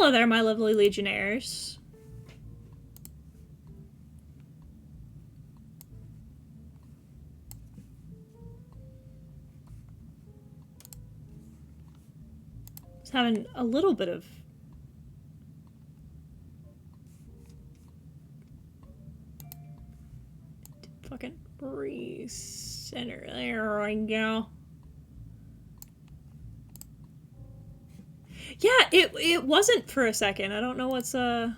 Hello there, my lovely legionnaires. Just having a little bit of fucking recenter. There we go. Yeah, it wasn't for a second. I don't know what's up.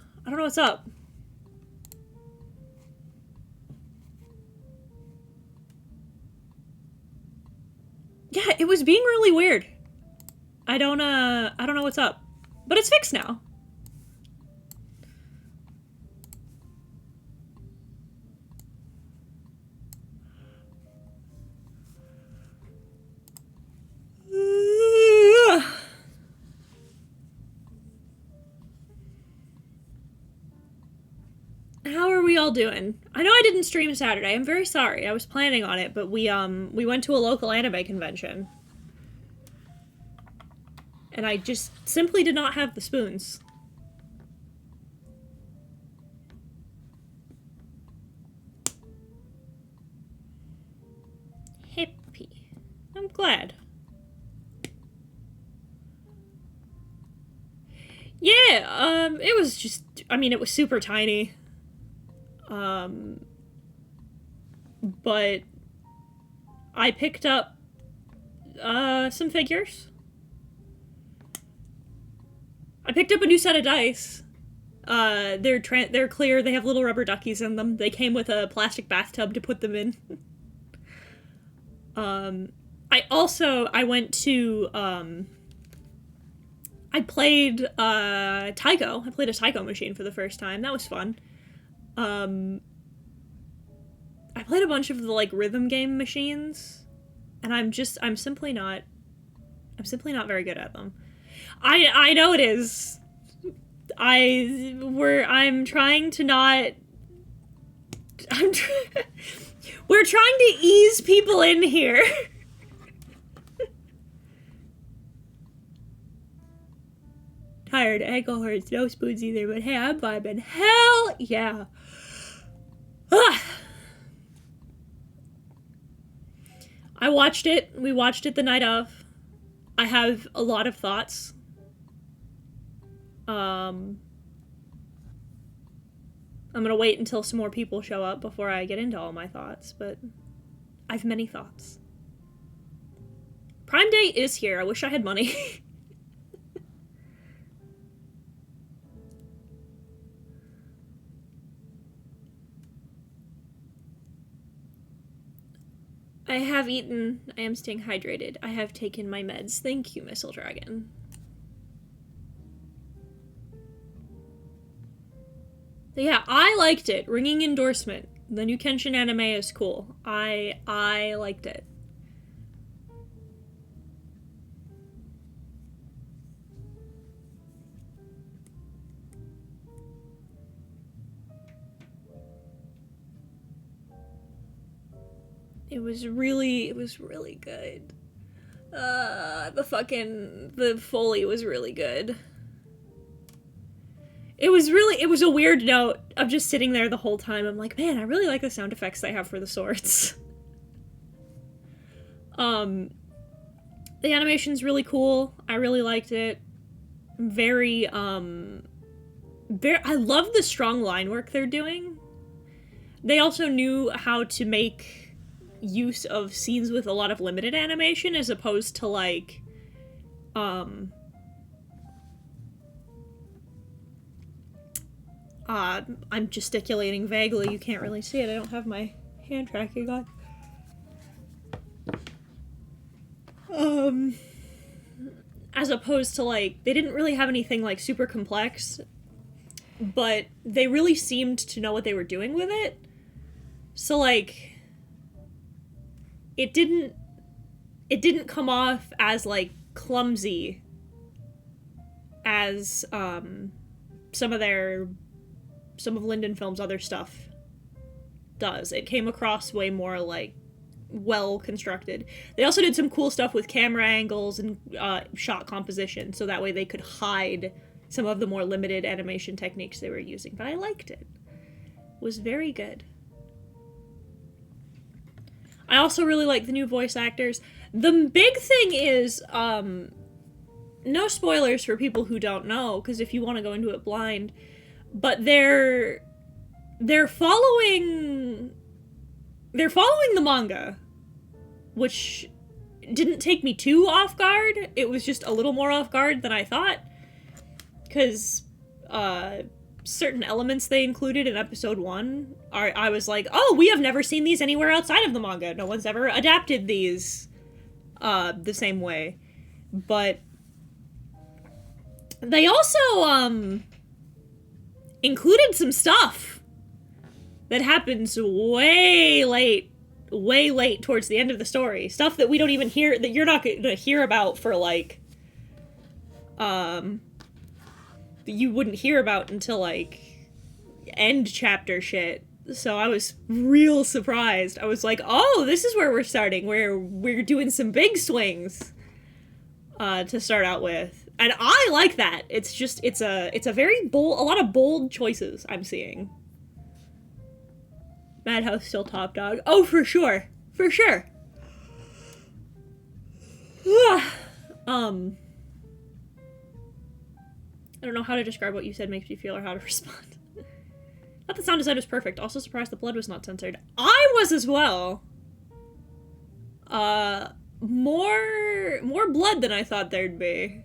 Yeah, it was being really weird. I don't know what's up. But it's fixed now. How are we all doing? I know I didn't stream Saturday. I'm very sorry. I was planning on it, but we went to a local anime convention. And I just simply did not have the spoons. Happy. I'm glad. Yeah, it was just, I mean, it was super tiny. But I picked up, some figures. I picked up a new set of dice. They're clear, they have little rubber duckies in them. They came with a plastic bathtub to put them in. I went to, I played, Taiko. I played a Taiko machine for the first time. That was fun. I played a bunch of the, like, rhythm game machines, and I'm simply not very good at them. I know it is. I'm trying to not... We're trying to ease people in here. Tired, ankle hurts, no spoons either, but hey, I'm vibing. Hell yeah. Ah. I watched it. We watched it the night of. I have a lot of thoughts. I'm gonna wait until some more people show up before I get into all my thoughts, but I have many thoughts. Prime Day is here. I wish I had money. I have eaten. I am staying hydrated. I have taken my meds. Thank you, Missile Dragon. But yeah, I liked it. Ringing endorsement. The new Kenshin anime is cool. I liked it. It was really good. The Foley was really good. It was a weird note of just sitting there the whole time. I'm like, man, I really like the sound effects they have for the swords. The animation's really cool. I really liked it. I love the strong line work they're doing. They also knew how to make use of scenes with a lot of limited animation as opposed to, like, I'm gesticulating vaguely. You can't really see it. I don't have my hand tracking on. As opposed to, like, they didn't really have anything, like, super complex, but they really seemed to know what they were doing with it. So, like, it didn't come off as, like, clumsy as, some of Linden Film's other stuff does. It came across way more, like, well constructed. They also did some cool stuff with camera angles and shot composition, so that way they could hide some of the more limited animation techniques they were using, but I liked it. It was very good. I also really like the new voice actors. The big thing is, no spoilers for people who don't know, because if you want to go into it blind, but they're following the manga, which didn't take me too off guard. It was just a little more off guard than I thought, because certain elements they included in episode 1 I was like, oh, we have never seen these anywhere outside of the manga. No one's ever adapted these the same way. But they also included some stuff that happens way late towards the end of the story. Stuff that we don't even hear, that you're not gonna hear about for, like, you wouldn't hear about until, like, end chapter shit. So I was real surprised. I was like, oh, this is where we're starting, where we're doing some big swings to start out with. And I like that. It's just, it's a very bold, a lot of bold choices I'm seeing. Madhouse still top dog. Oh, for sure. For sure. I don't know how to describe what you said makes me feel or how to respond. Thought the sound design was perfect. Also surprised the blood was not censored. I was as well. More blood than I thought there'd be.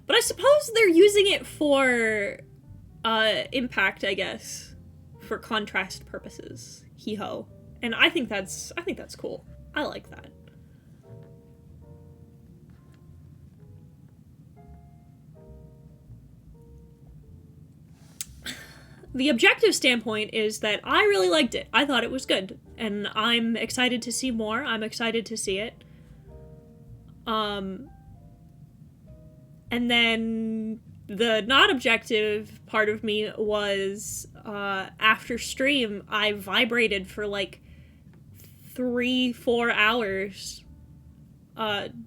But I suppose they're using it for impact, I guess. For contrast purposes. Hee-ho. And I think that's cool. I like that. The objective standpoint is that I really liked it. I thought it was good. And I'm excited to see more. I'm excited to see it. And then the not objective part of me was, after stream, I vibrated for like 3-4 hours.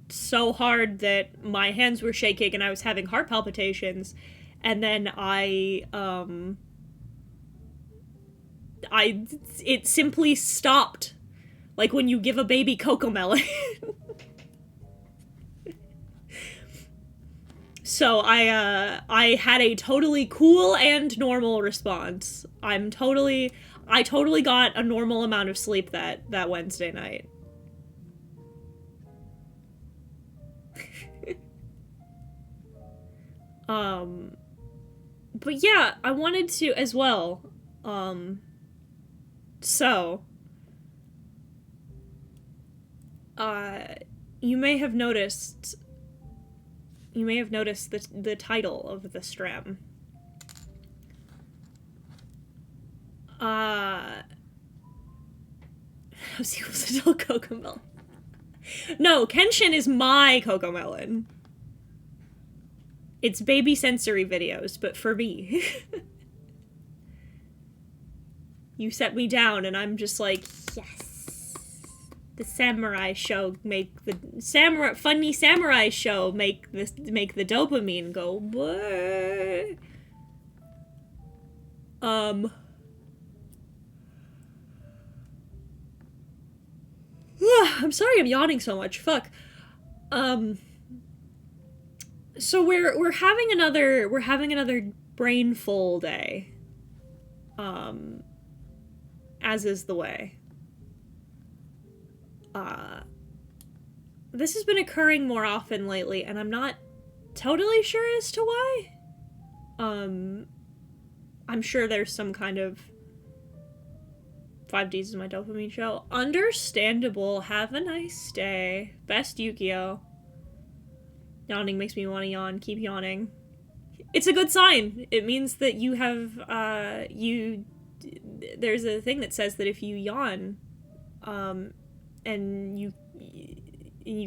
So hard that my hands were shaking and I was having heart palpitations. And then it simply stopped. Like when you give a baby Cocomelon. So I had a totally cool and normal response. I totally got a normal amount of sleep that Wednesday night. But yeah, I wanted to as well. So, you may have noticed the title of the stream. How's equals adult Cocomelon? No, Kenshin is my Cocomelon. It's baby sensory videos, but for me. You set me down, and I'm just like, yes. The samurai show make the funny samurai show make the dopamine go what? I'm sorry I'm yawning so much. Fuck. So we're having another brainful day. As is the way. This has been occurring more often lately, and I'm not totally sure as to why. I'm sure there's some kind of 5Ds is my dopamine show. Understandable. Have a nice day. Best Yu-Gi-Oh! Yawning makes me want to yawn. Keep yawning. It's a good sign. It means that you have, there's a thing that says that if you yawn, and you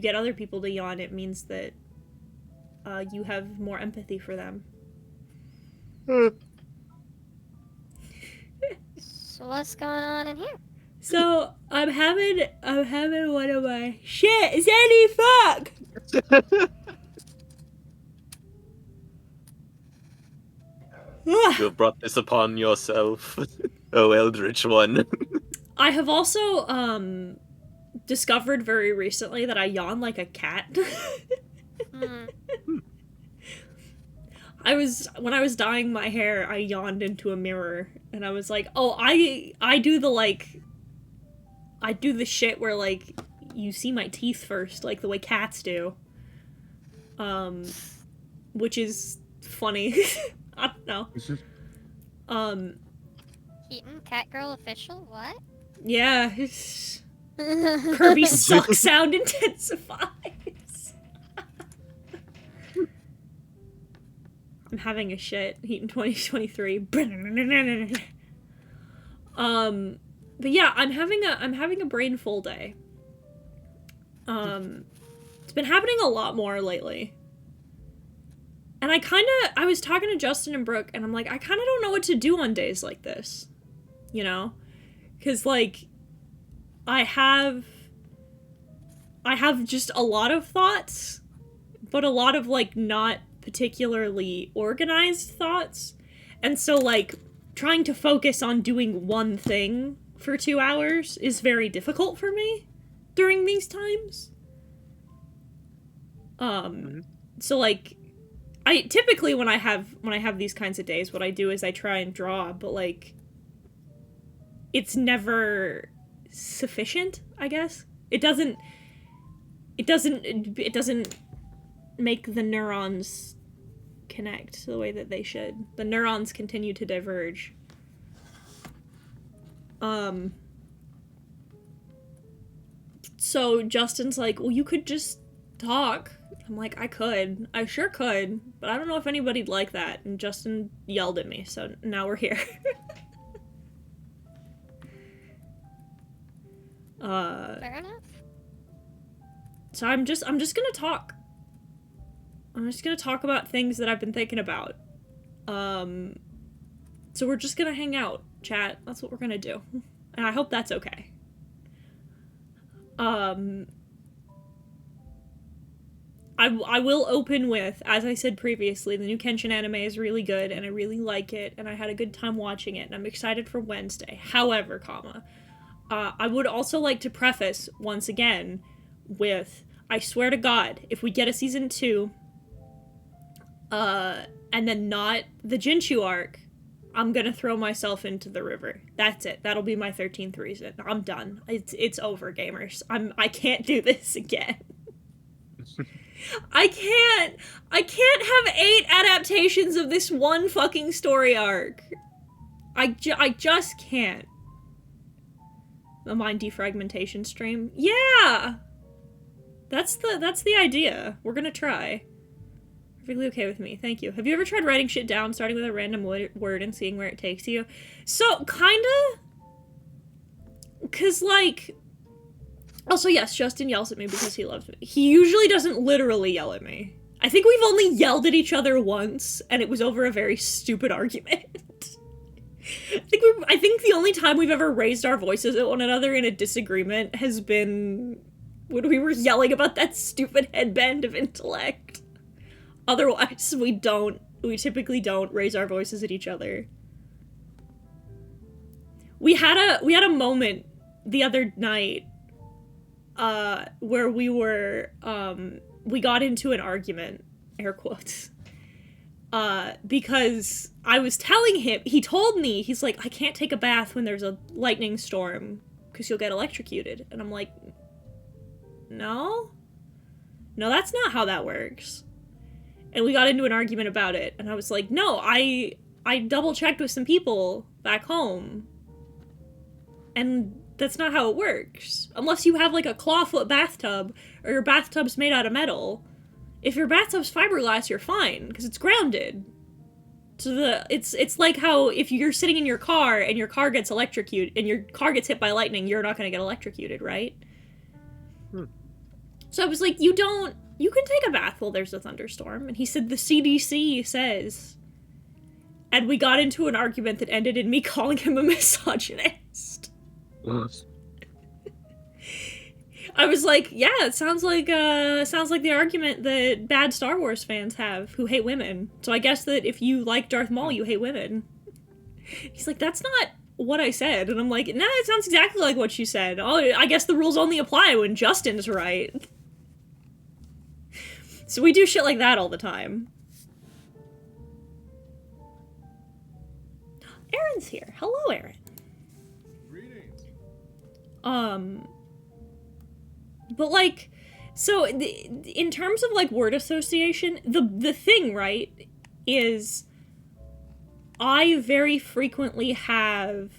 get other people to yawn, it means that you have more empathy for them. So what's going on in here? So I'm having one of my shit. Zanny, fuck. You have brought this upon yourself, oh Eldritch One. I have also discovered very recently that I yawn like a cat. When I was dyeing my hair, I yawned into a mirror and I was like, "Oh, I do the shit where like you see my teeth first, like the way cats do." Which is funny. I don't know. Keaton, Catgirl official? What? Yeah. Kirby's suck sound intensifies. I'm having a shit. Heaton 2023. But yeah, I'm having a brain full day. It's been happening a lot more lately. And I was talking to Justin and Brooke, and I'm like, I kinda don't know what to do on days like this. You know? 'Cause, like, I have just a lot of thoughts, but a lot of, like, not particularly organized thoughts. And so, like, trying to focus on doing one thing for 2 hours is very difficult for me during these times. So, like, I typically when I have these kinds of days, what I do is I try and draw, but like it's never sufficient, I guess. It doesn't make the neurons connect the way that they should. The neurons continue to diverge. So Justin's like, "Well, you could just talk." I'm like, I sure could, but I don't know if anybody'd like that. And Justin yelled at me, so now we're here. Fair enough. So I'm just gonna talk. I'm just gonna talk about things that I've been thinking about. So we're just gonna hang out, chat. That's what we're gonna do. And I hope that's okay. I will open with, as I said previously, the new Kenshin anime is really good, and I really like it, and I had a good time watching it, and I'm excited for Wednesday. However, I would also like to preface, once again, with, I swear to God, if we get a season 2, and then not the Jinshu arc, I'm gonna throw myself into the river. That's it. That'll be my 13th reason. I'm done. It's over, gamers. I can't do this again. I can't have 8 adaptations of this one fucking story arc. I just can't. The mind defragmentation stream? Yeah! That's the idea. We're gonna try. Perfectly okay with me. Thank you. Have you ever tried writing shit down, starting with a random word and seeing where it takes you? So, kinda. 'Cause, like... Also, yes, Justin yells at me because he loves me. He usually doesn't literally yell at me. I think we've only yelled at each other once, and it was over a very stupid argument. I think the only time we've ever raised our voices at one another in a disagreement has been when we were yelling about that stupid headband of intellect. Otherwise, we typically don't raise our voices at each other. We had a moment the other night where we got into an argument, air quotes, because I was telling him, he told me, he's like, I can't take a bath when there's a lightning storm because you'll get electrocuted. And I'm like, no, that's not how that works. And we got into an argument about it, and I was like, no, I double checked with some people back home, and that's not how it works. Unless you have, like, a clawfoot bathtub, or your bathtub's made out of metal. If your bathtub's fiberglass, you're fine, because it's grounded. So it's like how if you're sitting in your car, and your car gets electrocuted, and your car gets hit by lightning, you're not gonna get electrocuted, right? So I was like, you can take a bath while there's a thunderstorm. And he said, the CDC says. And we got into an argument that ended in me calling him a misogynist. I was like, yeah, it sounds like the argument that bad Star Wars fans have who hate women. So I guess that if you like Darth Maul, you hate women. He's like, that's not what I said. And I'm like, nah, it sounds exactly like what you said. Oh, I guess the rules only apply when Justin's right. So we do shit like that all the time. Aaron's here. Hello, Aaron. Greetings. But like, so in terms of like word association, the thing, right, is I very frequently have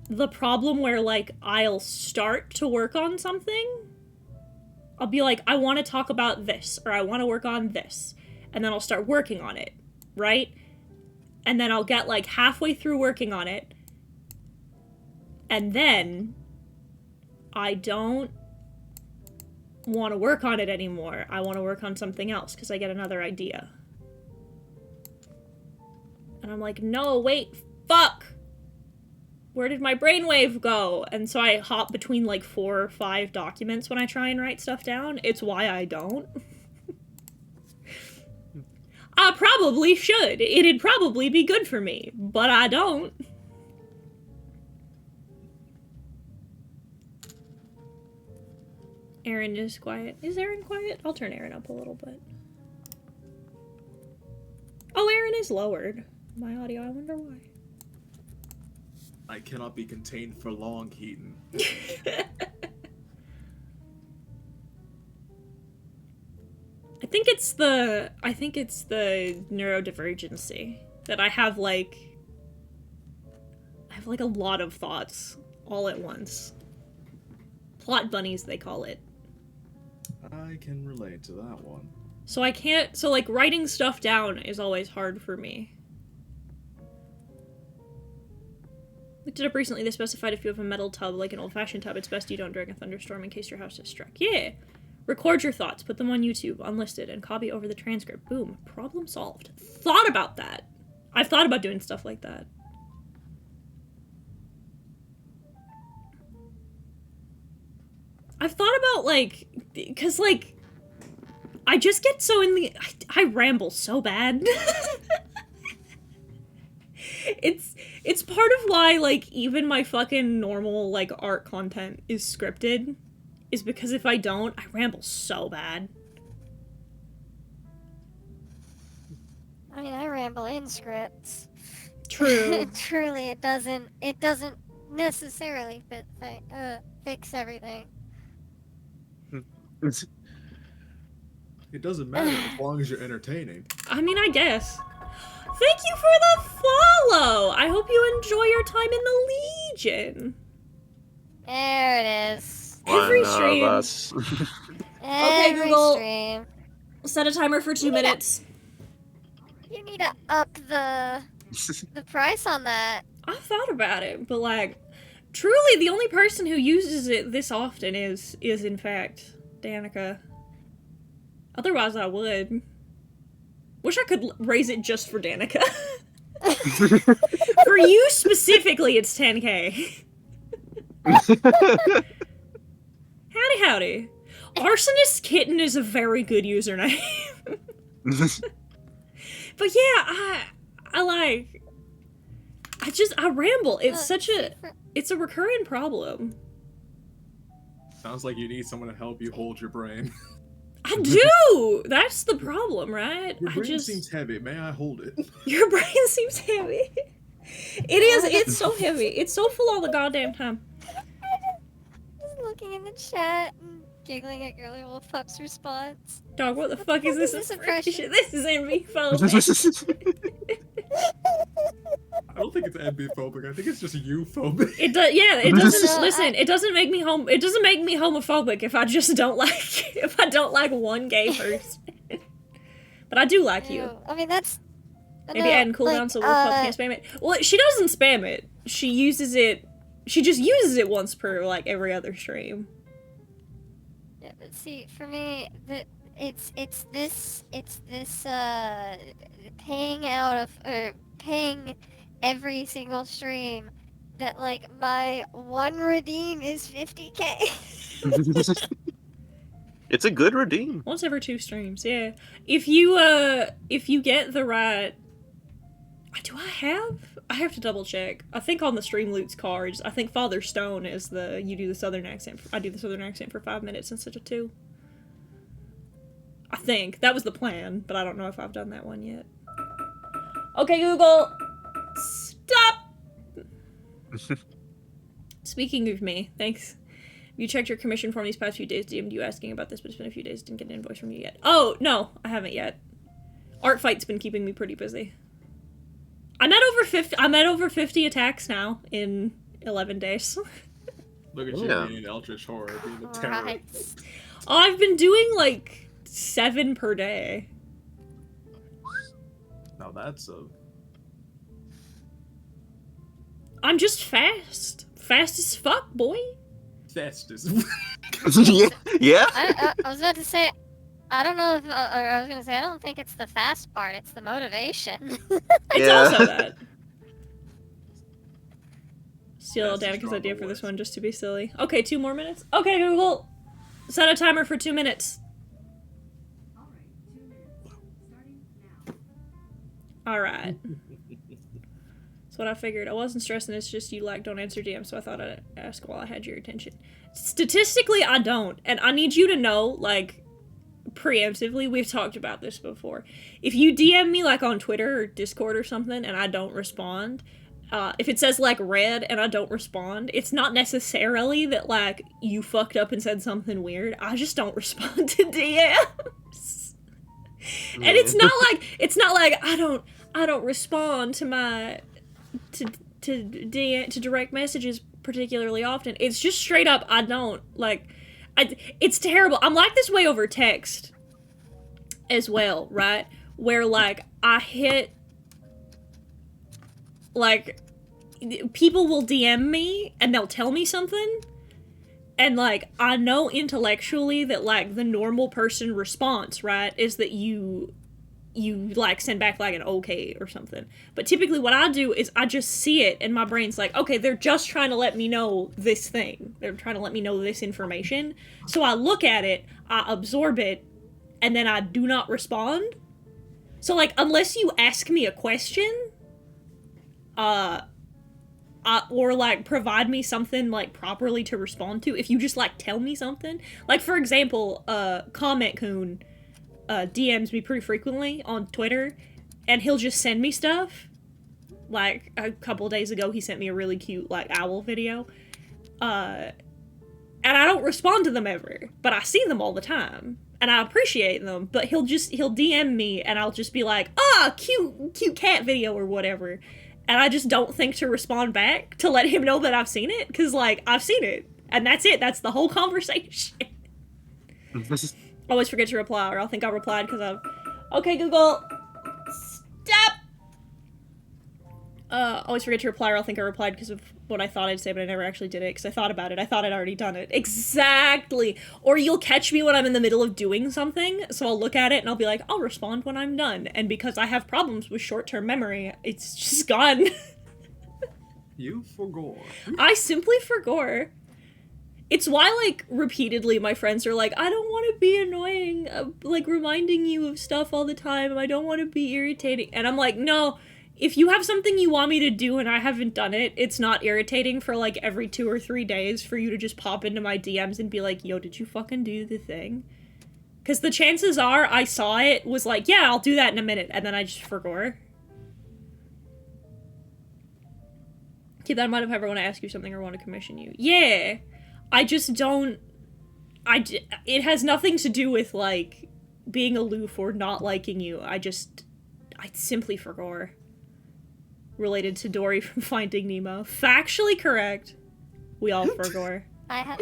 the problem where like I'll start to work on something. I'll be like, I want to talk about this, or I want to work on this, and then I'll start working on it, right? And then I'll get like halfway through working on it, and then I don't want to work on it anymore. I want to work on something else because I get another idea. And I'm like, no, wait, fuck! Where did my brainwave go? And so I hop between like 4 or 5 documents when I try and write stuff down. It's why I don't. I probably should. It'd probably be good for me, but I don't. Aaron is quiet. Is Aaron quiet? I'll turn Aaron up a little bit. Oh, Aaron is lowered. My audio, I wonder why. I cannot be contained for long, Keaton. I think it's the neurodivergency that I have like a lot of thoughts all at once. Plot bunnies, they call it. I can relate to that one. So I can't, so like writing stuff down is always hard for me. Looked it up recently, they specified if you have a metal tub, like an old-fashioned tub, it's best you don't during a thunderstorm in case your house is struck. Yeah! Record your thoughts, put them on YouTube, unlisted, and copy over the transcript. Boom. Problem solved. Thought about that. I've thought about doing stuff like that. I've thought about, like, because, like, I just get so in the... I ramble so bad. It's part of why, like, even my fucking normal, like, art content is scripted. Is because if I don't, I ramble so bad. I mean, I ramble in scripts. True. Truly, it doesn't necessarily fix everything. It doesn't matter as long as you're entertaining. I mean, I guess. Thank you for the follow! I hope you enjoy your time in the Legion. There it is. Every One stream. of us. Okay, Every Google. stream. Set a timer for 2 minutes. You need to up the price on that. I've thought about it, but like, truly the only person who uses it this often is in fact Danica. Otherwise I would. Wish I could raise it just for Danica. For you specifically, it's 10k. Howdy howdy. Arsonist Kitten is a very good username. But yeah, I ramble. It's it's a recurring problem. Sounds like you need someone to help you hold your brain. I do! That's the problem, right? Your brain seems heavy. May I hold it? Your brain seems heavy. It is, it's so heavy. It's so full all the goddamn time. Just looking in the chat and giggling at Girly Wolf Pup's response. Dog, what the fuck is this impression? This is NB-phobic. I don't think it's ambiphobic. I think it's just you-phobic. It does, yeah, it doesn't, No, listen, it doesn't make me it doesn't make me homophobic if I just don't like, if I don't like one gay person. But I do like you. I mean, that's... Maybe add and cooldown so Wolf Pup can't spam it. Well, she doesn't spam it. She uses it, she just uses it once per, like, every other stream. Yeah, but see, for me, it's this paying out of, or paying every single stream that like my one redeem is 50k. It's a good redeem. Once every 2 streams, yeah. If you get the right... Do I have? I have to double check. I think on the Streamloots cards, I think Father Stone is the... You do the southern accent. I do the southern accent for 5 minutes instead of 2. I think. That was the plan, but I don't know if I've done that one yet. Okay, Google! Stop! Speaking of me, thanks. You checked your commission form these past few days, DM'd you asking about this, but it's been a few days, didn't get an invoice from you yet. Oh, no, I haven't yet. Art Fight's been keeping me pretty busy. I'm at over 50 attacks now in 11 days. Look at you Yeah. being Eldritch Horror, being the terror. Right. I've been doing like 7 per day. Now that's a... I'm just fast. Fast as fuck, boy. fastest. Yeah. I was about to say, I don't know if, or I was gonna say, I don't think it's the fast part, it's the motivation. It's Yeah. also that. Steal That's a Danica's strong idea for this voice. one just to be silly. Okay, 2 more minutes. Okay, Google. Set a timer for 2 minutes. Alright. That's what I figured. I wasn't stressing, it's just you don't answer DMs, so I thought I'd ask while I had your attention. Statistically, I don't. And I need you to know, like, preemptively, we've talked about this before. If you DM me, like, on Twitter or Discord or something, and I don't respond, if it says, like, read and I don't respond, it's not necessarily that, like, you fucked up and said something weird. I just don't respond to DMs. And it's not like I don't respond to my to direct messages particularly often. It's just straight up I don't. Like, it's terrible. I'm like this way over text as well, right? Where, like, I hit, like, people will DM me and they'll tell me something, and, like, I know intellectually that, like, the normal person response, right, is that you like send back like an okay or something. But typically what I do is I just see it and my brain's like, okay, they're just trying to let me know this thing. They're trying to let me know this information. So I look at it, I absorb it, and then I do not respond. So, like, unless you ask me a question, or, like, provide me something, like, properly to respond to, if you just, like, tell me something. Like, for example, Comment Coon DMs me pretty frequently on Twitter, and he'll just send me stuff. Like, a couple days ago, he sent me a really cute, like, owl video. And I don't respond to them ever, but I see them all the time. And I appreciate them, but he'll DM me, and I'll just be like, cute cat video or whatever. And I just don't think to respond back to let him know that I've seen it, because, like, I've seen it. And that's it. That's the whole conversation. Always forget to reply, or I'll think I replied because I've... Okay, Google! Stop! Always forget to reply, or I'll think I replied because of what I thought I'd say, but I never actually did it, because I thought about it. I thought I'd already done it. Exactly! Or you'll catch me when I'm in the middle of doing something, so I'll look at it and I'll be like, I'll respond when I'm done. And because I have problems with short-term memory, it's just gone. You forgot. I simply forgot. It's why, like, repeatedly my friends are like, I don't want to be annoying, like, reminding you of stuff all the time, I don't want to be irritating, and I'm like, no, if you have something you want me to do and I haven't done it, it's not irritating for, like, every 2 or 3 days for you to just pop into my DMs and be like, yo, did you fucking do the thing? Because the chances are I saw it, was like, yeah, I'll do that in a minute, and then I just forgot. Keep that in mind if I ever want to ask you something or want to commission you. Yeah! I just don't... it has nothing to do with, like, being aloof or not liking you. I simply forgot. Related to Dory from Finding Nemo. Factually correct. We all forgot. I have.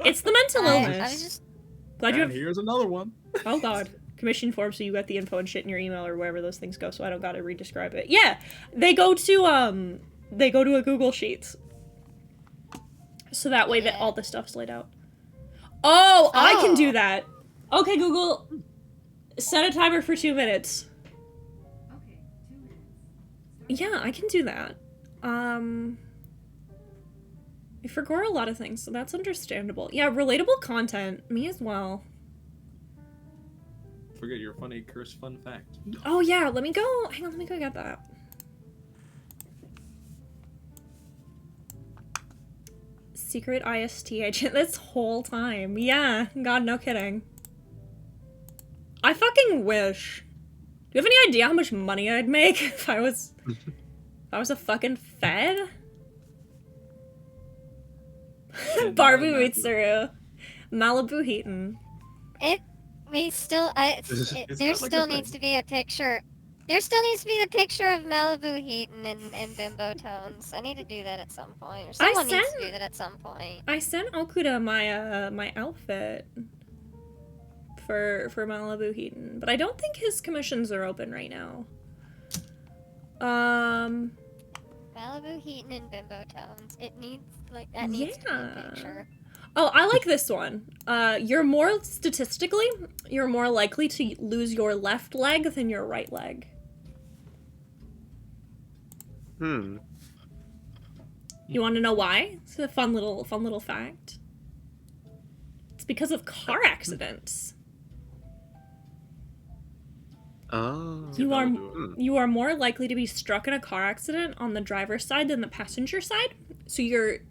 It's the mental I illness. was just. Glad you And have... here's another one. Oh god. Commission form, so you got the info and shit in your email or wherever those things go, so I don't gotta re-describe it. Yeah! They go to a Google Sheets. So that way that all the stuff's laid out. Oh, I can do that. Okay, Google. Set a timer for 2 minutes. Okay, 2 minutes. Yeah, I can do that. I forgot a lot of things, so that's understandable. Yeah, relatable content. Me as well. Forget your funny curse fun fact. Oh yeah, let me go. Hang on, let me go get that. Secret IST agent this whole time. Yeah, God, no kidding. I fucking wish. Do you have any idea how much money I'd make if I was a fucking Fed? Barbie Mitsuru. Malibu Heaton. There still like needs to be a picture. There still needs to be the picture of Malibu Heaton and Bimbo Tones. I need to do that at some point. Or someone needs to do that at some point. I sent Okuda my my outfit for Malibu Heaton, but I don't think his commissions are open right now. Malibu Heaton and Bimbo Tones. It needs that needs to be a picture. Oh, I like this one. You're more likely to lose your left leg than your right leg. Hmm. You want to know why? It's a fun little fact. It's because of car accidents. Oh. You are more likely to be struck in a car accident on the driver's side than the passenger side. So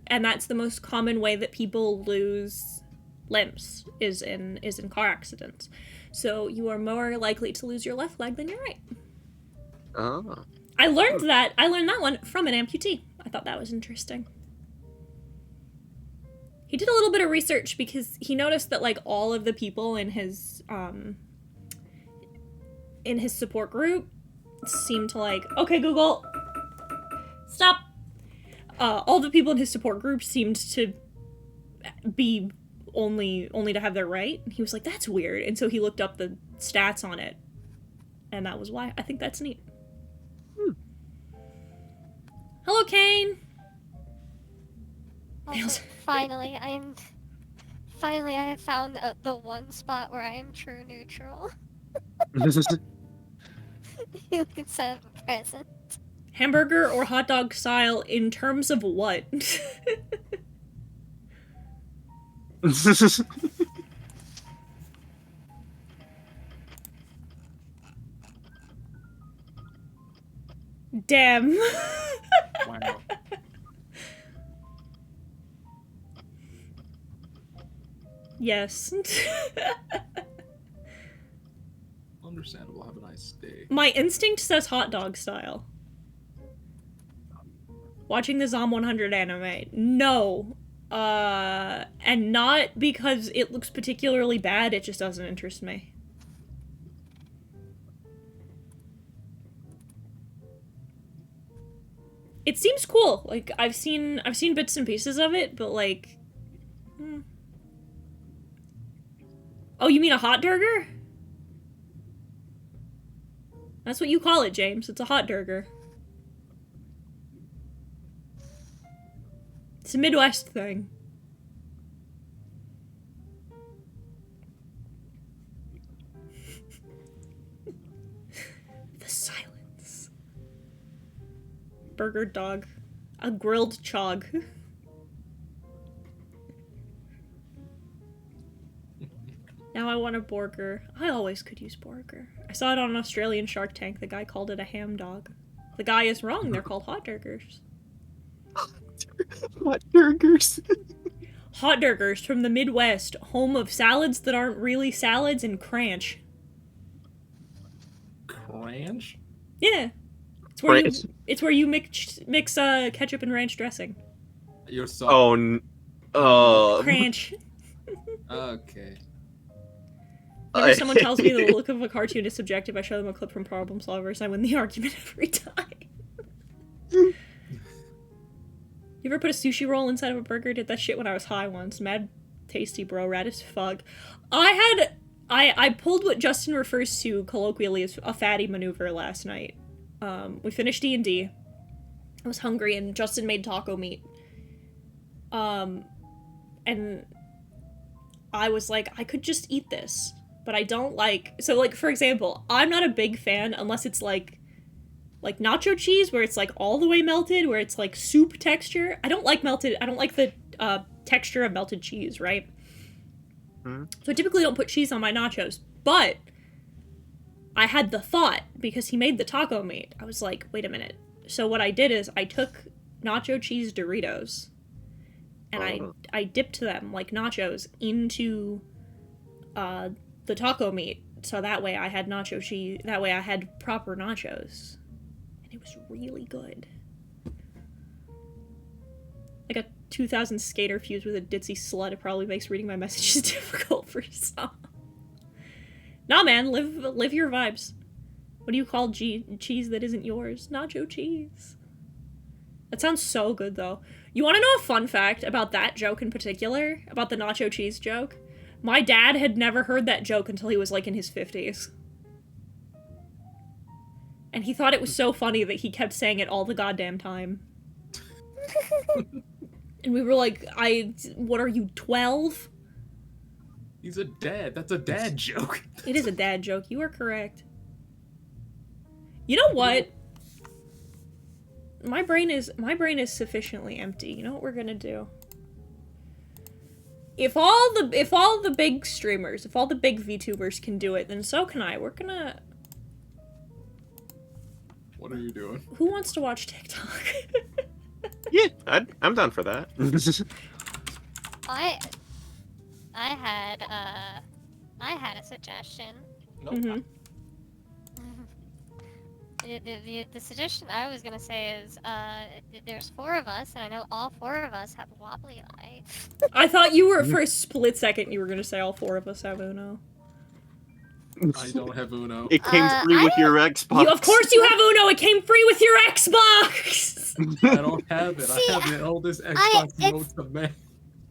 and that's the most common way that people lose limbs is in car accidents. So you are more likely to lose your left leg than your right. Oh. I learned that one from an amputee. I thought that was interesting. He did a little bit of research because he noticed that like all of the people in his support group seemed to like, okay, Google, stop. All the people in his support group seemed to be only to have their right. He was like, that's weird. And so he looked up the stats on it. And that was why. I think that's neat. Hello, Kane. Also, finally, I have found the one spot where I am true neutral. You can set up a present. Hamburger or hot dog style in terms of what? Damn. Wow. Yes. Understandable. Have a nice day. My instinct says hot dog style. Watching the Zom 100 anime. No. And not because it looks particularly bad, it just doesn't interest me. It seems cool. Like I've seen bits and pieces of it, but like Oh, you mean a hot burger? That's what you call it, James. It's a hot burger. It's a Midwest thing. The silence. Burger dog. A grilled chog. Now I want a burger. I always could use burger. I saw it on an Australian Shark Tank. The guy called it a ham dog. The guy is wrong. They're called hot burgers. Hot burgers. Hot burgers from the Midwest, home of salads that aren't really salads and Cranch. Cranch? Yeah. It's where you mix ketchup and ranch dressing. You're so. Oh. Cranch. Okay. Whenever someone tells me the look of a cartoon is subjective, I show them a clip from Problem Solvers. I win the argument every time. You ever put a sushi roll inside of a burger? Did that shit when I was high once. Mad tasty, bro. Rad as fuck. I pulled what Justin refers to colloquially as a fatty maneuver last night. We finished D&D. I was hungry and Justin made taco meat. And I was like, I could just eat this. But I don't like... So, like, for example, I'm not a big fan unless it's, like like nacho cheese where it's like all the way melted, where it's like soup texture. I don't like the texture of melted cheese, right? So I typically don't put cheese on my nachos, but I had the thought, because he made the taco meat, I was like, wait a minute. So what I did is I took nacho cheese Doritos and I dipped them like nachos into the taco meat, so that way I had nacho cheese, that way I had proper nachos. And it was really good. Like a 2000 skater fused with a ditzy slut, it probably makes reading my messages difficult for some. Nah, man, live your vibes. What do you call cheese that isn't yours? Nacho cheese. That sounds so good, though. You want to know a fun fact about that joke in particular? About the nacho cheese joke? My dad had never heard that joke until he was, like, in his 50s. And he thought it was so funny that he kept saying it all the goddamn time. And we were like, what are you, 12? He's a dad. That's a dad joke. It is a dad joke. You are correct. You know what? My brain is sufficiently empty. You know what we're gonna do? If all the big streamers, if all the big VTubers can do it, then so can I. We're gonna... What are you doing? Who wants to watch TikTok? Yeah, I'm down for that. I had a suggestion. Nope. Mm-hmm. The suggestion I was gonna say is, there's 4 of us, and I know all 4 of us have wobbly eye. I thought you were, for a split second, you were gonna say all 4 of us have Uno. I don't have Uno. It came free with your Xbox. Of course you have Uno! It came free with your Xbox! I don't have it. See, I have the oldest Xbox remote to man.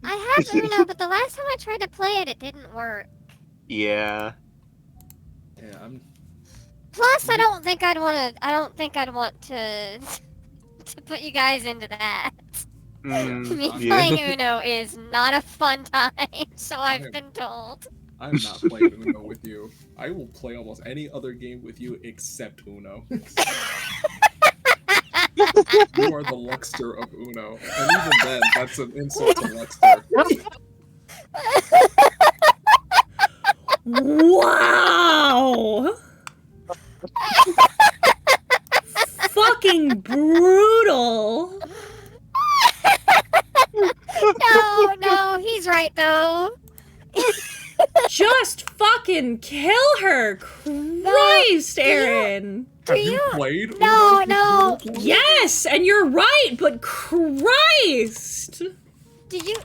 I have Uno, but the last time I tried to play it, it didn't work. Yeah. Yeah, I'm... Plus, I don't think I'd want to put you guys into that. Me playing Uno is not a fun time, so I've been told. I'm not playing Uno with you. I will play almost any other game with you except Uno. You are the Luxter of Uno. And even then, that's an insult to Luxter. Wow! Fucking brutal! No, he's right though. Just fucking kill her! Christ, Aaron! Have you played Uno? No. Yes, and you're right, but Christ! Did you?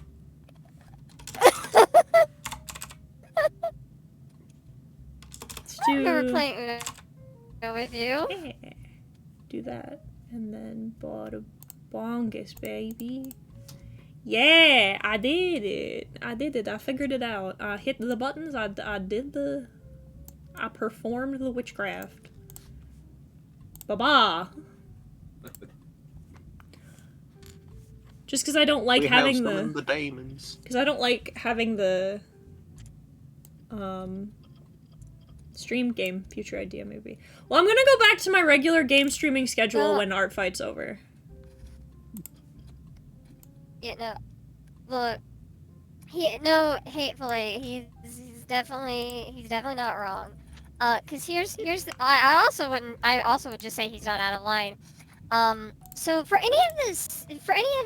I remember playing Uno with you. Yeah. Do that. And then bada bongus, baby. Yeah, I did it. I figured it out. I hit the buttons. I performed the witchcraft. Ba-ba. Just because I don't like having the demons. Because I don't like having the stream game future idea movie. Well, I'm gonna go back to my regular game streaming schedule when Art Fight's over. Yeah, no. Look, hatefully, he's definitely not wrong. Cause here's the, I also would just say he's not out of line. So for any of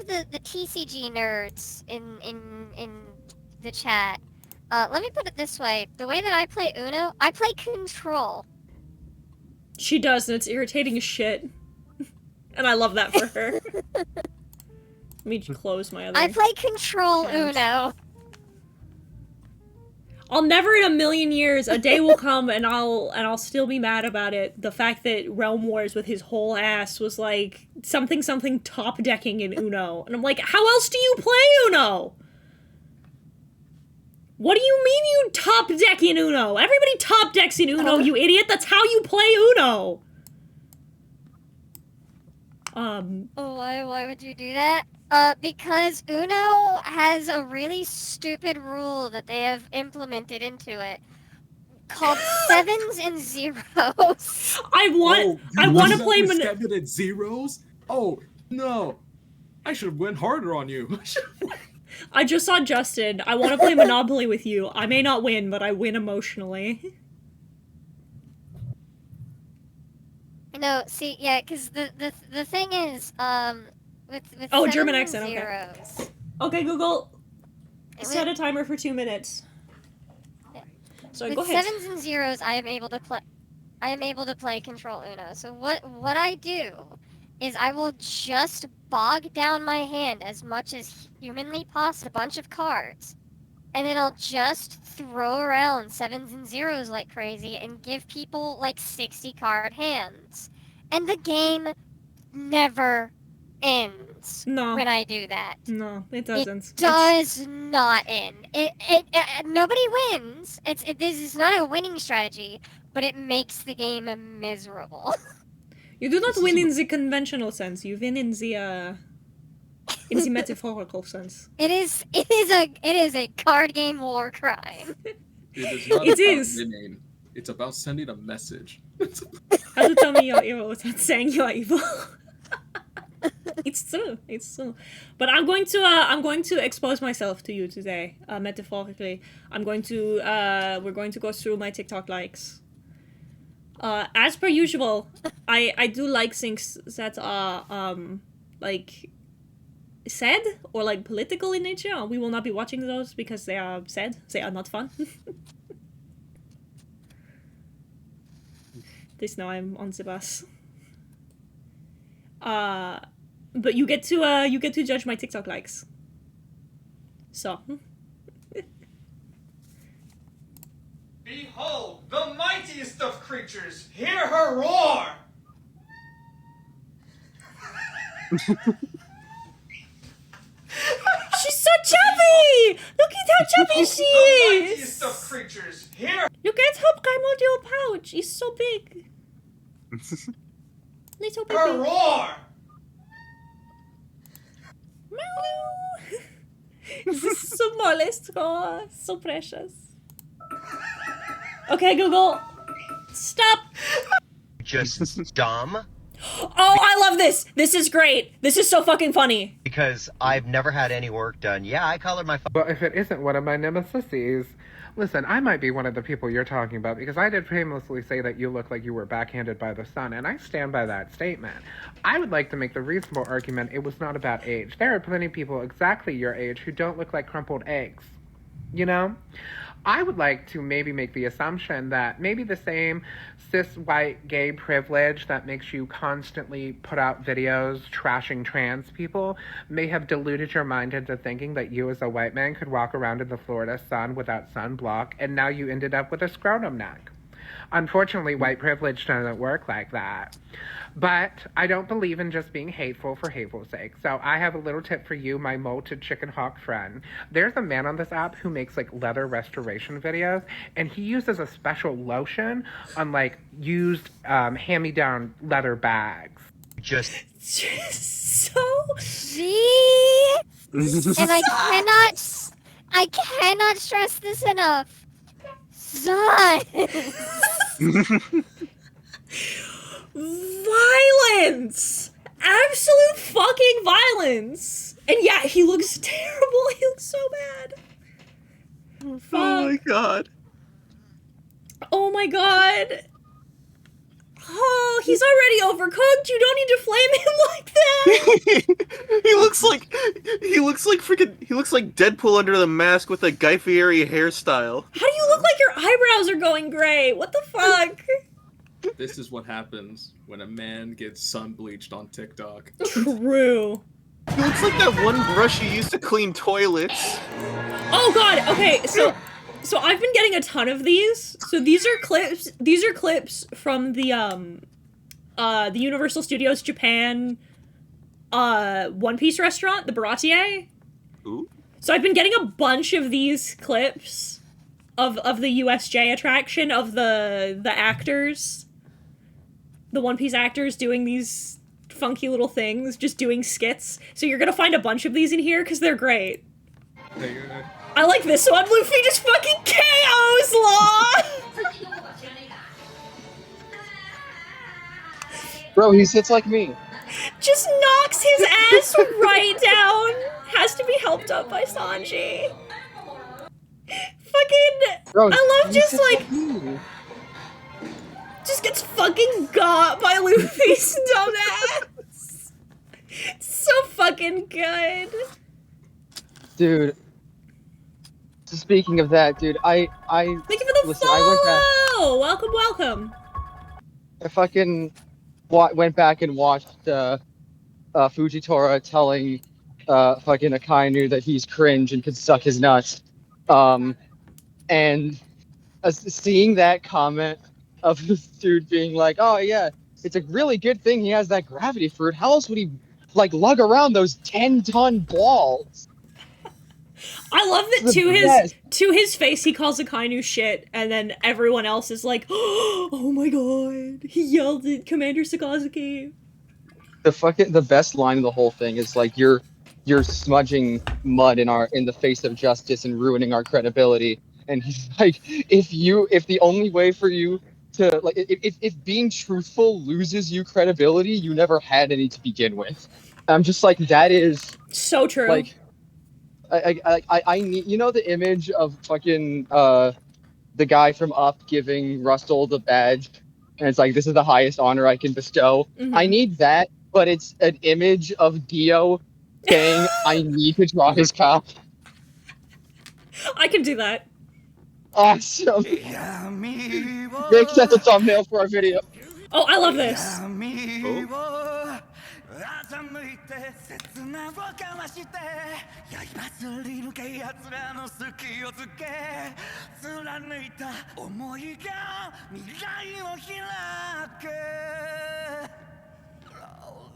the TCG nerds in the chat, let me put it this way: the way that I play Uno, I play Control. She does, and it's irritating as shit. And I love that for her. Let me close my other... I play Control Uno. I'll never in a million years, a day will come and I'll still be mad about it. The fact that Realm Wars with his whole ass was like something top decking in Uno. And I'm like, how else do you play Uno? What do you mean you top deck in Uno? Everybody top decks in Uno, you idiot. That's how you play Uno. Why would you do that? Because Uno has a really stupid rule that they have implemented into it, called Sevens and Zeros. I want to play with 7 and zeros. Oh no, I should have went harder on you. I just saw Justin. I want to play Monopoly with you. I may not win, but I win emotionally. No, see, yeah, because the thing is, with Oh, sevens German and accent, okay. zeros, Okay, Google, with- set a timer for 2 minutes. So with go ahead. sevens and zeros, I am able to play Control Uno. So what I do is I will just bog down my hand as much as humanly possible, a bunch of cards, and then I'll just throw around sevens and zeros like crazy and give people like 60 card hands, and the game never ends No, when I do that. no, it doesn't. It does not end. Nobody wins. This is not a winning strategy, but it makes the game miserable. You do not win in the conventional sense. You win in the metaphorical sense. It is a card game war crime. It is not It about is. winning. It's about sending a message. How to tell me you're evil without saying you're evil. It's true. It's true. But I'm going to expose myself to you today, metaphorically. We're going to go through my TikTok likes. As per usual, I do like things that are like sad or like political in nature. We will not be watching those because they are sad. They are not fun. This now I'm on the bus. But you get to judge my TikTok likes. So. Behold, the mightiest of creatures, hear her roar! She's so chubby! Look at how chubby she The mightiest of is! creatures, hear Look at her primordial pouch. It's so big. Little her baby. roar! Meow. The smallest roar. So precious. Okay, Google. Stop. Just dumb Oh, I love this. This is great. This is so fucking funny. because I've never had any work done. Yeah, I colored my But if it isn't one of my nemesis, listen, I might be one of the people you're talking about because I did famously say that you look like you were backhanded by the sun, and I stand by that statement. I would like to make the reasonable argument it was not about age. There are plenty of people exactly your age who don't look like crumpled eggs. You know? I would like to maybe make the assumption that maybe the same cis white gay privilege that makes you constantly put out videos trashing trans people may have deluded your mind into thinking that you as a white man could walk around in the Florida sun without sunblock, and now you ended up with a scrotum neck. Unfortunately, white privilege doesn't work like that. But I don't believe in just being hateful for hateful's sake. So I have a little tip for you, my molted chicken hawk friend. There's a man on this app who makes like leather restoration videos, and he uses a special lotion on like used hand-me-down leather bags. just So. Gee, and I cannot stress this enough. Son. Violence! Absolute fucking violence! And yeah, he looks terrible. He looks so bad. Oh my god. Oh my god. Oh, he's already overcooked. You don't need to flame him like that. he looks like Deadpool under the mask with a Guy Fieri hairstyle. How do you look like your eyebrows are going gray? What the fuck? This is what happens when a man gets sun bleached on TikTok. True. He looks like that one brush you used to clean toilets. Oh god. Okay, so I've been getting a ton of these. So these are clips. These are clips from the Universal Studios Japan One Piece restaurant, the Baratier. Ooh. So I've been getting a bunch of these clips of the USJ attraction of the actors, the One Piece actors doing these funky little things, just doing skits. So you're gonna find a bunch of these in here because they're great. I like this one. Luffy just fucking KOs Law. Bro, he sits like me. Just knocks his ass right down. Has to be helped up by Sanji. Fucking, Bro, I love he just sits like, me. just gets fucking got by Luffy's dumbass. So fucking good. Dude. So speaking of that, dude, I Thank you for the listen, I went back. follow. Welcome, welcome. I fucking went back and watched Fujitora telling fucking Akainu that he's cringe and could suck his nuts. And seeing that comment of this dude being like, "Oh yeah, it's a really good thing he has that gravity fruit. How else would he like lug around those 10-ton balls?" I love that The best. to his face he calls Akainu shit, and then everyone else is like, "Oh my god, he yelled at Commander Sakazuki." The best line of the whole thing is like you're smudging mud in the face of justice and ruining our credibility. And he's like, if the only way for you to like if being truthful loses you credibility, you never had any to begin with. I'm just like, that is So true. like I need, you know, the image of fucking the guy from Up giving Rustle the badge, and it's like, this is the highest honor I can bestow. Mhm. I need that, but it's an image of Dio saying, I need to draw his cop. I can do that. Awesome. Make that the thumbnail for our video. Oh, I love this.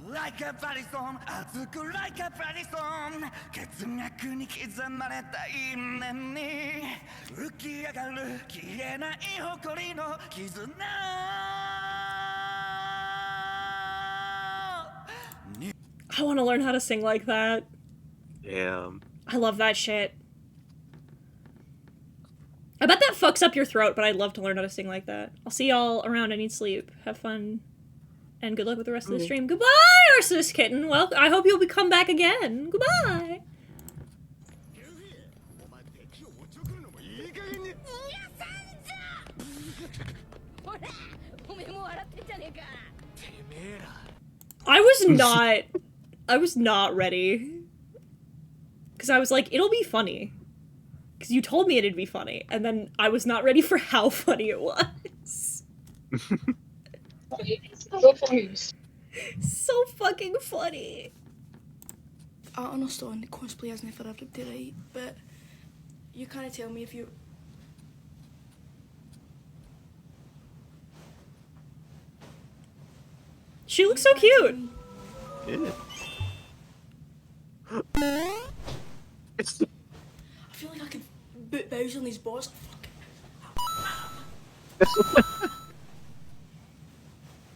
Like a parison, 熱く like a parison 血脈に刻まれた因縁に浮き上がる消えない誇りの絆 I want to learn how to sing like that. Damn. I love that shit. I bet that fucks up your throat, but I'd love to learn how to sing like that. I'll see y'all around. I need sleep. Have fun. And good luck with the rest of the stream. Goodbye, Arceus Kitten. Well, I hope you'll come back again. Goodbye. I was not ready. Because I was like, it'll be funny. Because you told me it'd be funny. And then I was not ready for how funny it was. So funny. So fucking funny. I understand that cosplay isn't for everybody, right? But you can't tell me if you... She looks so cute. Yeah. I feel like I could boot Bowser on his balls.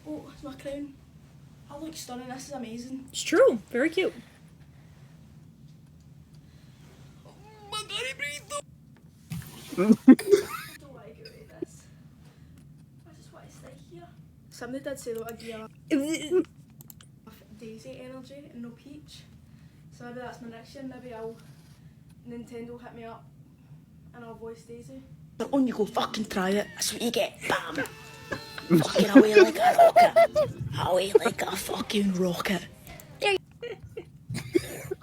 Oh, it's my crown. I look stunning. This is amazing. It's true. Very cute. I don't want to get rid of this. I just want to stay here. Somebody did say that I'd give Daisy energy and no Peach. So maybe that's my next year. Maybe Nintendo hit me up and I'll voice Daisy. But on you go, fucking try it. That's what you get. Bam! Fucking away like a rocket. Away like a fucking rocket.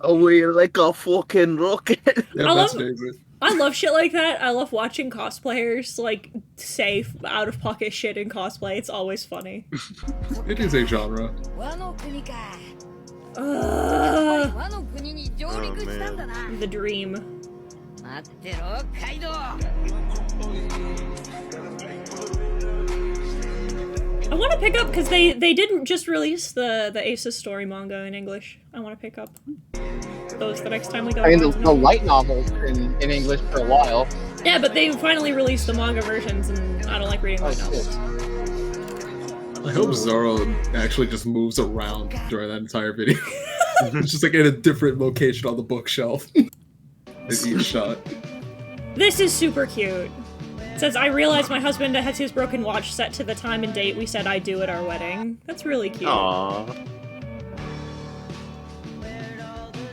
Away like a fucking rocket. Yeah, that's favorite. I love shit like that. I love watching cosplayers like say out of pocket shit in cosplay. It's always funny. It is a genre. The dream. I want to pick up because they didn't just release the Aces story manga in English. I want to pick up those the next time we go. I mean, the light novels in English for a while. Yeah, but they finally released the manga versions, and I don't like reading light novels. I hope Zoro actually just moves around during that entire video. It's just like in a different location on the bookshelf. In each shot. This is super cute. says, I realize my husband has his broken watch set to the time and date we said I do at our wedding. That's really cute. Aww.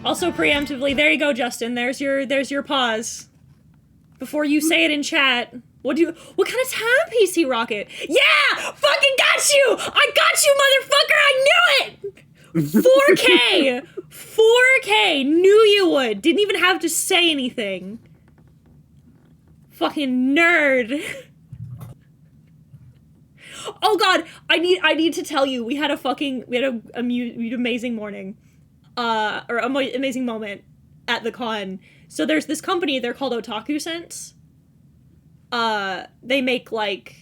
Also preemptively, there you go, Justin. There's your pause. Before you say it in chat. What kind of timepiece he rocket? Yeah! Fucking got you! I got you, motherfucker! I knew it! 4K! 4K! Knew you would! Didn't even have to say anything. Fucking nerd. Oh god, I need to tell you, we had an amazing morning. Or amazing moment at the con. So there's this company, they're called Otaku Sense. They make, like,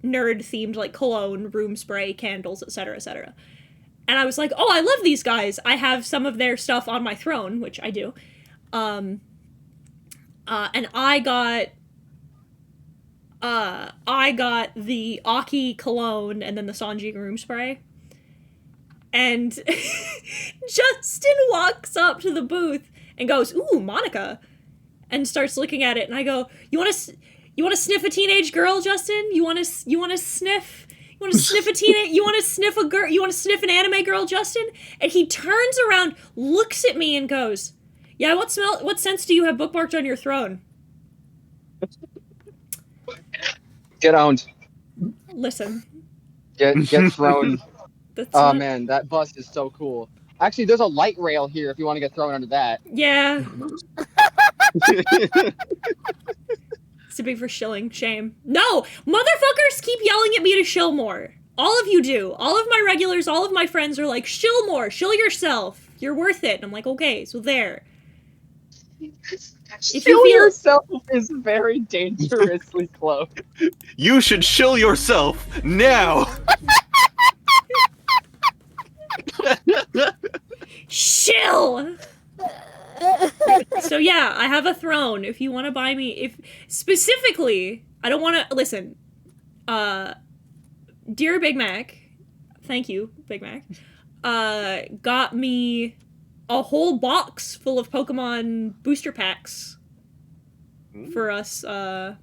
nerd-themed, like, cologne, room spray, candles, etc., etc. And I was like, oh, I love these guys! I have some of their stuff on my throne, which I do. And I got the Aki cologne and then the Sanji room spray. And Justin walks up to the booth and goes, ooh, Monica, and starts looking at it. And I go, you want to sniff a teenage girl, Justin? You want to sniff a teenage, you want to sniff a girl, you want to sniff an anime girl, Justin? And he turns around, looks at me and goes, yeah, what sense do you have bookmarked on your throne? Get owned. Listen. Get thrown. Oh man, that bus is so cool. Actually, there's a light rail here if you want to get thrown under that. Yeah. It's a big for shilling. Shame. No! Motherfuckers keep yelling at me to shill more. All of you do. All of my regulars, all of my friends are like, shill more. Shill yourself. You're worth it. And I'm like, okay, so there. Shill yourself is very dangerously close. You should shill yourself now. Shill! So yeah, I have a throne. If you want to buy me, if specifically, I don't want to listen. Dear Big Mac, thank you, Big Mac. Got me a whole box full of Pokemon booster packs for us to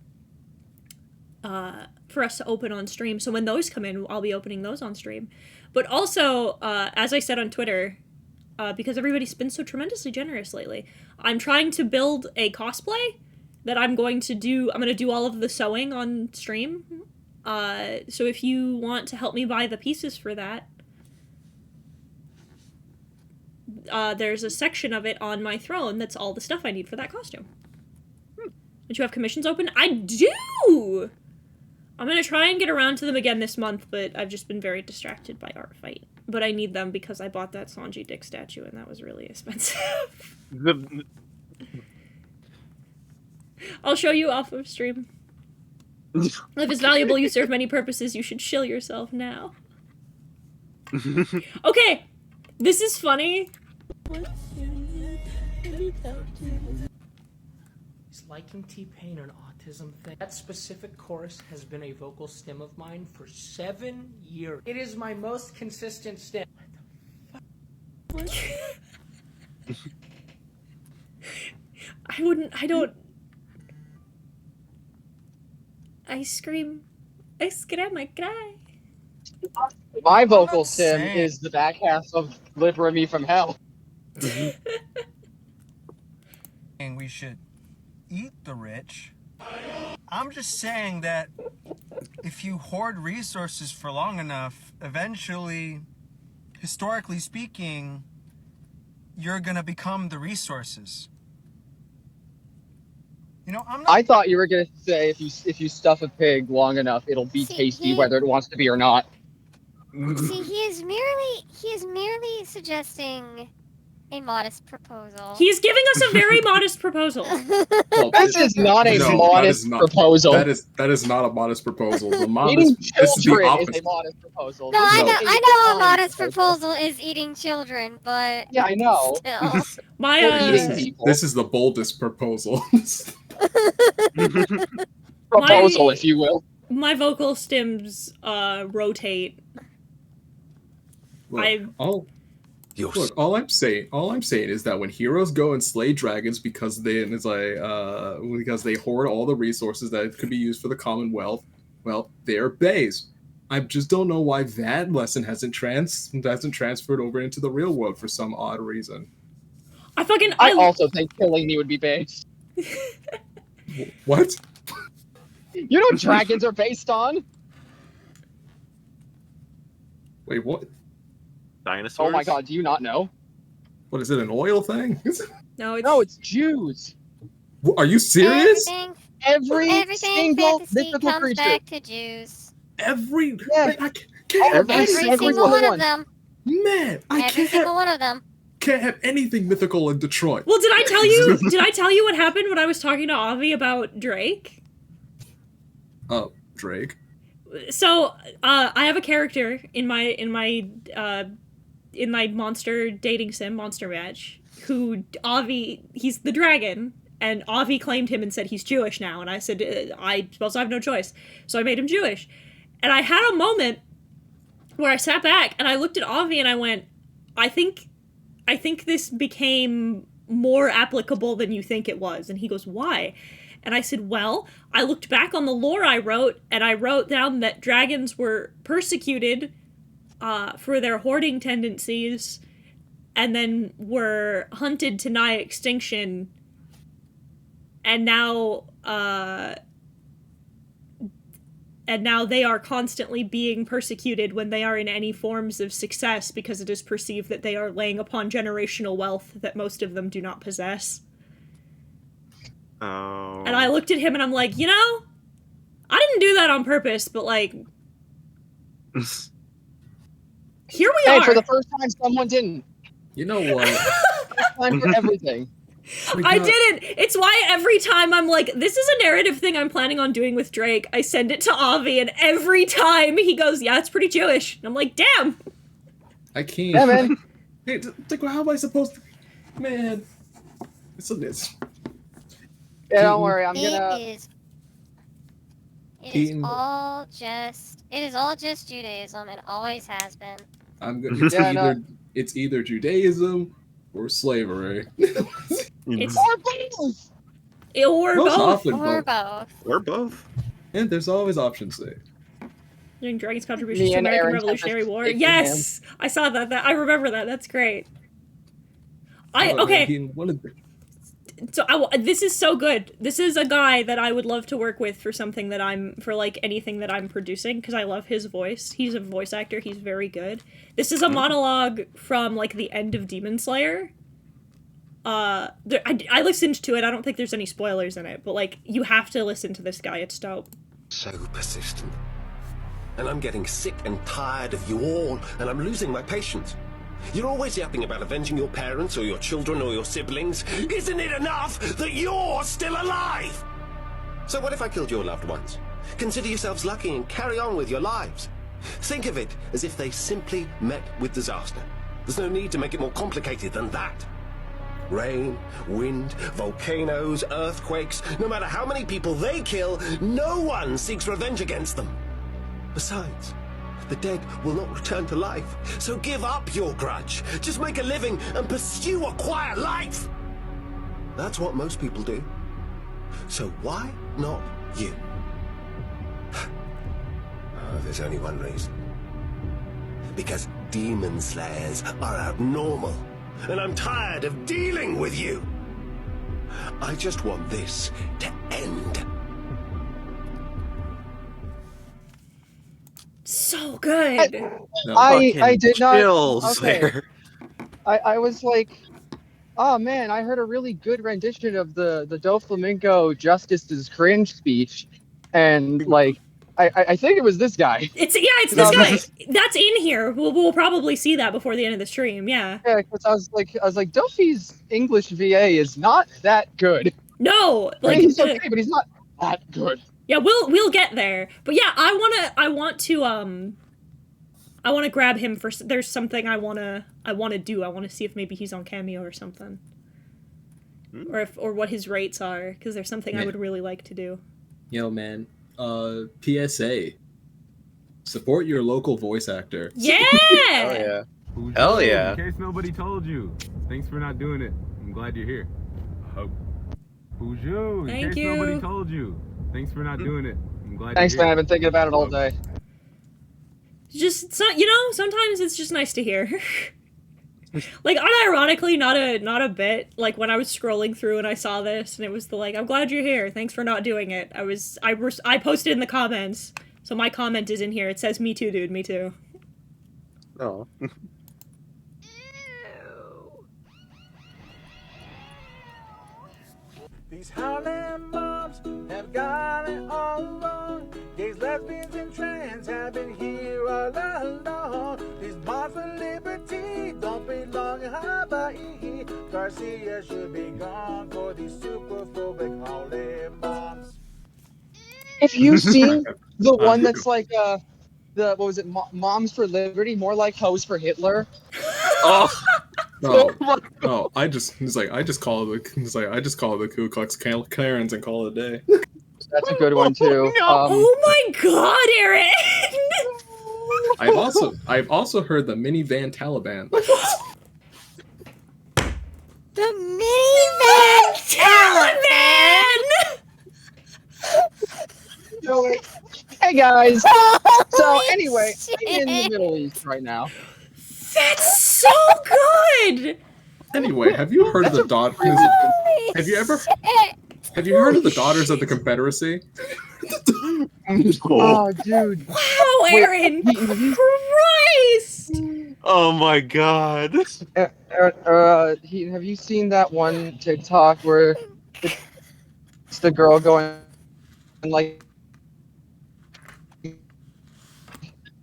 open on stream. So when those come in, I'll be opening those on stream. But also, as I said on Twitter, because everybody's been so tremendously generous lately, I'm trying to build a cosplay that I'm going to do. I'm going to do all of the sewing on stream. So if you want to help me buy the pieces for that, there's a section of it on my throne that's all the stuff I need for that costume. Did you have commissions open? I do! I'm gonna try and get around to them again this month, but I've just been very distracted by Art Fight. But I need them because I bought that Sanji Dick statue, and that was really expensive. I'll show you off of stream. If it's valuable, you serve many purposes, you should shill yourself now. Okay, this is funny. Is liking T-Pain an autism thing? That specific chorus has been a vocal stem of mine for 7 years. It is my most consistent stem. What the fuck? I scream, I cry. My vocal stem is the back half of Deliver Me from Hell. And we should eat the rich. I'm just saying that if you hoard resources for long enough, eventually, historically speaking, you're gonna become the resources. You know, I thought you were gonna say if you stuff a pig long enough, it'll be tasty whether it wants to be or not. See, he is merely suggesting a modest proposal. He's giving us a very modest proposal. Well, This is not a modest proposal. That is not a modest proposal. The Eating modest, this is the children is opposite. a modest proposal. No, I This is know a modest proposal is eating children, but Yeah, I know. still. This is the boldest proposal. Proposal, if you will. My vocal stems rotate. Look, all I'm saying is that when heroes go and slay dragons because then it's like because they hoard all the resources that could be used for the Commonwealth. Well, they're bays. I just don't know why that lesson hasn't transferred over into the real world for some odd reason. I also think killing me would be based. What? You know what dragons are based on? Wait, what? Dinosaurs? Oh my god, do you not know? What is it, an oil thing? No, it's Jews. Are you serious? Everything single fantasy mythical comes creature. back to Jews. Every Yeah. Every single one of them. Man, I Every single one of them. can't have anything mythical in Detroit. Well, did I tell you? Did I tell you what happened when I was talking to Avi about Drake? Oh, Drake. So, I have a character in my monster dating sim, Monster Match, who Avi, he's the dragon, and Avi claimed him and said he's Jewish now, and I said I suppose I have no choice, so I made him Jewish, and I had a moment where I sat back and I looked at Avi and I went, I think this became more applicable than you think it was, and he goes, why? And I said, well, I looked back on the lore I wrote, and I wrote down that dragons were persecuted for their hoarding tendencies, and then were hunted to nigh extinction, and now they are constantly being persecuted when they are in any forms of success, because it is perceived that they are laying upon generational wealth that most of them do not possess. Oh. And I looked at him and I'm like, you know, I didn't do that on purpose, but like, here we are. For the first time, someone didn't. You know what? Time for everything. I didn't. It's why every time I'm like, this is a narrative thing I'm planning on doing with Drake, I send it to Avi, and every time he goes, yeah, it's pretty Jewish. And I'm like, damn. I can't. Yeah, man. Hey, how am I supposed to... Man. It's a this. Yeah, don't worry, I'm gonna... It is all just Judaism, and always has been. It's either Judaism or slavery. It's Or both! Or Most both. often Or both. Or both. And there's always options there. Doing Dragon's contributions Me to and American Aaron Revolutionary have War. taken Yes! I saw that. I remember that. That's great. Oh, Okay. man, one of the- So this is so good. This is a guy that I would love to work with for something that for like anything that I'm producing, because I love his voice. He's a voice actor. He's very good. This is a monologue from like the end of Demon Slayer. I listened to it. I don't think there's any spoilers in it, but like you have to listen to this guy. It's dope. So persistent. And I'm getting sick and tired of you all, and I'm losing my patience. You're always yapping about avenging your parents or your children or your siblings. Isn't it enough that you're still alive? So what if I killed your loved ones? Consider yourselves lucky and carry on with your lives. Think of it as if they simply met with disaster. There's no need to make it more complicated than that. Rain, wind, volcanoes, earthquakes, no matter how many people they kill, no one seeks revenge against them. Besides, the dead will not return to life, so give up your grudge. Just make a living and pursue a quiet life. That's what most people do. So why not you? Oh, there's only one reason. Because demon slayers are abnormal, and I'm tired of dealing with you. I just want this to end. So good. I did not. Chills Okay. there. I was like, oh man, I heard a really good rendition of the Doflamingo Justice's cringe speech, and like, I think it was this guy. It's this guy. That's in here. We'll probably see that before the end of the stream. Yeah. Yeah, because I was like, Dofi's English VA is not that good. No, I mean, he's okay, but he's not that good. Yeah, we'll get there. But yeah, I want to grab him for. There's something I want to do. I want to see if maybe he's on Cameo or something, or what his rates are, because there's something I would really like to do. Yo, man. PSA. Support your local voice actor. Yeah. Oh yeah. Hell yeah. In case nobody told you. Thanks for not doing it. I'm glad you're here. I hope. Bonjour. In Thank case nobody you. told you. Thanks for not doing it. I'm glad Thanks, you're man. here. I've been thinking about it all day. Just so, you know, sometimes it's just nice to hear. Like, unironically, not a bit. Like, when I was scrolling through and I saw this, and it was like, I'm glad you're here. Thanks for not doing it. I posted in the comments, so my comment is in here. It says, "Me too, dude. Me too." Oh. These Harlem mobs have got it all wrong. Gays, lesbians, and trans have been here all along. These bars for liberty don't belong in Hawaii. Garcia should be gone for these superphobic Harlem mobs. If you've seen the one that's like the what was it, Moms for Liberty, more like Hoes for Hitler. Oh. Oh, I just call it the Ku Klux Karens and call it a day. That's a good one too. Oh my god, Aaron! I've also heard the minivan Taliban. The minivan Taliban! Hey guys. Holy So anyway, I'm in the shit. Middle East right now. That's so good! Anyway, have you heard of the daughters? Holy Have you ever? shit. Have you heard of the Daughters of the Confederacy? Oh, dude. Wow, Aaron! Christ! Oh my god. Have you seen that one TikTok where it's the girl going like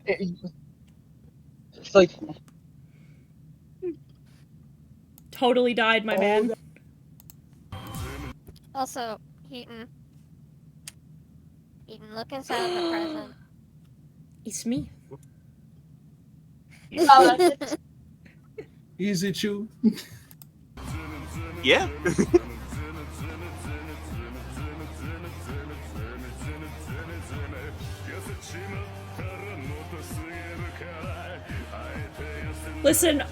it's like Totally died, my man. Also, Heaton, look inside the present. It's me. Easy chew. Yeah. Listen,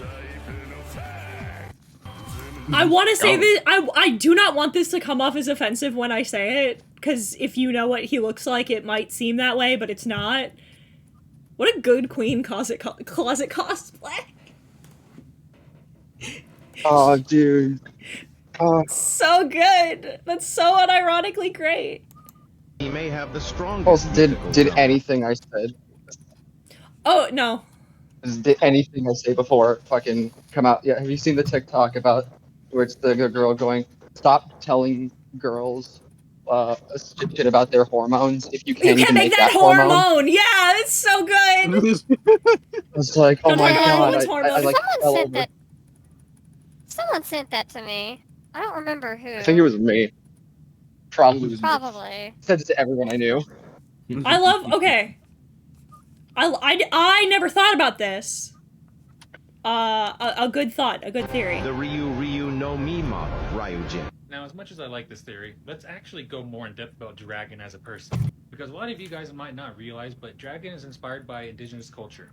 I want to say this. I do not want this to come off as offensive when I say it, because if you know what he looks like, it might seem that way, but it's not. What a good Queen closet cosplay. oh dude. Oh, So good. That's so unironically great. He may have the strongest. did anything I said? Oh, no. Did anything I say before fucking come out? Yeah, have you seen the TikTok about where it's the girl going, "Stop telling girls shit about their hormones if you You can't can even make that hormone." hormone. Yeah, it's so good. It's like, oh Don't my tell god, everyone's I hormones. like Someone fell sent over. that. Someone sent that to me. I don't remember who. I think it was me. Probably. Probably. Said it to everyone I knew. I love. Okay. I never thought about this. A good thought, a good theory. The Ryu no Mi model, Ryujin. Now, as much as I like this theory, let's actually go more in depth about Dragon as a person. Because a lot of you guys might not realize, but Dragon is inspired by indigenous culture.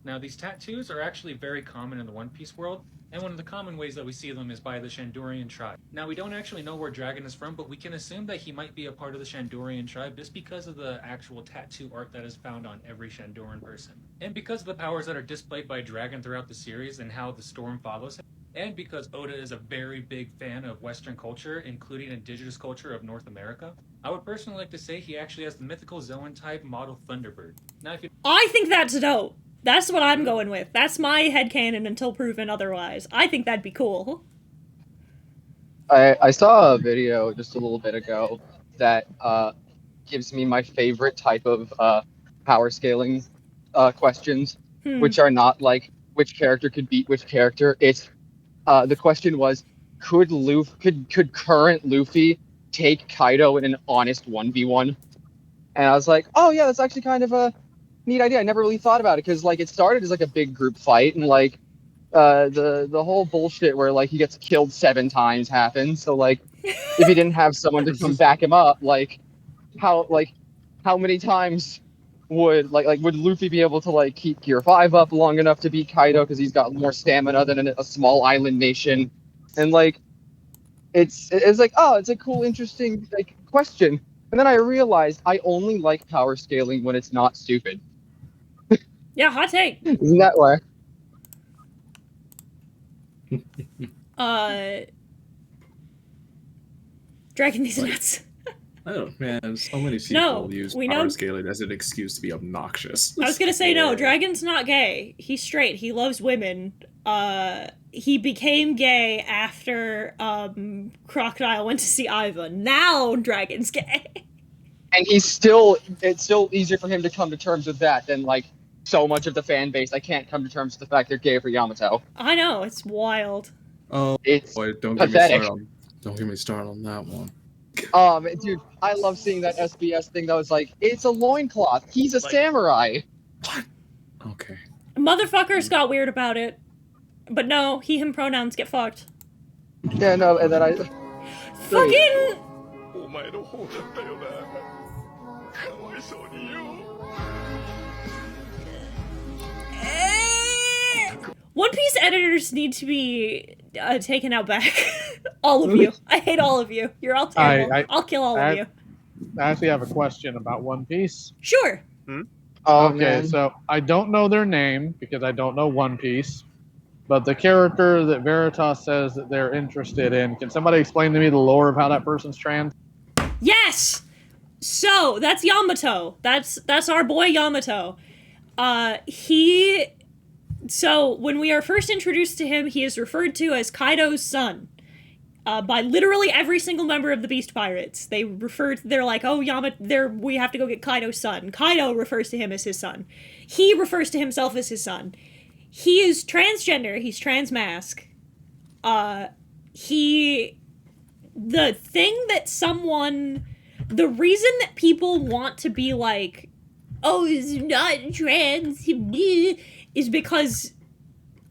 Now, these tattoos are actually very common in the One Piece world, and one of the common ways that we see them is by the Shandorian tribe. Now, we don't actually know where Dragon is from, but we can assume that he might be a part of the Shandorian tribe just because of the actual tattoo art that is found on every Shandoran person. And because of the powers that are displayed by Dragon throughout the series and how the storm follows him, and because Oda is a very big fan of Western culture, including indigenous culture of North America, I would personally like to say he actually has the mythical Zoan type model Thunderbird. Now, if you I think that's dope. That's what I'm going with. That's my headcanon until proven otherwise. I think that'd be cool. I saw a video just a little bit ago that gives me my favorite type of power scaling questions, which are not like which character could beat which character. It's the question was, could current Luffy take Kaido in an honest 1v1? And I was like, oh yeah, that's actually kind of a neat idea. I never really thought about it because like it started as like a big group fight and like the whole bullshit where like he gets killed 7 times happens. So like if he didn't have someone to come back him up, like how many times would would Luffy be able to like keep Gear 5 up long enough to beat Kaido because he's got more stamina than a small island nation? And like it's like, oh, it's a cool, interesting like question. And then I realized I only like power scaling when it's not stupid. Yeah, hot take. Isn't that why? Dragging these nuts. I don't, man. So many people No, use we power know- scaling as an excuse to be obnoxious. I was gonna say no. Dragon's not gay. He's straight. He loves women. He became gay after Crocodile went to see Iva. Now Dragon's gay. And it's still easier for him to come to terms with that than like so much of the fan base. I can't come to terms with the fact they're gay for Yamato. I know, it's wild. Oh, It's boy, don't pathetic. get me started on that one. Dude, I love seeing that SBS thing that was like, it's a loincloth. He's a samurai. Okay. Motherfuckers got weird about it. But no, he, him pronouns get fucked. Yeah, no, and then I... Fucking... お前の方だったよな。かわいそうによ。 One Piece editors need to be taken out back. All of you. I hate all of you. You're all terrible. I'll kill all of you. I actually have a question about One Piece. Sure. Okay, man. so I don't know their name because I don't know One Piece, but the character that Veritas says that they're interested in, can somebody explain to me the lore of how that person's trans? Yes! So, that's Yamato. That's our boy Yamato. So, when we are first introduced to him, he is referred to as Kaido's son. By literally every single member of the Beast Pirates. They're like, oh, we have to go get Kaido's son. Kaido refers to him as his son. He refers to himself as his son. He is transgender. He's transmask. The reason that people want to be like, oh, he's not trans, is because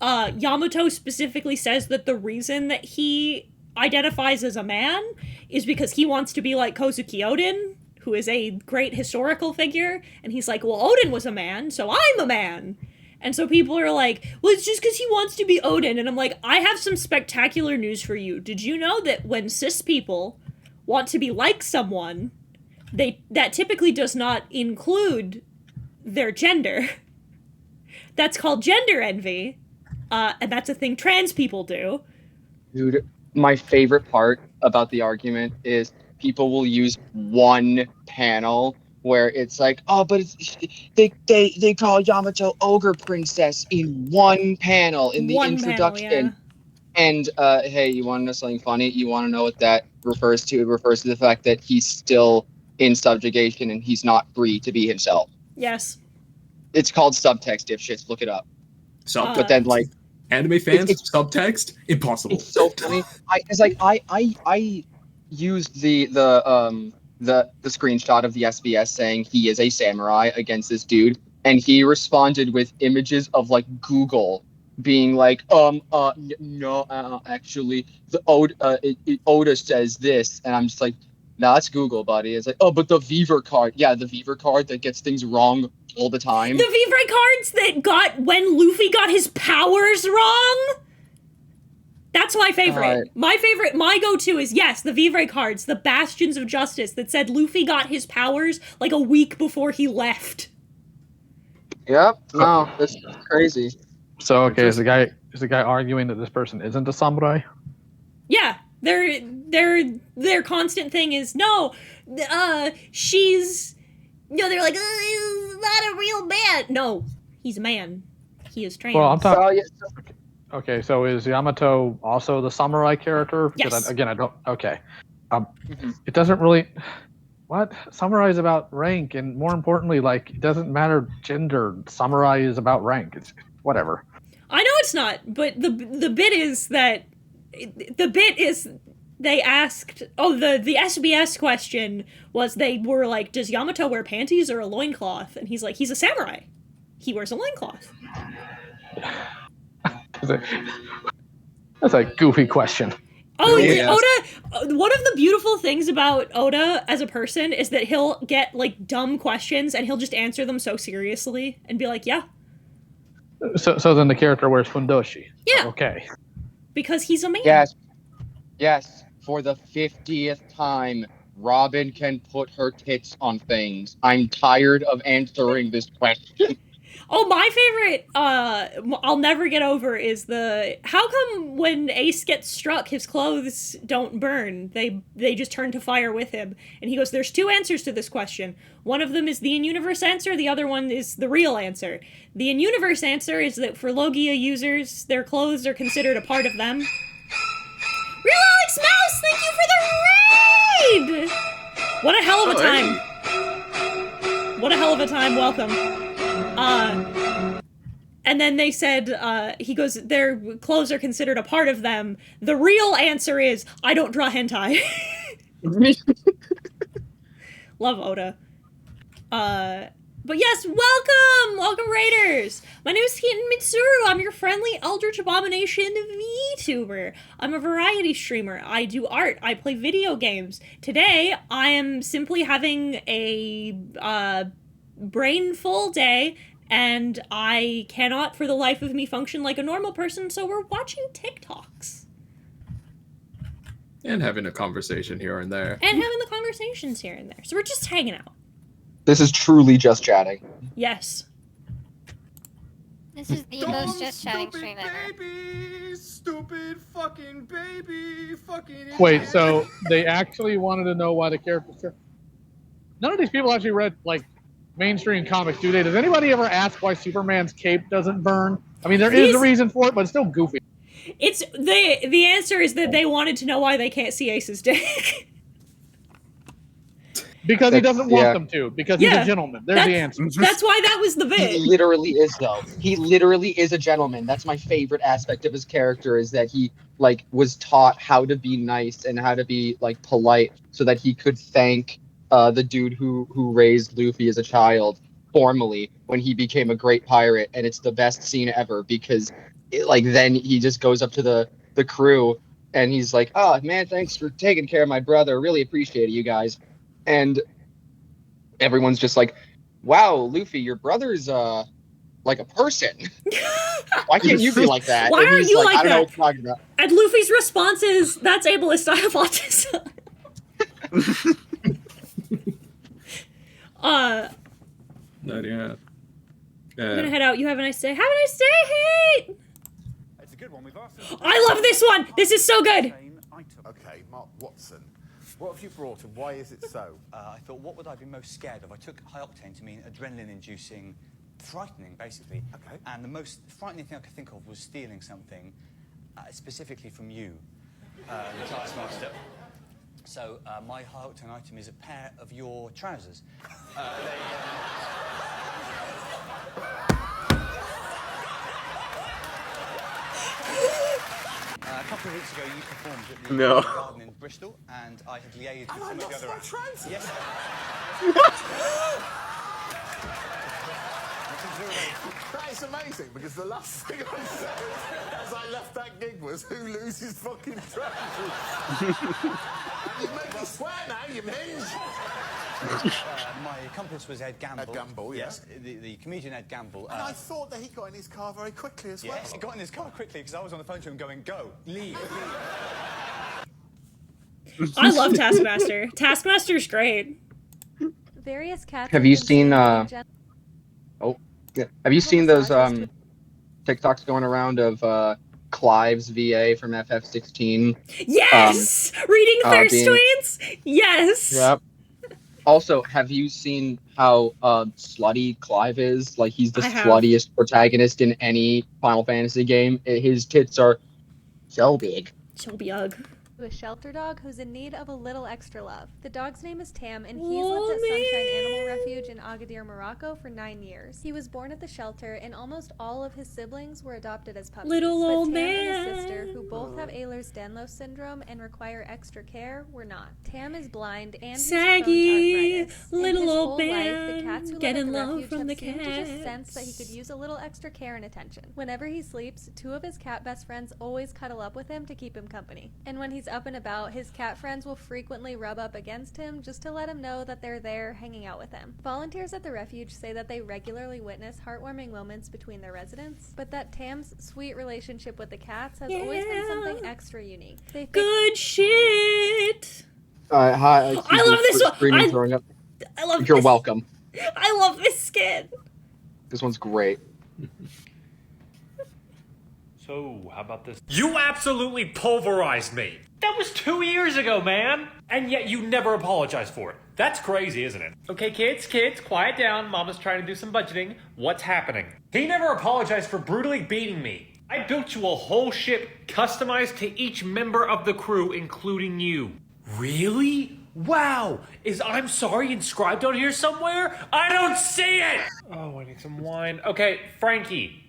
Yamato specifically says that the reason that he identifies as a man is because he wants to be like Kozuki Odin, who is a great historical figure, and he's like, well, Odin was a man, so I'm a man. And so people are like, well, it's just because he wants to be Odin. And I'm like, I have some spectacular news for you. Did you know that when cis people want to be like someone, that typically does not include their gender? That's called gender envy, and that's a thing trans people do. Dude, my favorite part about the argument is people will use one panel where it's like, oh, but they call Yamato Ogre Princess in one panel in the introduction. And hey, you want to know something funny? You want to know what that refers to? It refers to the fact that he's still in subjugation and he's not free to be himself. Yes. It's called subtext, dipshits. Look it up. Subtext. But then, like, anime fans, subtext, impossible. It's so funny. I used the screenshot of the SBS saying he is a samurai against this dude, and he responded with images of like Google being like, no, actually, Oda says this, and I'm just like, nah, that's Google, buddy. It's like, oh, but the Viver card, yeah, the Viver card that gets things wrong all the time. The Vivre cards that got when Luffy got his powers wrong. That's my favorite. My go-to is, yes, the Vivre cards, the Bastions of Justice that said Luffy got his powers like a week before he left. Yep. No, that's crazy. So okay, is the guy arguing that this person isn't a samurai? Yeah, their constant thing is no, she's no. They're like, he's not a real man. No, he's a man. He is trans. Well, I'm talking. Okay, so is Yamato also the samurai character? Yes. I don't. Okay. It doesn't really. What? Samurai is about rank, and more importantly, like, it doesn't matter gender. Samurai is about rank. It's whatever. I know it's not, but the bit is that they asked. Oh, the SBS question was, they were like, does Yamato wear panties or a loincloth? And he's like, he's a samurai. He wears a loincloth. That's a goofy question. Oh, Oda, one of the beautiful things about Oda as a person is that he'll get, like, dumb questions and he'll just answer them so seriously and be like, yeah. So then the character wears fundoshi. Yeah. Okay. Because he's a man. Yes. for the 50th time, Robin can put her tits on things. I'm tired of answering this question. Oh, my favorite, I'll never get over is how come when Ace gets struck, his clothes don't burn? They just turn to fire with him. And he goes, there's two answers to this question. One of them is the in-universe answer, the other one is the real answer. The in-universe answer is that for Logia users, their clothes are considered a part of them. Real Alex Mouse, thank you for the raid! What a hell of a time. What a hell of a time, welcome. And then they said, he goes, their clothes are considered a part of them. The real answer is, I don't draw hentai. Love Oda. But yes, welcome! Welcome, Raiders! My name is Keaton Mitsuru. I'm your friendly Eldritch Abomination VTuber. I'm a variety streamer. I do art. I play video games. Today, I am simply having a brain full day, and I cannot for the life of me function like a normal person, so we're watching TikToks. And having a conversation here and there. And having the conversations here and there. So we're just hanging out. This is truly just chatting. Yes. This is the most just chatting stream ever. Stupid fucking baby, fucking. Wait, so they actually wanted to know why the characters. None of these people actually read like mainstream comics, do they? Does anybody ever ask why Superman's cape doesn't burn? I mean, there is a reason for it, but it's still goofy. It's the answer is that they wanted to know why they can't see Ace's dick. Because he doesn't want them to. Because he's a gentleman. There's the answer. That's why that was the bit. He literally is, though. He literally is a gentleman. That's my favorite aspect of his character, is that he like was taught how to be nice and how to be like polite, so that he could thank the dude who raised Luffy as a child formally when he became a great pirate. And it's the best scene ever, because then he just goes up to the crew and he's like, "Oh man, thanks for taking care of my brother. Really appreciate it, you guys." And everyone's just like, "Wow, Luffy, your brother's like a person. Why can't you be like that?" Why and are he's you like, like "I don't know that?" what you're talking about." And Luffy's response is, "That's ableist. I have autism." Yeah. I'm gonna head out. You have a nice day. Have a nice day, Hate! It's a good one. We've asked. I love this one. This is so good. Okay, Mark Watson. What have you brought and why is it so? I thought, what would I be most scared of? I took high octane to mean adrenaline-inducing, frightening, basically. Okay. And the most frightening thing I could think of was stealing something, specifically from you, the Taskmaster. So my high octane item is a pair of your trousers. A couple of weeks ago, you performed at the Garden in Bristol, and I had liaised with some of the other actors. Yes. That is amazing, because the last thing I said as I left that gig was, "Who loses fucking trousers?" You make me swear now, you minge. My accomplice was Ed Gamble. Ed Gamble, yes. The comedian Ed Gamble. And I thought that he got in his car very quickly as well. Yes, he got in his car quickly because I was on the phone to him going, "Go, leave." I love Taskmaster. Taskmaster's great. Various cats. Have you seen have you seen those TikToks going around of Clive's VA from FF16? Yes! Reading thirst tweets? Yes! Yep. Also, have you seen how slutty Clive is? Like, he's the sluttiest protagonist in any Final Fantasy game. His tits are so big. So big. A shelter dog who's in need of a little extra love. The dog's name is Tam, and he's lived at Sunshine Animal Refuge in Agadir, Morocco for 9 years. He was born at the shelter, and almost all of his siblings were adopted as puppies. Little but old Tam and man. his sister, who both have Ehlers-Danlos syndrome and require extra care, were not. Tam is blind and he's Saggy, prone to arthritis. little In his old whole man, life, the cats who live getting at the love refuge from have the seemed to just cats. sense that he could use a little extra care and attention. Whenever he sleeps, 2 of his cat best friends always cuddle up with him to keep him company. And when he's up and about, his cat friends will frequently rub up against him just to let him know that they're there hanging out with him. Volunteers at the refuge say that they regularly witness heartwarming moments between their residents, but that Tam's sweet relationship with the cats has always been something extra unique. They think Good shit. Hi. I love this one. Screaming, throwing up. I love You're this. welcome. I love this skin. This one's great. So, how about this? You absolutely pulverized me! That was 2 years ago, man! And yet you never apologized for it. That's crazy, isn't it? Okay, kids, quiet down. Mama's trying to do some budgeting. What's happening? He never apologized for brutally beating me. I built you a whole ship customized to each member of the crew, including you. Really? Wow! Is I'm sorry inscribed on here somewhere? I don't see it! Oh, I need some wine. Okay, Frankie.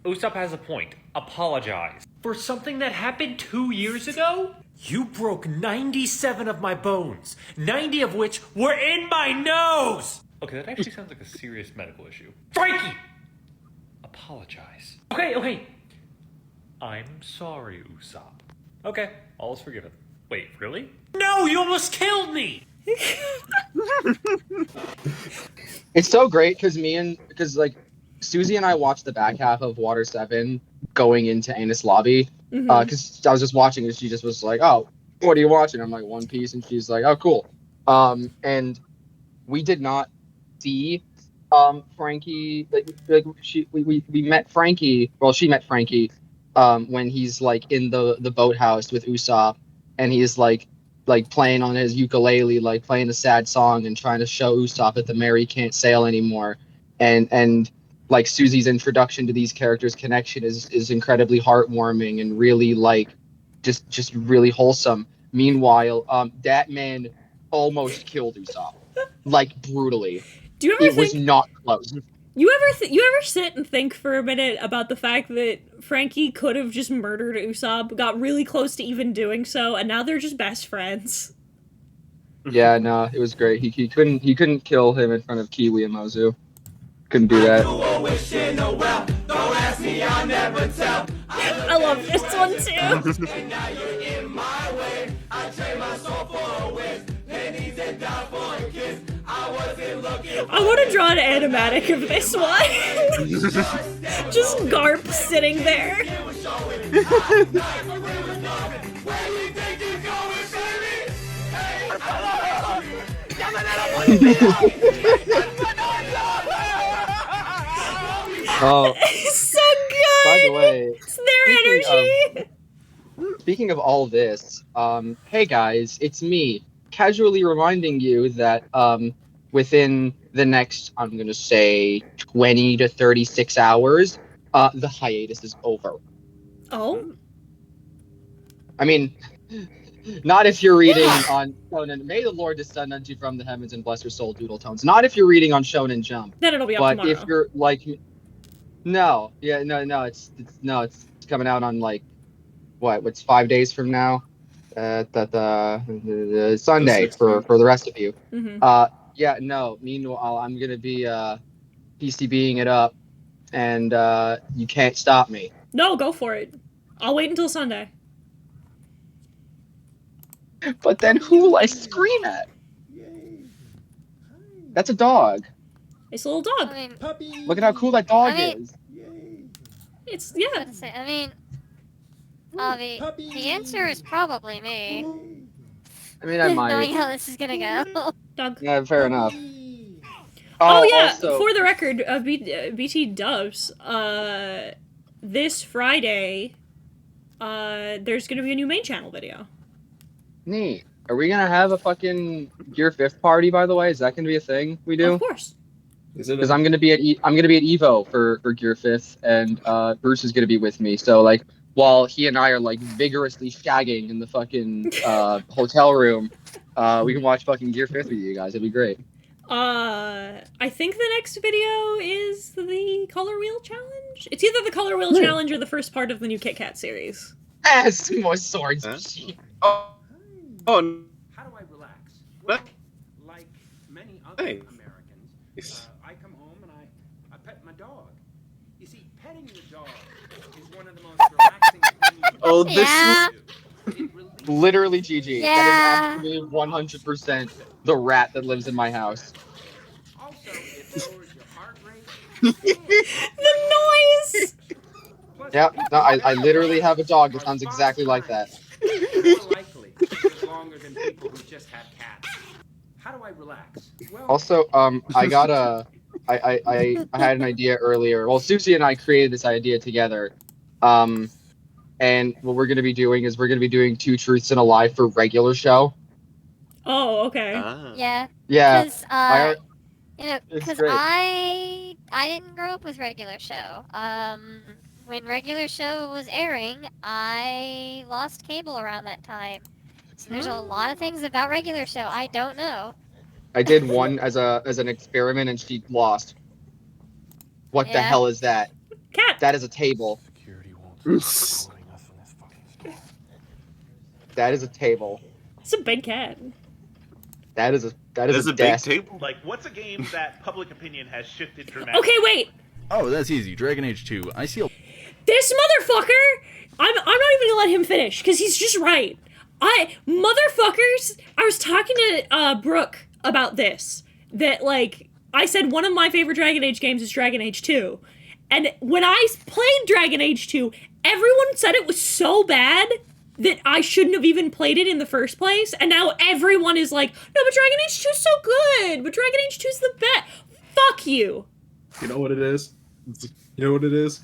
Usopp has a point. Apologize. For something that happened 2 years ago? You broke 97 of my bones, 90 of which were in my nose! Okay, that actually sounds like a serious medical issue. Frankie! Apologize. Okay. I'm sorry, Usopp. Okay, all is forgiven. Wait, really? No, you almost killed me! It's so great because like Susie and I watched the back half of Water 7 going into Annis Lobby. Because I was just watching and she just was like, "Oh, what are you watching?" I'm like, "One Piece," and she's like, "Oh, cool." And we did not see Frankie. We met Frankie. Well, she met Frankie when he's like in the boathouse with Usopp, and he's like playing on his ukulele, like playing a sad song and trying to show Usopp that the Mary can't sail anymore. And like Susie's introduction to these characters' connection is incredibly heartwarming and really like just really wholesome. Meanwhile, that man almost killed Usopp, like brutally. Do you ever It was not close. You ever sit and think for a minute about the fact that Frankie could have just murdered Usopp, got really close to even doing so, and now they're just best friends? Yeah, no, it was great. He couldn't kill him in front of Kiwi and Mozu. Couldn't do that. I love this one too. I want to draw an animatic of this one. Just Garp sitting there. Oh, it's so good. By the way, it's their energy. Speaking of all this, hey guys, it's me, casually reminding you that within the next, I'm gonna say 20 to 36 hours, the hiatus is over. Oh. I mean, not if you're reading on Shonen. May the Lord descend unto you from the heavens and bless your soul, Doodle Tones. Not if you're reading on Shonen Jump. Then it'll be up but tomorrow. If you're like, no, it's coming out on like, what's 5 days from now? The Sunday for the rest of you. Meanwhile, I'm gonna be PCBing it up, and you can't stop me. No, go for it. I'll wait until Sunday. But then who will I scream at? That's a dog. It's a little dog. Look at how cool that dog is. It's yeah. The answer is probably me. I mean, I might. Knowing how this is gonna go. Dog. Yeah, fair enough. Oh yeah. Also, for the record, BT Dubs. This Friday, there's gonna be a new main channel video. neat. Are we gonna have a fucking Gear 5th party? By the way, is that gonna be a thing we do? Of course. Because I'm gonna be at Evo for Gear 5th, and Bruce is gonna be with me. So like, while he and I are like vigorously shagging in the fucking hotel room, we can watch fucking Gear 5th with you guys. It'd be great. I think the next video is the Color Wheel Challenge. It's either the Color Wheel Challenge or the first part of the new Kit Kat series. More swords. Oh. How do I relax? Well, like many other Americans, I come home and I pet my dog. You see, petting the dog is one of the most relaxing things. Oh, this. Literally, GG. Yeah. That is absolutely 100% the rat that lives in my house. The noise! Yep. No, I literally have a dog that sounds exactly like that. More likely to live longer than people who just have cats. How do I relax? Well, Also, I got I had an idea earlier. Well, Susie and I created this idea together. And what we're gonna be doing is we're gonna be doing 2 truths and a lie for regular show. Oh, okay. Yeah. Yeah. Because It's because great. I didn't grow up with regular show. When regular show was airing, I lost cable around that time. So there's a lot of things about regular show I don't know. I did one as an experiment and she lost. What the Yeah. hell is that? Cat. That is a table. That is a table. It's a big cat. That is a big desk. table. Like, what's a game that public opinion has shifted dramatically? Okay, wait. Oh, that's easy. Dragon Age 2. I see a This motherfucker! I'm not even gonna let him finish, because he's just right. Motherfuckers, I was talking to Brooke about this. That, like, I said one of my favorite Dragon Age games is Dragon Age 2. And when I played Dragon Age 2, everyone said it was so bad that I shouldn't have even played it in the first place. And now everyone is like, no, but Dragon Age 2 is so good. But Dragon Age 2 is the best. Fuck you. You know what it is? You know what it is?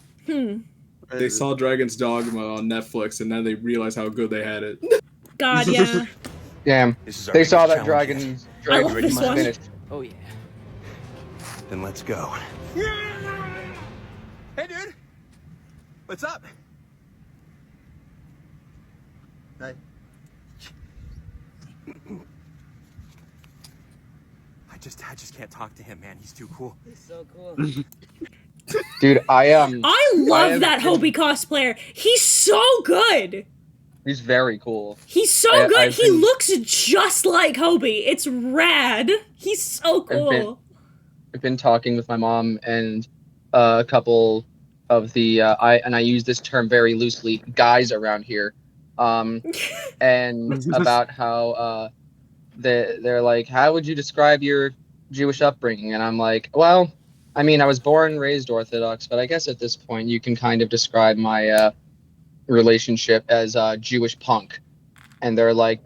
They saw Dragon's Dogma on Netflix, and then they realized how good they had it. God, yeah. Damn. They saw that Dragon I love this one. finished. Oh, yeah. Then let's go. Hey, dude. What's up? Hey. I just can't talk to him, man. He's too cool. He's so cool. Dude, I love that Hobie cosplayer. He's so good. He's very cool. He's so good. He looks just like Hobie. It's rad. He's so cool. I've been talking with my mom and a couple of the I use this term very loosely, guys around here, and about how they're like, how would you describe your Jewish upbringing? And I'm like, well, I mean, I was born and raised Orthodox, but I guess at this point you can kind of describe my relationship as Jewish punk. And they're like,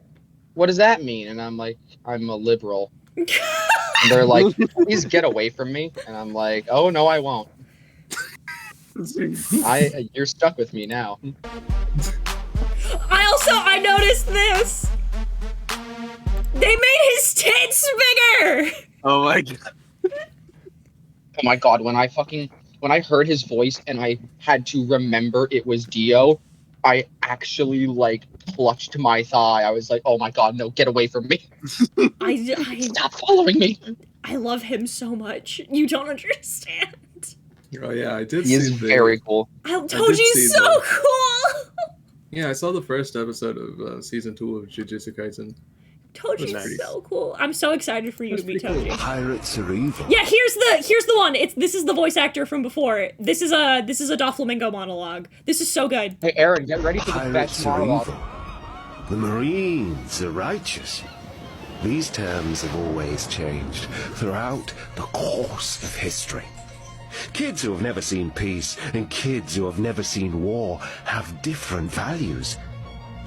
what does that mean? And I'm like, I'm a liberal. And they're like, please get away from me. And I'm like, oh no, I won't. You're stuck with me now. I noticed this. They made his tits bigger. Oh my god. Oh my god, when I heard his voice and I had to remember it was Dio, I actually like clutched my thigh. I was like, oh my god, no, get away from me. Stop following me. I love him so much. You don't understand. Oh yeah, I did. He is very cool. Toji's so cool. Yeah, I saw the first episode of season 2 of Jujutsu Kaisen. Toji's so cool. I'm so excited for you to meet Toji. Pirates are evil. Yeah, here's the one. This is the voice actor from before. This is a Doflamingo monologue. This is so good. Hey Aaron, get ready for the Pirates best are monologue. evil. The Marines are righteous. These terms have always changed throughout the course of history. Kids who have never seen peace and kids who have never seen war have different values.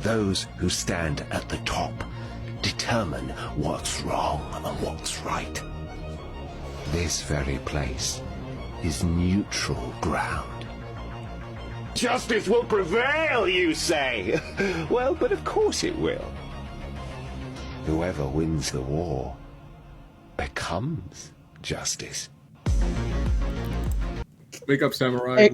Those who stand at the top determine what's wrong and what's right. This very place is neutral ground. Justice will prevail, you say? Well, but of course it will. Whoever wins the war becomes justice. Wake up, samurai.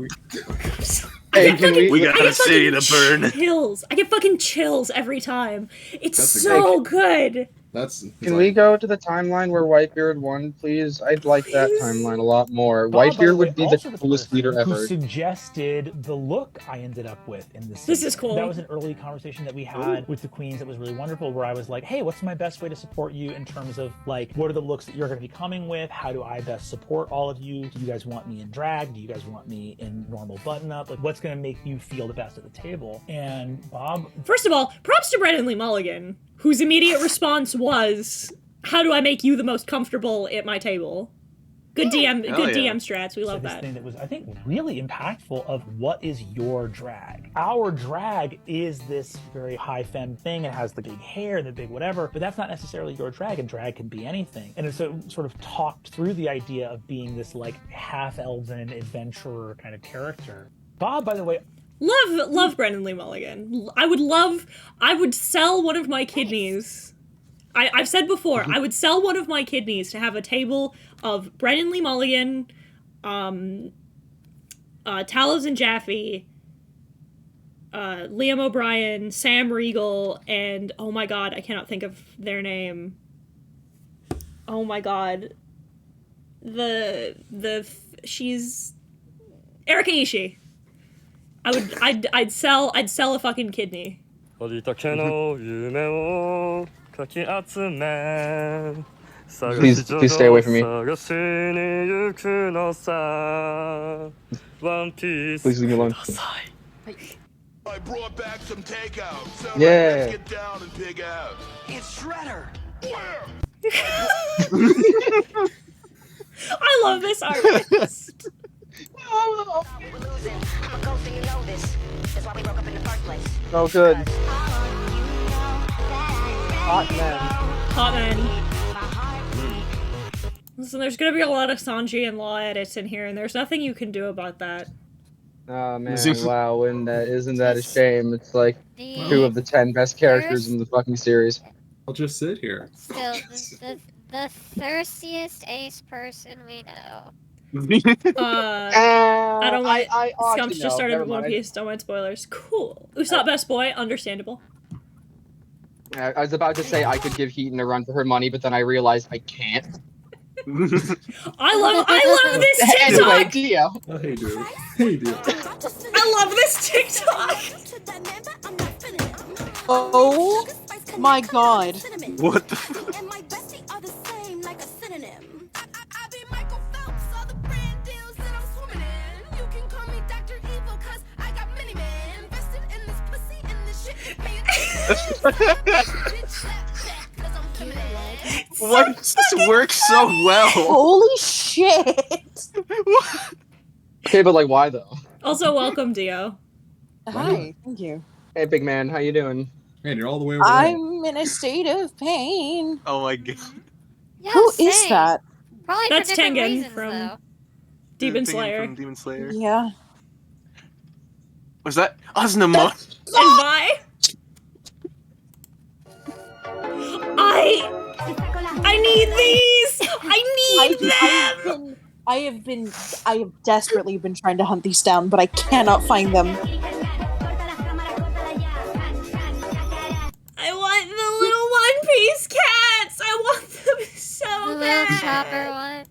Hey, we got a city to burn. Chills. I get fucking chills every time. It's That's so good. That's Can we go to the timeline where Whitebeard won, please? I'd like that timeline a lot more. Whitebeard would be the coolest leader who ever. suggested the look I ended up with in this. This is cool. That was an early conversation that we had with the queens that was really wonderful, where I was like, hey, what's my best way to support you in terms of like, what are the looks that you're going to be coming with? How do I best support all of you? Do you guys want me in drag? Do you guys want me in normal button up? Like, what's going to make you feel the best at the table? And Bob, First of all, props to Brennan Lee Mulligan, whose immediate response was, how do I make you the most comfortable at my table? Good DM, Hell good yeah. DM strats. We love this that. thing that was, I think, really impactful of what is your drag. Our drag is this very high femme thing. It has the big hair, the big whatever, but that's not necessarily your drag, and drag can be anything. And it's sort of talked through the idea of being this like half elven adventurer kind of character. Bob, by the way, Love Brennan Lee Mulligan. I would sell one of my kidneys. I've said before, I would sell one of my kidneys to have a table of Brennan Lee Mulligan, Talos and Jaffe, Liam O'Brien, Sam Riegel, and oh my god, I cannot think of their name. Oh my god. She's Erika Ishii. I'd sell a fucking kidney. 降りたけの夢をかき集め Please stay away from me. 探しに行くのさ One Piece Please leave me alone. I brought back some takeout, so Yeah. let's get down and pig out. It's Shredder. I love this artist. Oh, good. Hot man. Hot man. Listen, there's gonna be a lot of Sanji and Law edits in here, and there's nothing you can do about that. Oh man, wow, and isn't that a shame? It's like 2 of the 10 best characters in the fucking series. I'll just sit here. still the thirstiest ace person we know. I don't want I ought to Scumps know, just started never One mind. Piece. Don't mind spoilers. Cool. Usopp best boy. Understandable. I was about to say I could give Heaton a run for her money, but then I realized I can't. I love this TikTok. Anyway, Dio. Oh, hey, dude. Hey, dude. I love this TikTok. Oh my god. What the? Why does this work so well? Holy shit! Okay, but like, why though? Also, welcome, Dio. Hi, thank you. Hey, big man, how you doing? Man, you're all the way over I'm in a state of pain. Oh my god. Yeah, Who is same. that? Probably That's for different Tengen reasons, from though. Demon Thing Slayer. From Demon Slayer. Yeah. Was that Aznama? And Vi. I need these. I need them. I have desperately been trying to hunt these down, but I cannot find them. I want the little One Piece cats. I want them so The bad. little chopper one.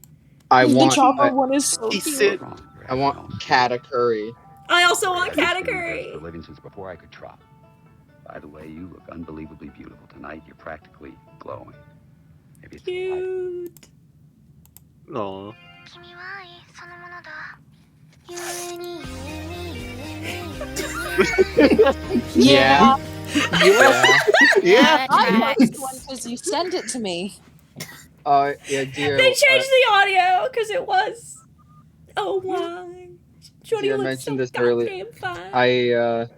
I want. The chopper one is so cute. I want Kata Curry. I also want Katakuri. For living since before I could trot. By the way, you look unbelievably beautiful tonight. You're practically glowing. Maybe it's Cute. Aww. Yeah. Yeah. I lost one because you sent it to me. Yeah, dear. They changed the audio because it was. Oh my. Jordy I looks mentioned so this earlier. goddamn fine.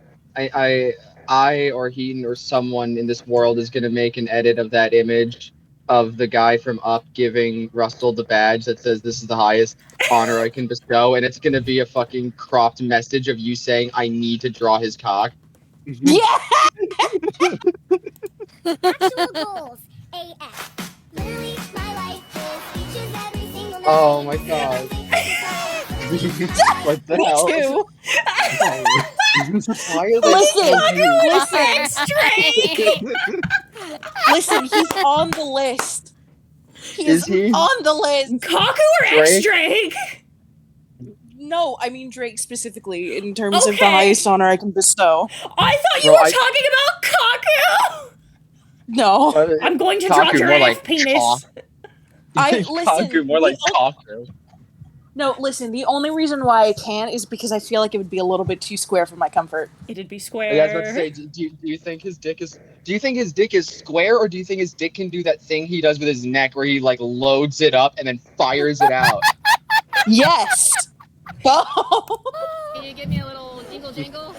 I or Heaton or someone in this world is gonna make an edit of that image of the guy from Up giving Russell the badge that says this is the highest honor I can bestow, and it's gonna be a fucking cropped message of you saying I need to draw his cock. Yeah. Actual goals. AF. Literally, my life is features every single night. Oh my god. What the Me hell? too. Why are they Listen, so listen, Listen, he's on the list. He Is he? on the list. Kaku or X-Drake? No, I mean Drake specifically in terms of the Okay. highest honor I can bestow. I thought you Bro, were I- talking about Kaku! No. I'm going to draw giraffe penis. Kaku, more like Kaku. No, listen, the only reason why I can't is because I feel like it would be a little bit too square for my comfort. It'd be square. Yeah, I was about to say, do you think his dick is? Do you think his dick is square, or do you think his dick can do that thing he does with his neck, where he like loads it up and then fires it out? Yes. Can you give me a little jingle jangle?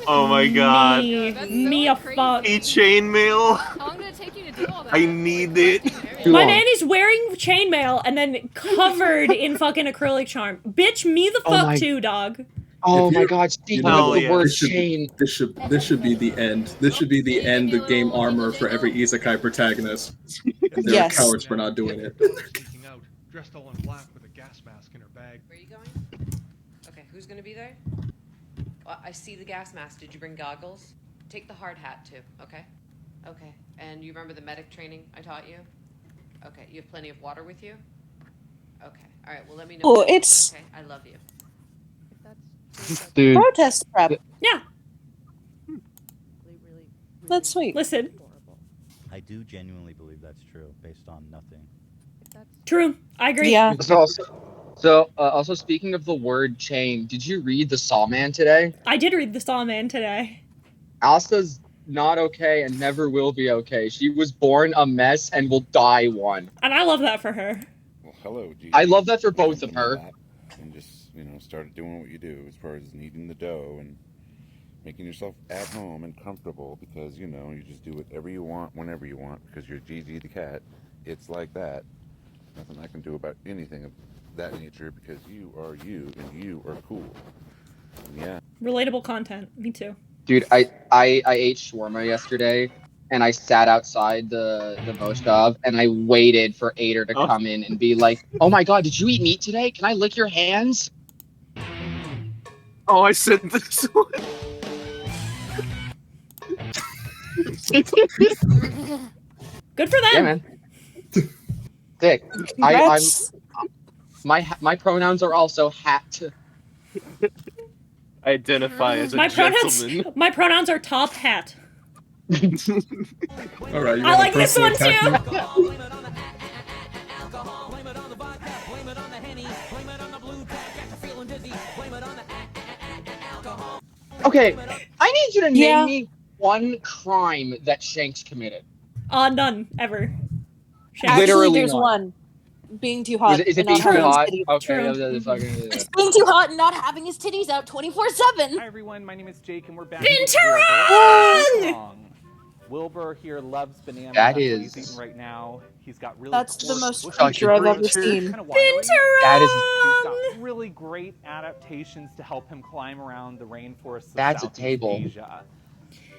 Oh my god. Me a fuck. A chainmail. How long did it take you to do all that? I need it. My man is wearing chainmail and then covered in fucking acrylic charm. Bitch, me the Oh fuck my- too, dog. Oh If my you- god, speaking know, of the yeah. word This should, chain. this should be the end. This should be the end of game armor for every isekai protagonist. And they're Yes. cowards for not doing it. Sneaking out, dressed all in black with a gas mask in her bag. Where are you going? Okay, who's gonna be there? I see the gas mask. Did you bring goggles? Take the hard hat too, okay? Okay. And you remember the medic training I taught you? Okay. You have plenty of water with you? Okay. All right. Well, let me know. Oh, when- it's- Okay. I love you. Dude. Protest prep. Yeah. That's sweet. Listen. I do genuinely believe that's true, based on nothing. True. I agree. Yeah. So also speaking of the word chain, did you read the Sawman today? I did read the Sawman today. Asta's not okay and never will be okay. She was born a mess and will die one. And I love that for her. Well, hello, G. I love that for both of her. And just, started doing what you do as far as kneading the dough and making yourself at home and comfortable because, you just do whatever you want whenever you want because you're Gigi the cat. It's like that. Nothing I can do about anything of that nature because you are you and you are cool. And yeah. Relatable content. Me too. Dude, I ate shawarma yesterday and I sat outside the Moshkov and I waited for Ader to come in and be like, "Oh my god, did you eat meat today? Can I lick your hands?" Oh, I said this one. Good for them. Yeah, man. Dick. Congrats. My pronouns are also hat. I identify as a My pronouns. gentleman. My pronouns are top hat. All right. You I want like to this personally one attack too. me? Okay, I need you to name Yeah. me one crime that Shanks committed. None ever. Actually, Literally there's none. one. Being too hot. Is it and not being too having his hot? titties- Okay, True. that's fucking. It's being too hot and not having his titties out 24/7. Hi everyone, my name is Jake and we're back. Binturong! Wilbur here loves bananas. That That's what is- he's eating right now. He's got really That's the coarse most bushy fucking future I've ever creatures, seen. kinda wiry. That is. He's got really great adaptations to help him climb around the rainforests of That's a Southeast table. Asia.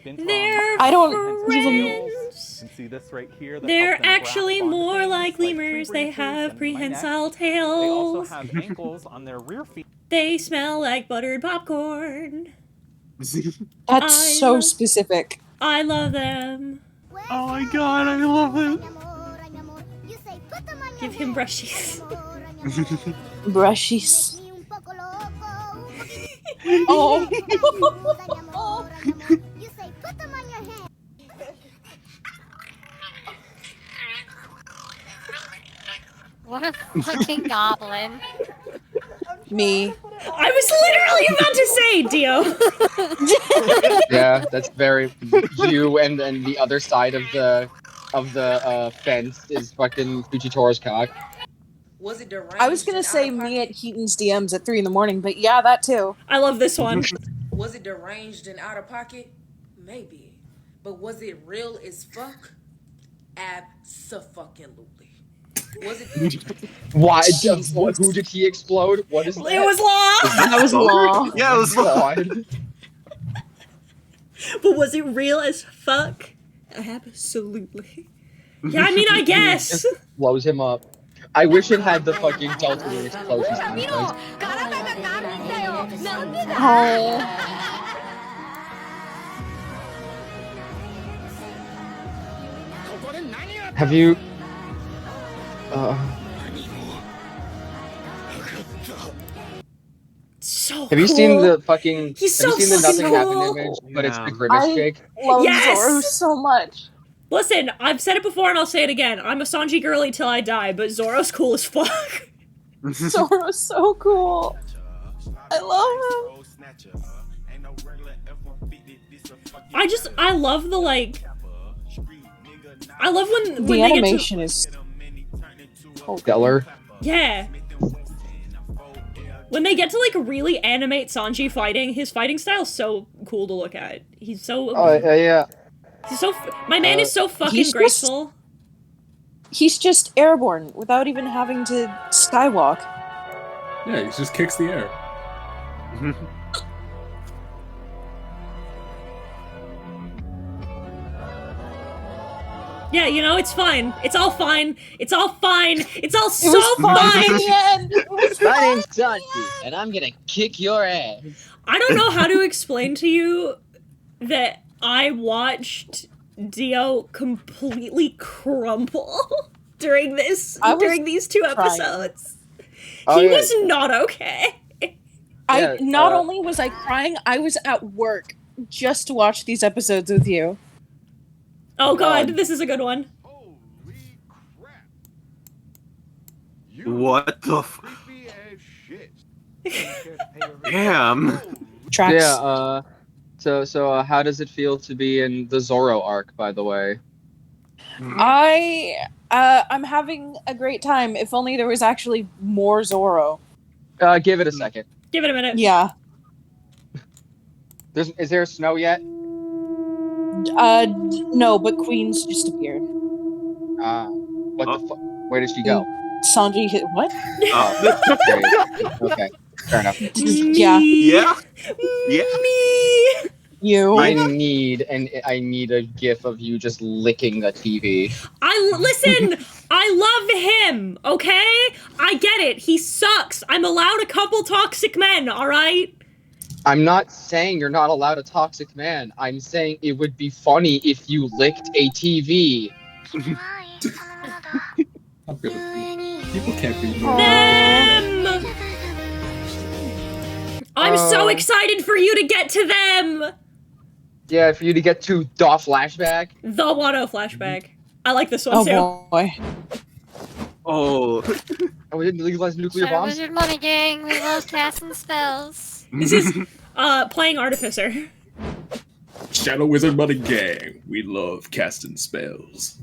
Binturong They're I don't even- friends. You can see this right here. that They're help them grasp actually onto more things like tree lemurs. They branches have and my neck. prehensile They also tails. have ankles on their rear feet. They smell like buttered popcorn. That's I so love- specific. I love them. Oh my god, I love it. Give him brushies. Brushies. Oh. What a fucking goblin. Me. I was literally about to say, Dio. Yeah, that's very you, and then the other side of the fence is fucking Fujitori's cock. Was it deranged? I was gonna and say out of me pocket? at Heaton's DMs at 3 a.m, but yeah, that too. I love this one. Was it deranged and out of pocket? Maybe. But was it real as fuck? Abso-fucking-lutely. Was it? Why? Who did he explode? What is that? It was Law. That was Law. Yeah, it was Law. God. But was it real as fuck? Absolutely. Yeah, I mean, I guess. Just blows him up. I wish it had the fucking Delta Rune explosions. Sometimes. Oh. Have you? So Have you seen the fucking? He's have so you seen the fucking nothing happened cool. image? But it's Yeah. the grimace I Jake. love Yes! Zoro so much. Listen, I've said it before and I'll say it again. I'm a Sanji girly till I die, but Zoro's cool as fuck. Zoro's so cool. I love him. I love the like. I love when The they get to, animation is Stellar. yeah. When they get to like really animate Sanji fighting, his fighting style's so cool to look at. He's so. Oh yeah. He's so. My man is so fucking he's just- graceful. He's just airborne without even having to skywalk. Yeah, he just kicks the air. Yeah, you know, it's fine. It's all fine. It's all fine. It's all It so was fine fine. in the end. It was My fine. name's Sanji, and I'm gonna kick your ass. I don't know how to explain to you that I watched Dio completely crumple during these two crying. episodes. Oh, He yeah. was not okay. I Yeah, not only was I crying, I was at work just to watch these episodes with you. Oh god, this is a good one. What the Damn. Tracks. Yeah. So how does it feel to be in the Zoro arc? By the way. I'm having a great time. If only there was actually more Zoro. Give it a second. Give it a minute. Yeah. Is there snow yet? No, but Queen's just appeared. What the fuck? Where did she go? Sanji hit what? Oh, great. Okay, fair enough. Yeah. Yeah. Yeah. Me. You. I need a gif of you just licking the TV. Listen. I love him. Okay, I get it. He sucks. I'm allowed a couple toxic men. All right. I'm not saying you're not allowed a toxic man. I'm saying it would be funny if you licked a TV. People can't be. Them. I'm so excited for you to get to them. Yeah, for you to get to the flashback. The Wano flashback. I like this one Oh too. boy. Oh, we didn't legalize nuclear Shadow bombs? Wizard Money Gang, we love casting spells. This is playing Artificer. Shadow Wizard Money Gang. We love casting spells.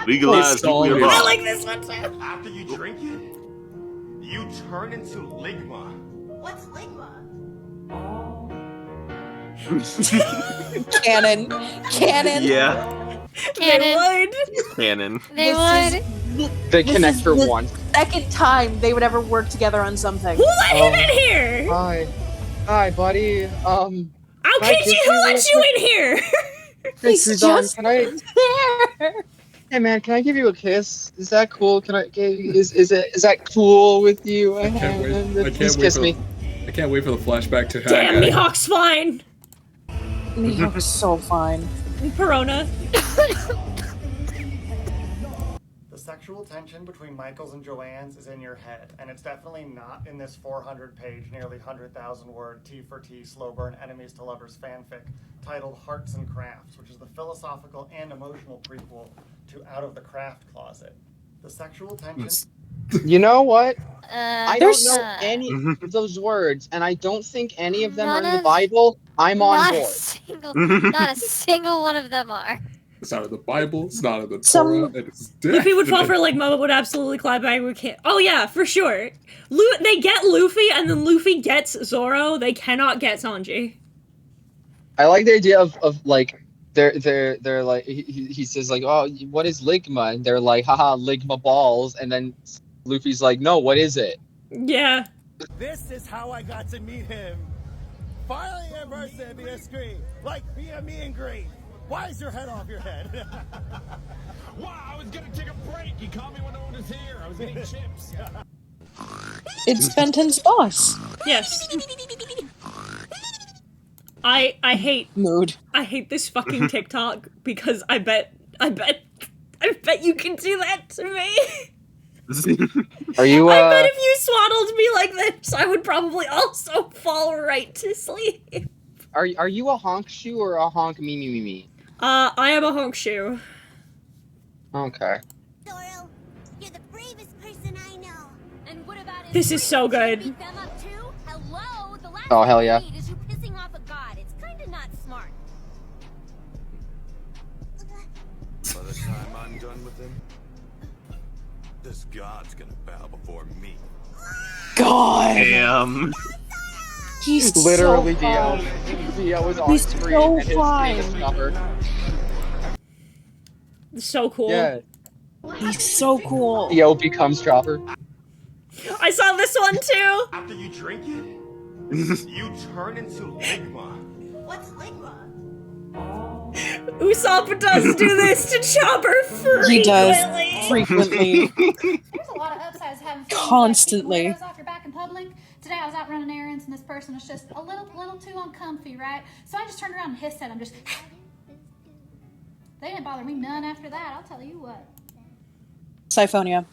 Legalize nuclear I bombs. like this one too. After you drink it, you turn into Ligma. What's Ligma? Canon. Canon. Yeah. They would. Canon. They would. They connect for once. Second time they would ever work together on something. Who let him in here? Hi, buddy. How could you? Who let you in here? Hey, He's Kuzan, just can I? there. Hey, man, can I give you a kiss? Is that cool? Can I? Is that cool with you? I can't wait. I Please can't wait kiss for me. I can't wait for the flashback to Damn, Haggai. Mihawk's fine. Mihawk is so fine. Perona. The sexual tension between Michael's and Joanne's is in your head, and it's definitely not in this 400-page, nearly 100,000-word T for T slow burn enemies to lovers fanfic titled Hearts and Crafts, which is the philosophical and emotional prequel to Out of the Craft Closet. The sexual tension. You know what? I don't know There's- any of those words, and I don't think any of them are in None the of- Bible. I'm on Not a board. single, not a single one of them are. It's not in the Bible. It's not in the Some- Torah. It's Luffy would fall for Ligma, but would absolutely climb back. We can't. Oh yeah, for sure. They get Luffy, and then Luffy gets Zoro. They cannot get Sanji. I like the idea of like they're like he says like, oh, what is Ligma? And they're like, haha, Ligma balls. And then Luffy's like, no, what is it? Yeah. This is how I got to meet him. Finally, anniversary of the screen. Like via me and Green. Why is your head off your head? Wow, I was gonna take a break. You caught me when no one was here. I was eating chips. It's Benton's boss. Yes. I hate mood. I hate this fucking TikTok because I bet I bet you can do that to me. Are you? I bet if you swaddled me like this, I would probably also fall right to sleep. Are you a honk shoe or a honk me? I am a honk shoe. Okay. Zoro, you're the bravest person I know. And what about This is so good. Beat them up too? Hello? The last Oh, thing hell I yeah. need is you pissing off a god. It's kinda not smart. By the time I'm done with him, this god's gonna bow before me. God. Damn. He's Literally, so Dio. fine. Dio was on He's screen so and his fine. penis cover. So cool. Yeah. He's so cool. Dio becomes Chopper. I saw this one too. After you drink it, you turn into Ligma. What's Ligma? Usopp does do this to Chopper frequently. He does frequently. There's a lot of upsides having Constantly. Like, off your back in public. Today I was out running errands and this person was just a little too uncomfy, right? So I just turned around and hissed at him. Just they didn't bother me none after that. I'll tell you what. Syphonia.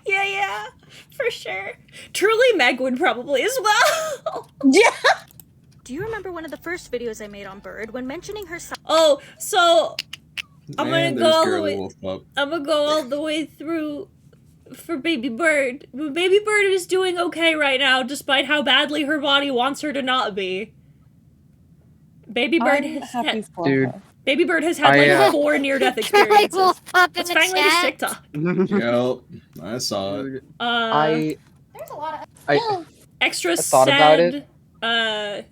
Yeah, for sure. Truly, Meg would probably as well. Yeah. Do you remember one of the first videos I made on Bird when mentioning her son? Oh, so I'm Man, gonna there's go all the Girl way. Wolf Pup. I'm gonna go all the way through for Baby Bird. Baby Bird is doing okay right now, despite how badly her body wants her to not be. Baby Bird I'm has happy for Dude. her. Baby Bird has had like 4 near-death experiences. Wolf Pup in It's the finally his chat. TikTok. Yep, I saw it. I There's a lot of Extra thought about sad.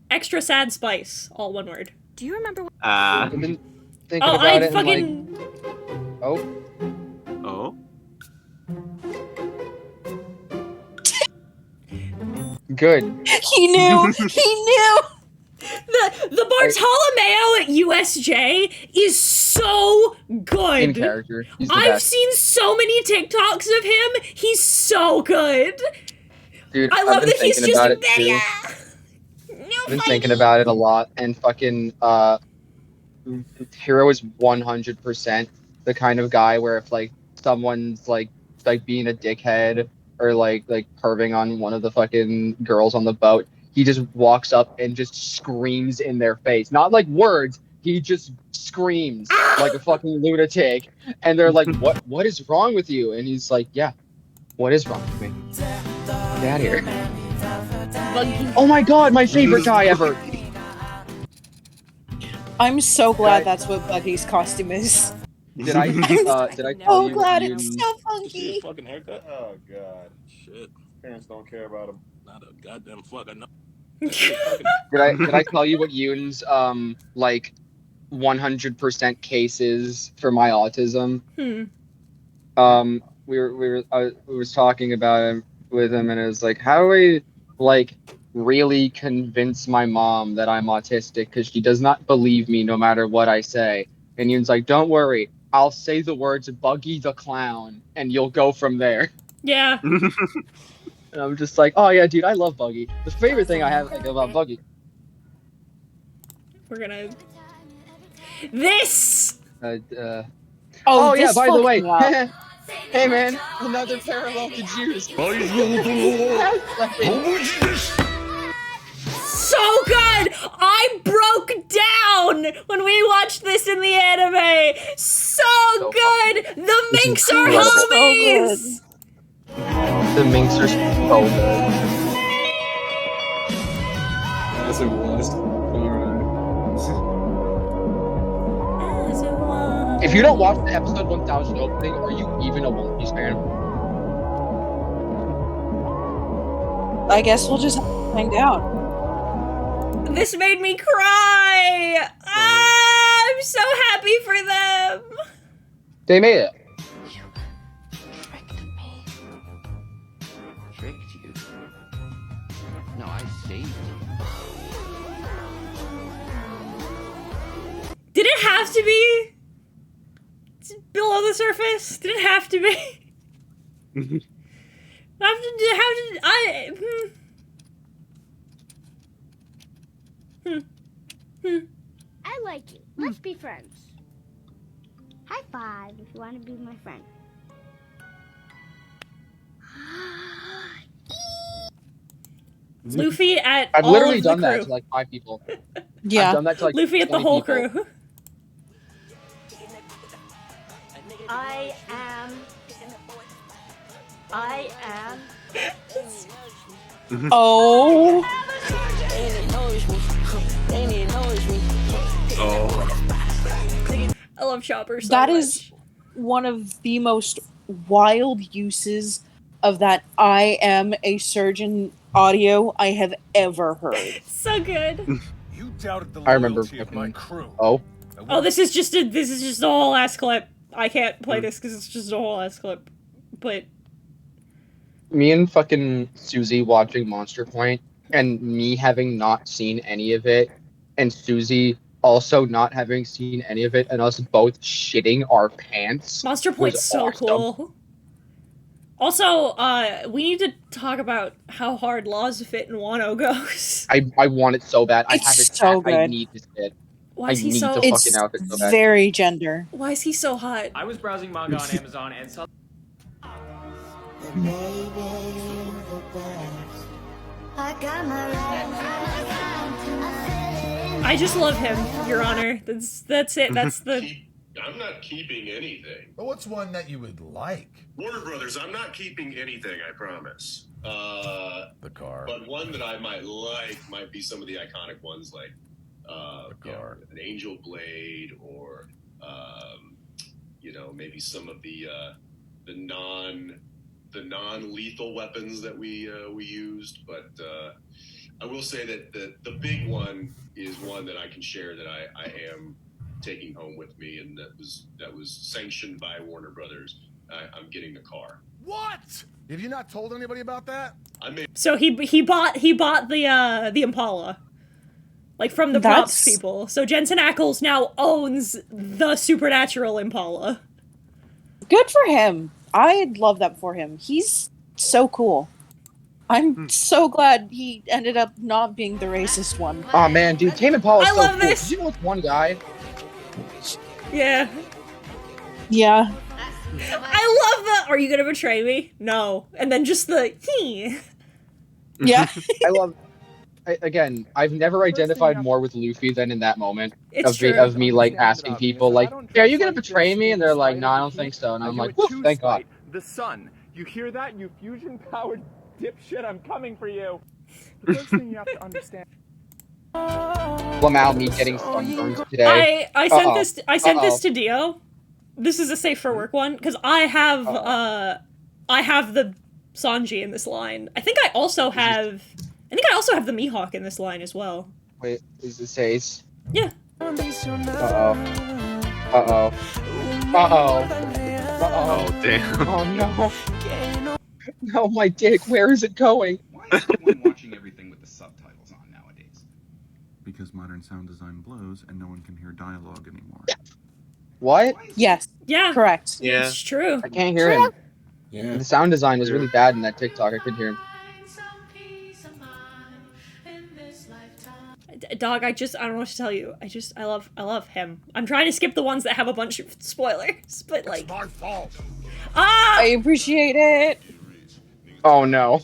Extra sad spice. All one word. Do you remember? I've been thinking Oh, about I it and fucking. like, oh, Oh. good. He knew. He knew. The Bartolomeo at USJ is so good. In character. He's the I've best. seen so many TikToks of him. He's so good. Dude, I love I've been that he's thinking just about it too. Lydia. I've been thinking about it a lot, and fucking Hero is 100% the kind of guy where if like someone's like being a dickhead or like perving on one of the fucking girls on the boat, he just walks up and just screams in their face. Not like words, he just screams like a fucking lunatic. And they're like, what is wrong with you? And he's like, yeah, what is wrong with me? Get out of here. Oh my god, my favorite guy ever. I'm so glad that's what Buggy's costume is. Did I tell Oh, you? glad you- it's so funky. Fucking haircut? Oh god. Shit. Parents don't care about him. Not a goddamn fuck. I know. Did I tell you what Yoon's like 100% cases for my autism? I was talking about him with him, and it was like, how do I like really convince my mom that I'm autistic because she does not believe me no matter what I say? And Yoon's like, don't worry, I'll say the words Buggy the Clown, and you'll go from there. Yeah. And I'm just like, oh yeah, dude, I love Buggy. The favorite thing I have about Buggy. We're gonna. This. Oh yeah, this by the way, fucking up. hey man, another parallel to Jews. So good! I broke down when we watched this in the anime! So good! The Minks are incredible. homies! The Minks are so good. As it was. Alright. If you don't watch the episode 1000 opening, are you even a One Piece fan? I guess we'll just find out. This made me cry! Ah, I'm so happy for them! They made it. Tricked you. No, I saved you. Did it have to be below the surface? Did it have to be? I like you. Let's be friends. High five if you want to be my friend. Luffy at I've all literally of the done that crew. to like 5 people. Yeah. I've done that to like Luffy at the 20 whole people. crew. I am. Oh. I love Chopper so That much. is one of the most wild uses of that "I am a surgeon" audio I have ever heard. So good. You doubted the I remember loyalty of my fucking- crew. Oh. Oh, this is just a whole ass clip. I can't play this because it's just a whole ass clip. But Me and fucking Susie watching Monster Point, and me having not seen any of it, and Susie also not having seen any of it, and us both shitting our pants. Monster Point's was so awesome. cool. Also, we need to talk about how hard Laws Fit in Wano goes. I want it so bad. I It's have it. so I good. need this bit. Why I is he need so? the It's fucking outfit so bad. very gender. Why is he so hot? I was browsing manga on Amazon and saw. I just love him, Your Honor. That's it. That's the. I'm not keeping anything. But what's one that you would like? Warner Brothers, I'm not keeping anything, I promise. The car. But one that I might like might be some of the iconic ones like The car. an Angel Blade or maybe some of the non-lethal weapons that we used. But I will say that the big one is one that I can share that I am taking home with me, and that was sanctioned by Warner Brothers. I'm getting the car. What? Have you not told anybody about that? I made So he bought the Impala, like from the props That's- people. So Jensen Ackles now owns the supernatural Impala. Good for him. I love that for him. He's so cool. I'm so glad he ended up not being the racist one. Oh man, dude, Tame Impala is I so love cool. this. Did you know it's one guy? Yeah, Yeah. I love that. Are you gonna betray me? No. And then just the he. Yeah. I love. Again, I've never identified more with Luffy than in that moment It's of true. me like asking people like, "Hey, are you gonna betray me?" And they're like, "No, I don't think so." And I'm like, "Woof, thank God." The sun. You hear that, you fusion-powered dipshit? I'm coming for you. The first thing you have to understand. Lamau me getting sunburned today. I sent this to Dio. This is a safe for work one because I have the Sanji in this line. I think I also have the Mihawk in this line as well. Wait, is this Ace? Yeah. Uh-oh. Uh-oh. Uh-oh. Uh-oh. Oh, damn. Oh, no. No, my dick, where is it going? Why is everyone watching everything with the subtitles on nowadays? Because modern sound design blows and no one can hear dialogue anymore. What? Yes. Yeah. Correct. Yeah. It's true. I can't hear him. Yeah. The sound design was really bad in that TikTok. I couldn't hear him. Dog, I don't know what to tell you. I love him. I'm trying to skip the ones that have a bunch of spoilers, but like. It's my fault. Ah! I appreciate it. Oh, no.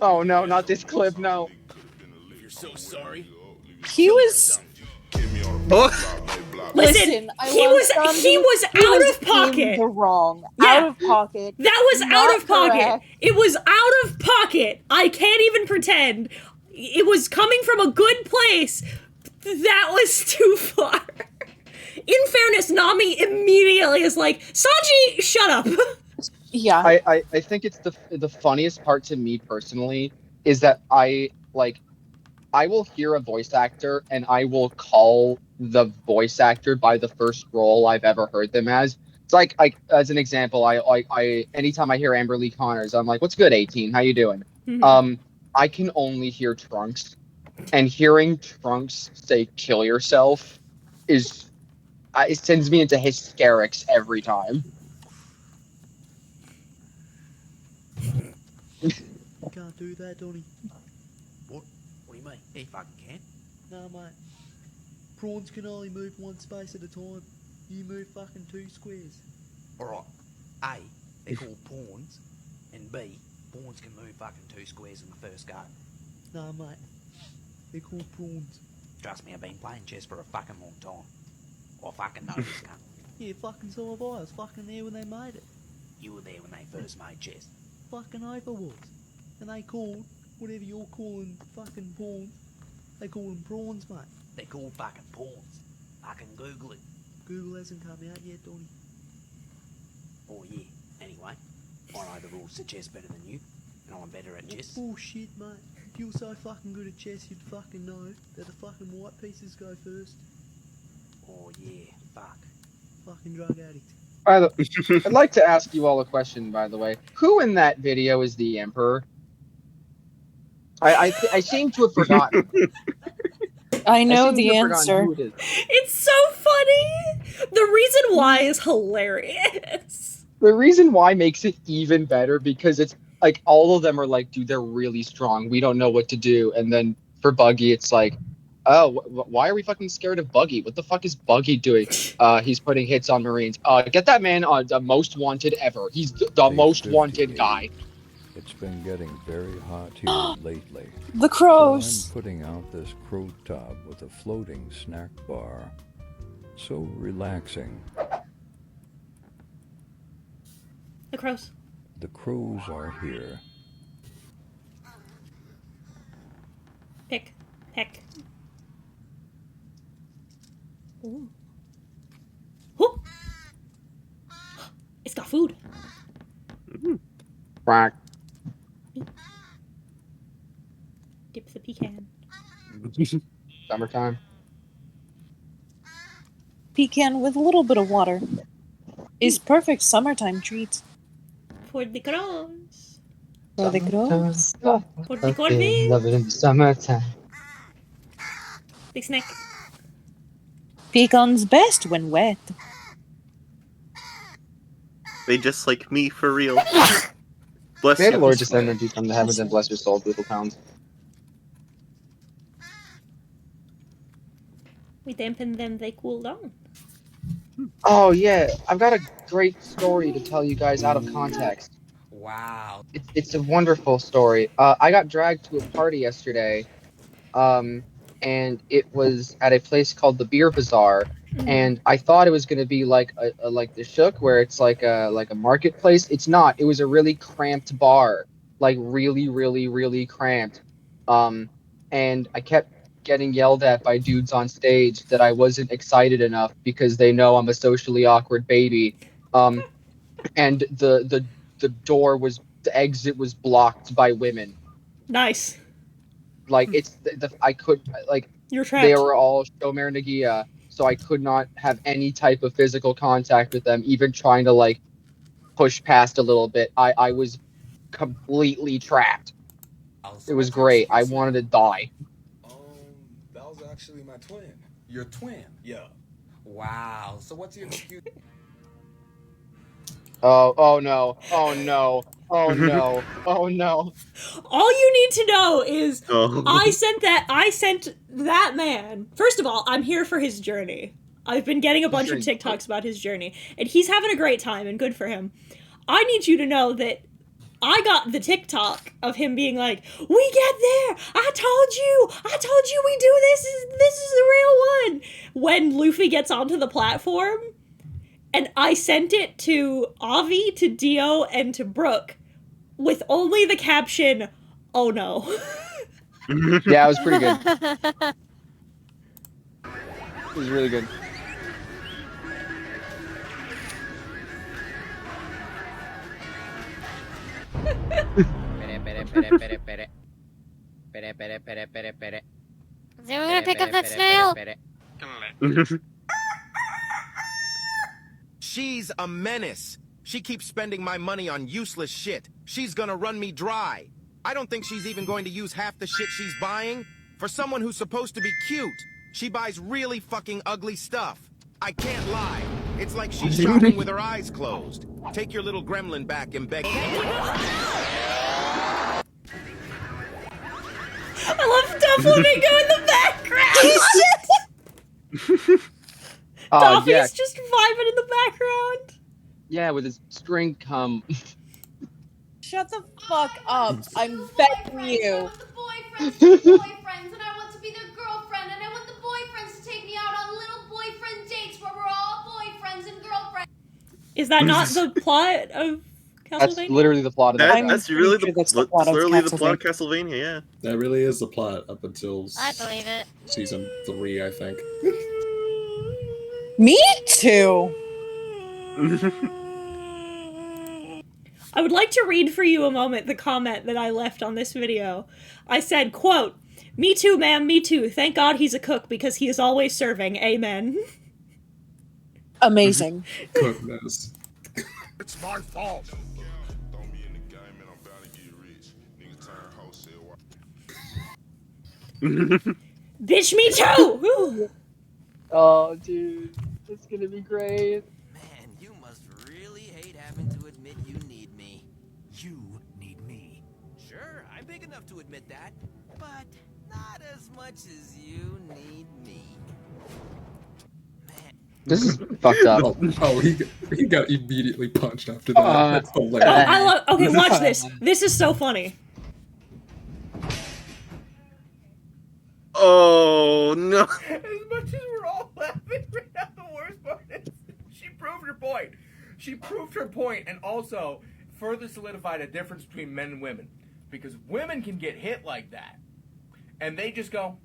Oh, no, not this clip, no. You're so sorry. He was. Listen, I he love was Sanji. out of in pocket. the wrong. Yeah. Out of pocket. That was Not out of pocket. correct. It was out of pocket. I can't even pretend. It was coming from a good place. That was too far. In fairness, Nami immediately is like, Sanji, shut up. Yeah. I think it's the funniest part to me personally is that I will hear a voice actor and I will call the voice actor by the first role I've ever heard them as. It's like as an example, I anytime I hear Amber Lee Connors, I'm like, "What's good, 18? How you doing?" Mhm. I can only hear Trunks, and hearing Trunks say "kill yourself" it sends me into hysterics every time. Can't do that, Donnie. What do you mean? He fucking can. No, mate. Prawns can only move one space at a time. You move fucking 2 squares. Alright. A, they're called pawns, and B, pawns can move fucking 2 squares in the first go. Nah, mate. They're called prawns. Trust me, I've been playing chess for a fucking long time. I fucking know this cunt. Yeah, fucking so have I. I was fucking there when they made it. You were there when they first made chess. Fucking oath I was. And they called whatever you're calling fucking pawns. They call them prawns, mate. They're called fucking pawns. Fucking Google it. Google hasn't come out yet, Donny. Oh yeah. Anyway, I know the rules to chess better than you, and I'm better at chess. Bullshit, mate. If you were so fucking good at chess, you'd fucking know that the fucking white pieces go first. Oh yeah, fuck. Fucking drug addict. I'd like to ask you all a question, by the way. Who in that video is the Emperor? I seem to have forgotten. I know seem to the have forgotten answer. who it is. It's so funny. The reason why is hilarious. The reason why makes it even better because it's like all of them are like, dude, they're really strong. We don't know what to do. And then for Buggy, it's like, oh, why are we fucking scared of Buggy? What the fuck is Buggy doing? He's putting hits on Marines. Get that man on the most wanted ever. He's the most wanted guy. It's been getting very hot here lately. The crows. So I'm putting out this crow tub with a floating snack bar. So relaxing. The crows. The crows are here. Pick. Peck. Ooh. Whoop. It's got food. Quack. Dip the pecan. Summertime. Pecan with a little bit of water is perfect summertime treat. For the crows. For the crows. For the cornmeal. Love it in the summertime. Big snack. Pecan's best when wet. They just like me for real. Bless May the you. Lord just energy from the heavens and bless your soul, little pounds. We dampen them, they cool down. Oh yeah, I've got a great story to tell you guys out of context. Wow. It's a wonderful story. I got dragged to a party yesterday, and it was at a place called the Beer Bazaar, and I thought it was gonna be like like the Shook, where it's like a marketplace. It's not. It was a really cramped bar, like really cramped. And I kept getting yelled at by dudes on stage that I wasn't excited enough because they know I'm a socially awkward baby. And the door was, the exit was blocked by women. Nice. Like it's I could like You're trapped. they were all Shomer Nagia, so I could not have any type of physical contact with them, even trying to like push past a little bit. I was completely trapped. It was great. I wanted to die. That was actually my twin. Your twin? Yeah. Wow. So what's your excuse? Oh no. Oh no. Oh no. Oh no. All you need to know is Oh. I sent that man. First of all, I'm here for his journey. I've been getting a bunch of TikToks about his journey, and he's having a great time, and good for him. I need you to know that I got the TikTok of him being like, "We get there! I told you we do this is the real one!" When Luffy gets onto the platform, and I sent it to Avi, to Dio, and to Brooke, with only the caption, "Oh no." Yeah, it was pretty good. It was really good. Is anyone gonna pick up that snail? She's a menace. She keeps spending my money on useless shit. She's gonna run me dry. I don't think she's even going to use half the shit she's buying. For someone who's supposed to be cute, she buys really fucking ugly stuff. I can't lie. It's like she's shopping with her eyes closed. Take your little gremlin back and beg. I love Dufflamingo in the background! Dolphy's yeah, just vibing in the background. yeah, with his string cum. Shut the fuck up. I'm begging you. Boyfriends to be boyfriends, and I want to be their girlfriend, and I want the boyfriends to take me out on little boyfriend dates where we're all boyfriends and girlfriends. Is that not the plot of That's Castlevania? literally the plot of That, the that's really the, literally the plot of Castlevania, yeah. That really is the plot up until I believe it. season 3, I think. Me too. I would like to read for you a moment the comment that I left on this video. I said, quote, "Me too, ma'am, me too. Thank God he's a cook because he is always serving. Amen." Amazing. Goodness. It's my fault. Bitch, me too! Oh, dude. It's gonna be great. Man, you must really hate having to admit you need me. You need me. Sure, I'm big enough to admit that, but not as much as you need me. This is fucked up. He got immediately punched after that. That's Oh, hilarious. I love. Okay, watch this. This is so funny. Oh no! As much as we're all laughing right now, the worst part is she proved her point. She proved her point and also further solidified a difference between men and women. Because women can get hit like that. And they just go,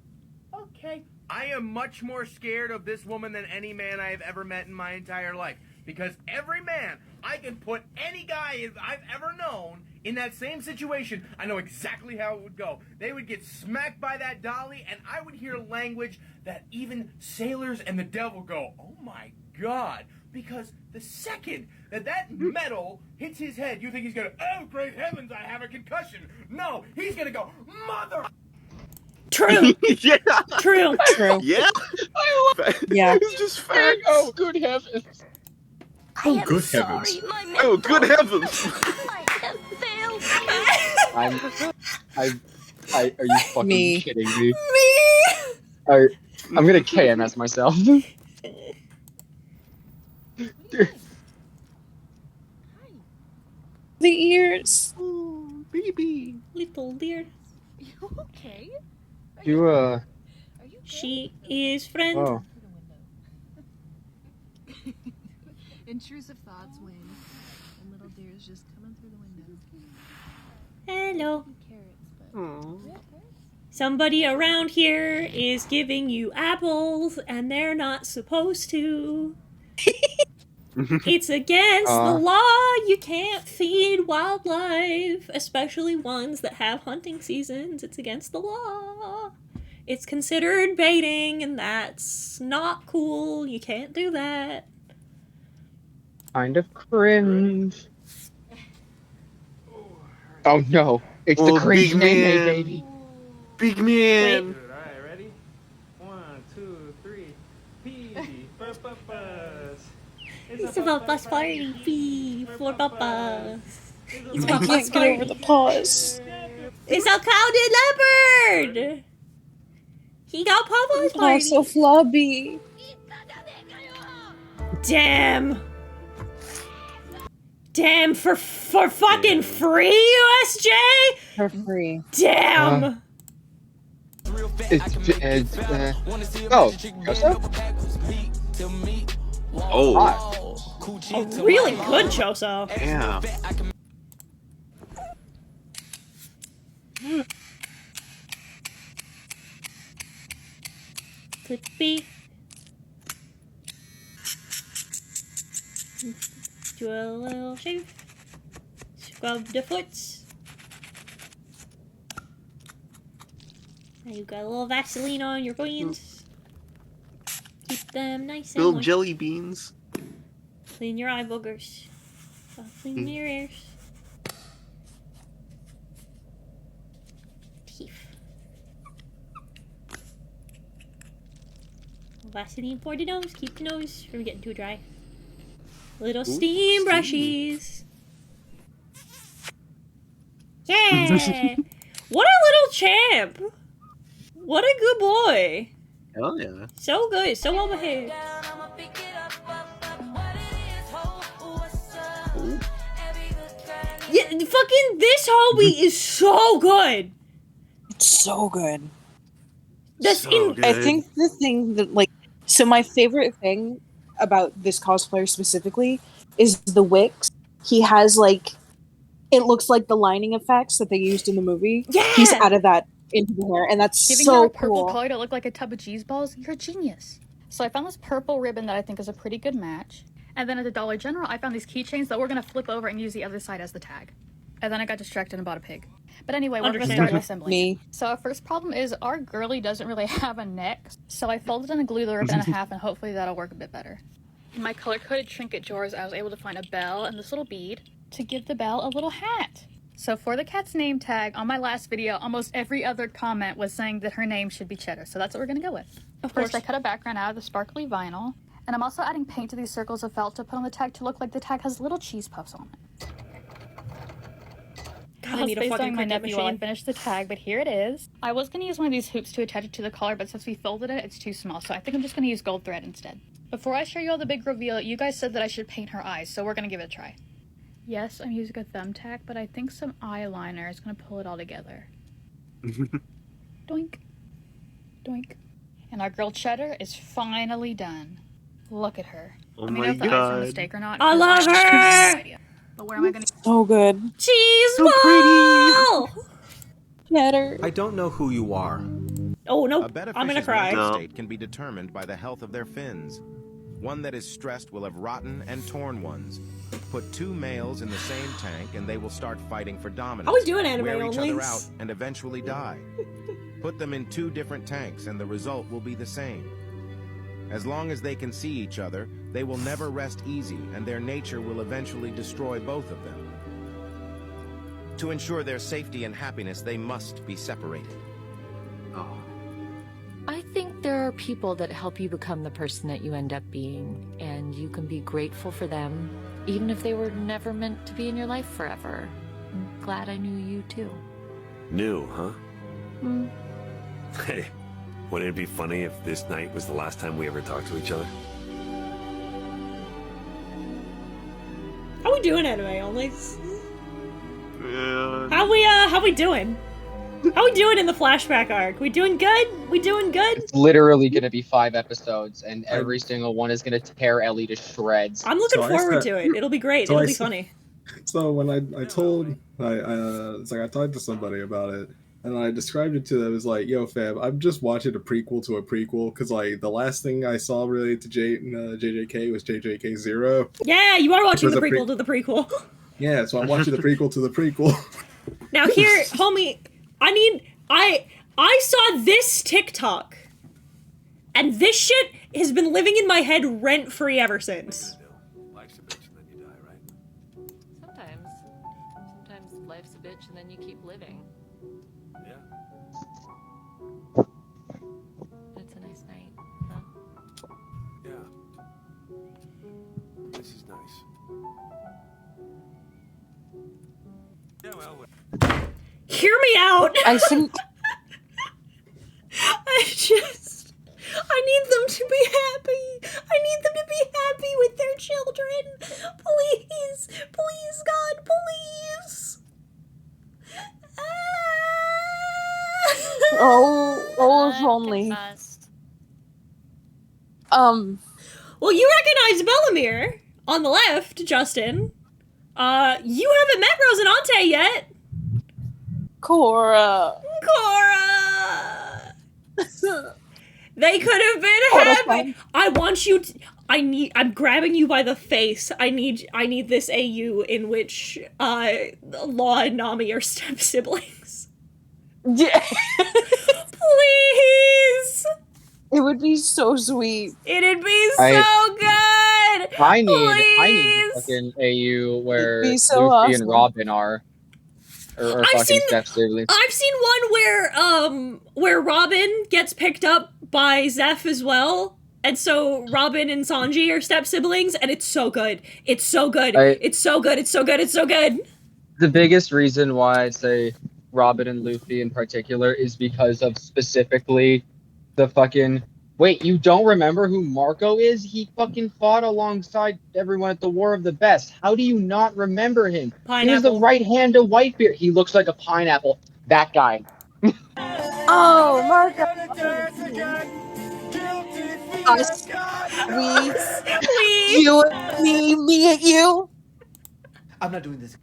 okay. I am much more scared of this woman than any man I have ever met in my entire life. Because every man, I can put any guy I've ever known in that same situation. I know exactly how it would go. They would get smacked by that dolly, and I would hear language that even sailors and the devil go, oh my God. Because the second that metal hits his head, you think he's gonna, oh great heavens, I have a concussion. No, he's gonna go, mother... True. Yeah. True. True. Yeah. Yeah. It's just facts. Oh, good heavens. Oh, good heavens. Oh, good heavens. Are you fucking Me. kidding me? Me! I'm gonna KMS myself. The ears. Ooh, baby. Little dear. You okay? You, She is friend. oh. Intrusive thoughts win, and little deer's just coming through the window. Hello. Carrots, but Somebody around here is giving you apples, and they're not supposed to. It's against the law. You can't feed wildlife, especially ones that have hunting seasons. It's against the law. It's considered baiting, and that's not cool. You can't do that. Kind of cringe. Oh no, it's the cringe big Nene, man. baby. Big man. Good, alright, ready? 1, 2, 3. P for papas. It's about bus party. P for papas. It's I about can't bus get over party. the pause. It's a clouded leopard. He got papa's Oh, party. so flubby. Damn. Damn, for fucking free, USJ? For free. Damn. Oh, Joseph? Oh. A really good Choso. Yeah. Could be. Do a little shave. Scrub the foots. Now you got a little Vaseline on your veins. Keep them nice and Little moist. jelly beans. Clean your eye boogers. Clean your ears. Teeth. Vaseline for the nose. Keep the nose from getting too dry. Little Ooh, steam steam. brushies. Yeah! What a little champ! What a good boy! Hell yeah. So good, so well behaved. Yeah, fucking this hobby is so good. It's so good. That's I think the thing that so my favorite thing about this cosplayer specifically is the wicks. He has it looks like the lining effects that they used in the movie. Yeah! He's added that into the hair, and that's Giving so her a purple cool. color to look like a tub of cheese balls? You're a genius. So I found this purple ribbon that I think is a pretty good match. And then at the Dollar General, I found these keychains that we're going to flip over and use the other side as the tag. And then I got distracted and bought a pig. But anyway, we're going to start assembling. Me. So our first problem is our girly doesn't really have a neck. So I folded and glued the ribbon in half, and hopefully that'll work a bit better. In my color-coded trinket drawers, I was able to find a bell and this little bead to give the bell a little hat. So for the cat's name tag, on my last video, almost every other comment was saying that her name should be Cheddar, so that's what we're gonna go with. First, I cut a background out of the sparkly vinyl, and I'm also adding paint to these circles of felt to put on the tag to look like the tag has little cheese puffs on it. God, I need a fucking my Cricut nephew while I machine. finished the tag, but here it is. I was gonna use one of these hoops to attach it to the collar, but since we folded it, it's too small, so I think I'm just gonna use gold thread instead. Before I show you all the big reveal, you guys said that I should paint her eyes, so we're gonna give it a try. Yes, I'm using a thumbtack, but I think some eyeliner is going to pull it all together. Doink. Doink. And our girl Cheddar is finally done. Look at her. Oh Let me my know if the eyes are a God. mistake or not. I 'cause love just have her! no idea. But where am I going to... So good. Cheese So ball! Cheddar. I don't know who you are. Oh, no, A betta I'm gonna fish's cry. mental state can be determined by the health of their fins. One that is stressed will have rotten and torn ones. Put two males in the same tank and they will start fighting for dominance. How we doing, anime wear each other onlys? out and eventually die. Put them in two different tanks and the result will be the same. As long as they can see each other, they will never rest easy and their nature will eventually destroy both of them. To ensure their safety and happiness, they must be separated. I think there are people that help you become the person that you end up being, and you can be grateful for them, even if they were never meant to be in your life forever. I'm glad I knew you too. New, huh? Hmm. Hey, wouldn't it be funny if this night was the last time we ever talked to each other? How we doing, anime onlys? Yeah. How we doing? How we doing in the flashback arc? We doing good? We doing good? It's literally going to be 5 episodes, and every single one is going to tear Ellie to shreds. I'm looking So I forward said- to it. It'll be great. so It'll I be said- funny. So when I told it's like I talked to somebody about it and I described it to them as like, yo fam, I'm just watching a prequel to a prequel because like the last thing I saw related to JJK was JJK 0. Yeah, you are watching the Because a prequel to the prequel. Yeah, so I'm watching the prequel to the prequel. Now here, homie, I saw this TikTok, and this shit has been living in my head rent-free ever since. Sometimes life's a bitch and then you keep living. Yeah. It's a nice night, huh? Yeah. This is nice. Yeah, well. Hear me out! I think I need them to be happy. I need them to be happy with their children. Please, please, God, please. oh, if only. Well, you recognize Bellamere on the left, Justin. You haven't met Rosinante yet. Cora. They could have been happy. I want you to, I'm grabbing you by the face. I need this AU in which Law and Nami are step siblings. Yeah. Please. It would be so sweet. It'd be so good. I need a fucking AU where It'd be Luffy so awesome. and Robin are. Or I've fucking seen- step siblings. I've seen one where Robin gets picked up by Zeph as well. And so Robin and Sanji are step siblings, and it's so good. It's so good. It's so good. It's so good. It's so good. The biggest reason why I'd say Robin and Luffy in particular is because of specifically the fucking Wait, you don't remember who Marco is? He fucking fought alongside everyone at the War of the Best. How do you not remember him? He was the Pineapple. right hand of Whitebeard. He looks like a pineapple. That guy. Oh, Marco. Us. We. You. Me at you. I'm not doing this.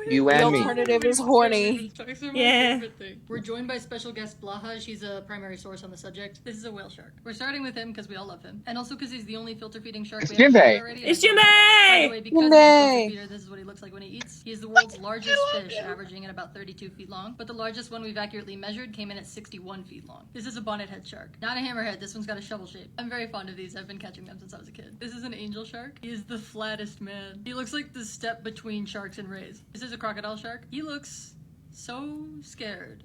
You The and me. alternative is horny. Sharks are my Yeah. favorite thing. We're joined by special guest Blaha. She's a primary source on the subject. This is a whale shark. We're starting with him because we all love him, and also because he's the only filter feeding shark It's we have Jimbei. already. It's By the Jimbei! way, because he's a Jimbei. filter feeder, this is what he looks like when he eats. He is the world's largest fish, averaging at about 32 feet long, but the largest one we've accurately measured came in at 61 feet long. This is a bonnethead shark, not a hammerhead. This one's got a shovel shape. I'm very fond of these. I've been catching them since I was a kid. This is an angel shark. He is the flattest man. He looks like the step between sharks and rays. This is a crocodile shark. He looks so scared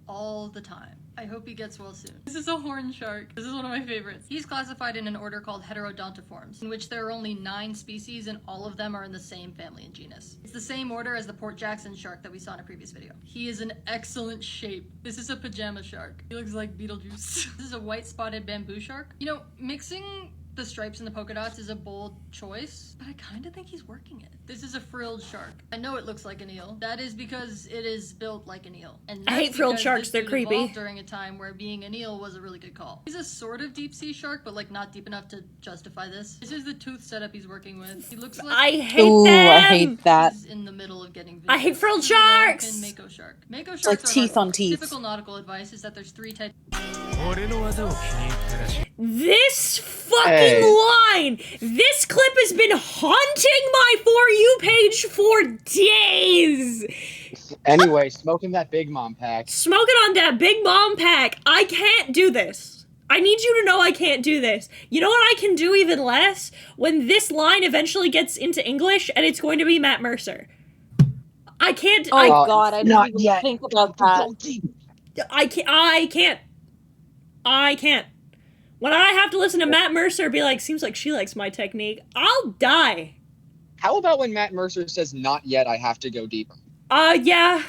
all the time. I hope he gets well soon. This is a horn shark. This is one of my favorites. He's classified in an order called Heterodontiforms, in which there are only 9 species and all of them are in the same family and genus. It's the same order as the Port Jackson shark that we saw in a previous video. He is an excellent shape. This is a pajama shark. He looks like Beetlejuice. This is a white spotted bamboo shark. You know, mixing the stripes and the polka dots is a bold choice, but I kind of think he's working it. This is a frilled shark. I know it looks like an eel. That is because it is built like an eel. And I that's hate frilled because sharks, this they're dude creepy. evolved during a time where being an eel was a really good call. He's a sort of deep sea shark, but like not deep enough to justify this. This is the tooth setup he's working with. He looks like I hate Ooh, them! I hate that. he's in the middle of getting I hate frilled This is a long-fin sharks! Mako shark. Mako It's sharks like are teeth on hardcore. teeth. Typical nautical advice is that there's 3 types. This fucking Hey. line! This clip has been haunting my For You page for days! Anyway, smoking that Big Mom pack. Smoking on that Big Mom pack. I can't do this. I need you to know I can't do this. You know what I can do even less? When this line eventually gets into English and it's going to be Matt Mercer. I can't. Oh God, I not didn't even yet. think about that. I can't. When I have to listen to Matt Mercer be like, seems like she likes my technique, I'll die. How about when Matt Mercer says, "Not yet, I have to go deeper"? Yeah.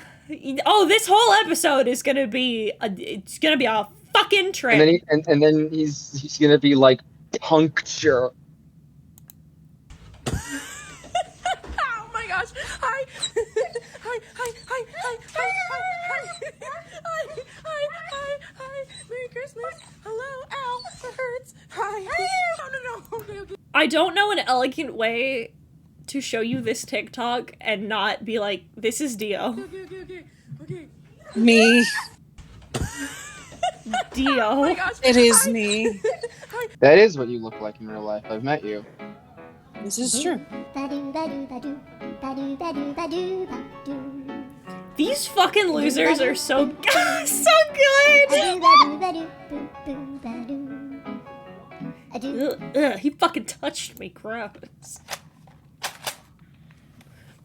Oh, this whole episode is gonna be it's gonna be a fucking trip. And then and then he's gonna be like puncture. Oh my gosh. Hi. Hi. Merry Christmas. Hello. Ow. That hurts. Hi. No. Okay. I don't know an elegant way to show you this TikTok and not be like, this is Dio. Okay. Me. Dio. Oh my gosh. It is me. That is what you look like in real life. I've met you. This is true. These fucking losers are so so good. Ugh, he fucking touched me, gross.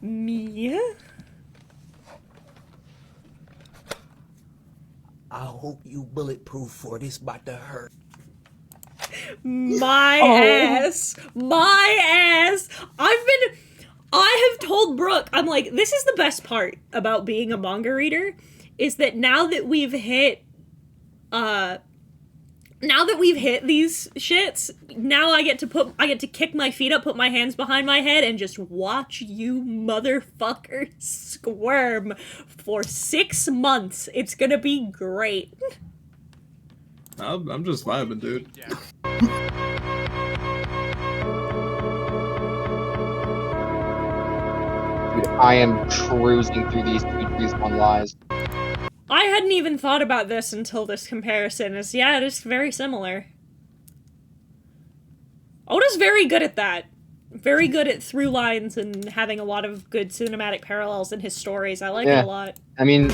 Mia? I hope you bulletproof for this about to hurt. My ass. I have told Brooke, I'm like, this is the best part about being a manga reader, is that now that we've hit these shits, now I get to kick my feet up, put my hands behind my head, and just watch you motherfuckers squirm for 6 months. It's gonna be great. I'm just vibing, dude. Dude, I am cruising through these 2 trees, 1 lies. I hadn't even thought about this until this comparison. Yeah, it is very similar. Oda's very good at that. Very good at through lines and having a lot of good cinematic parallels in his stories. I like it a lot. I mean,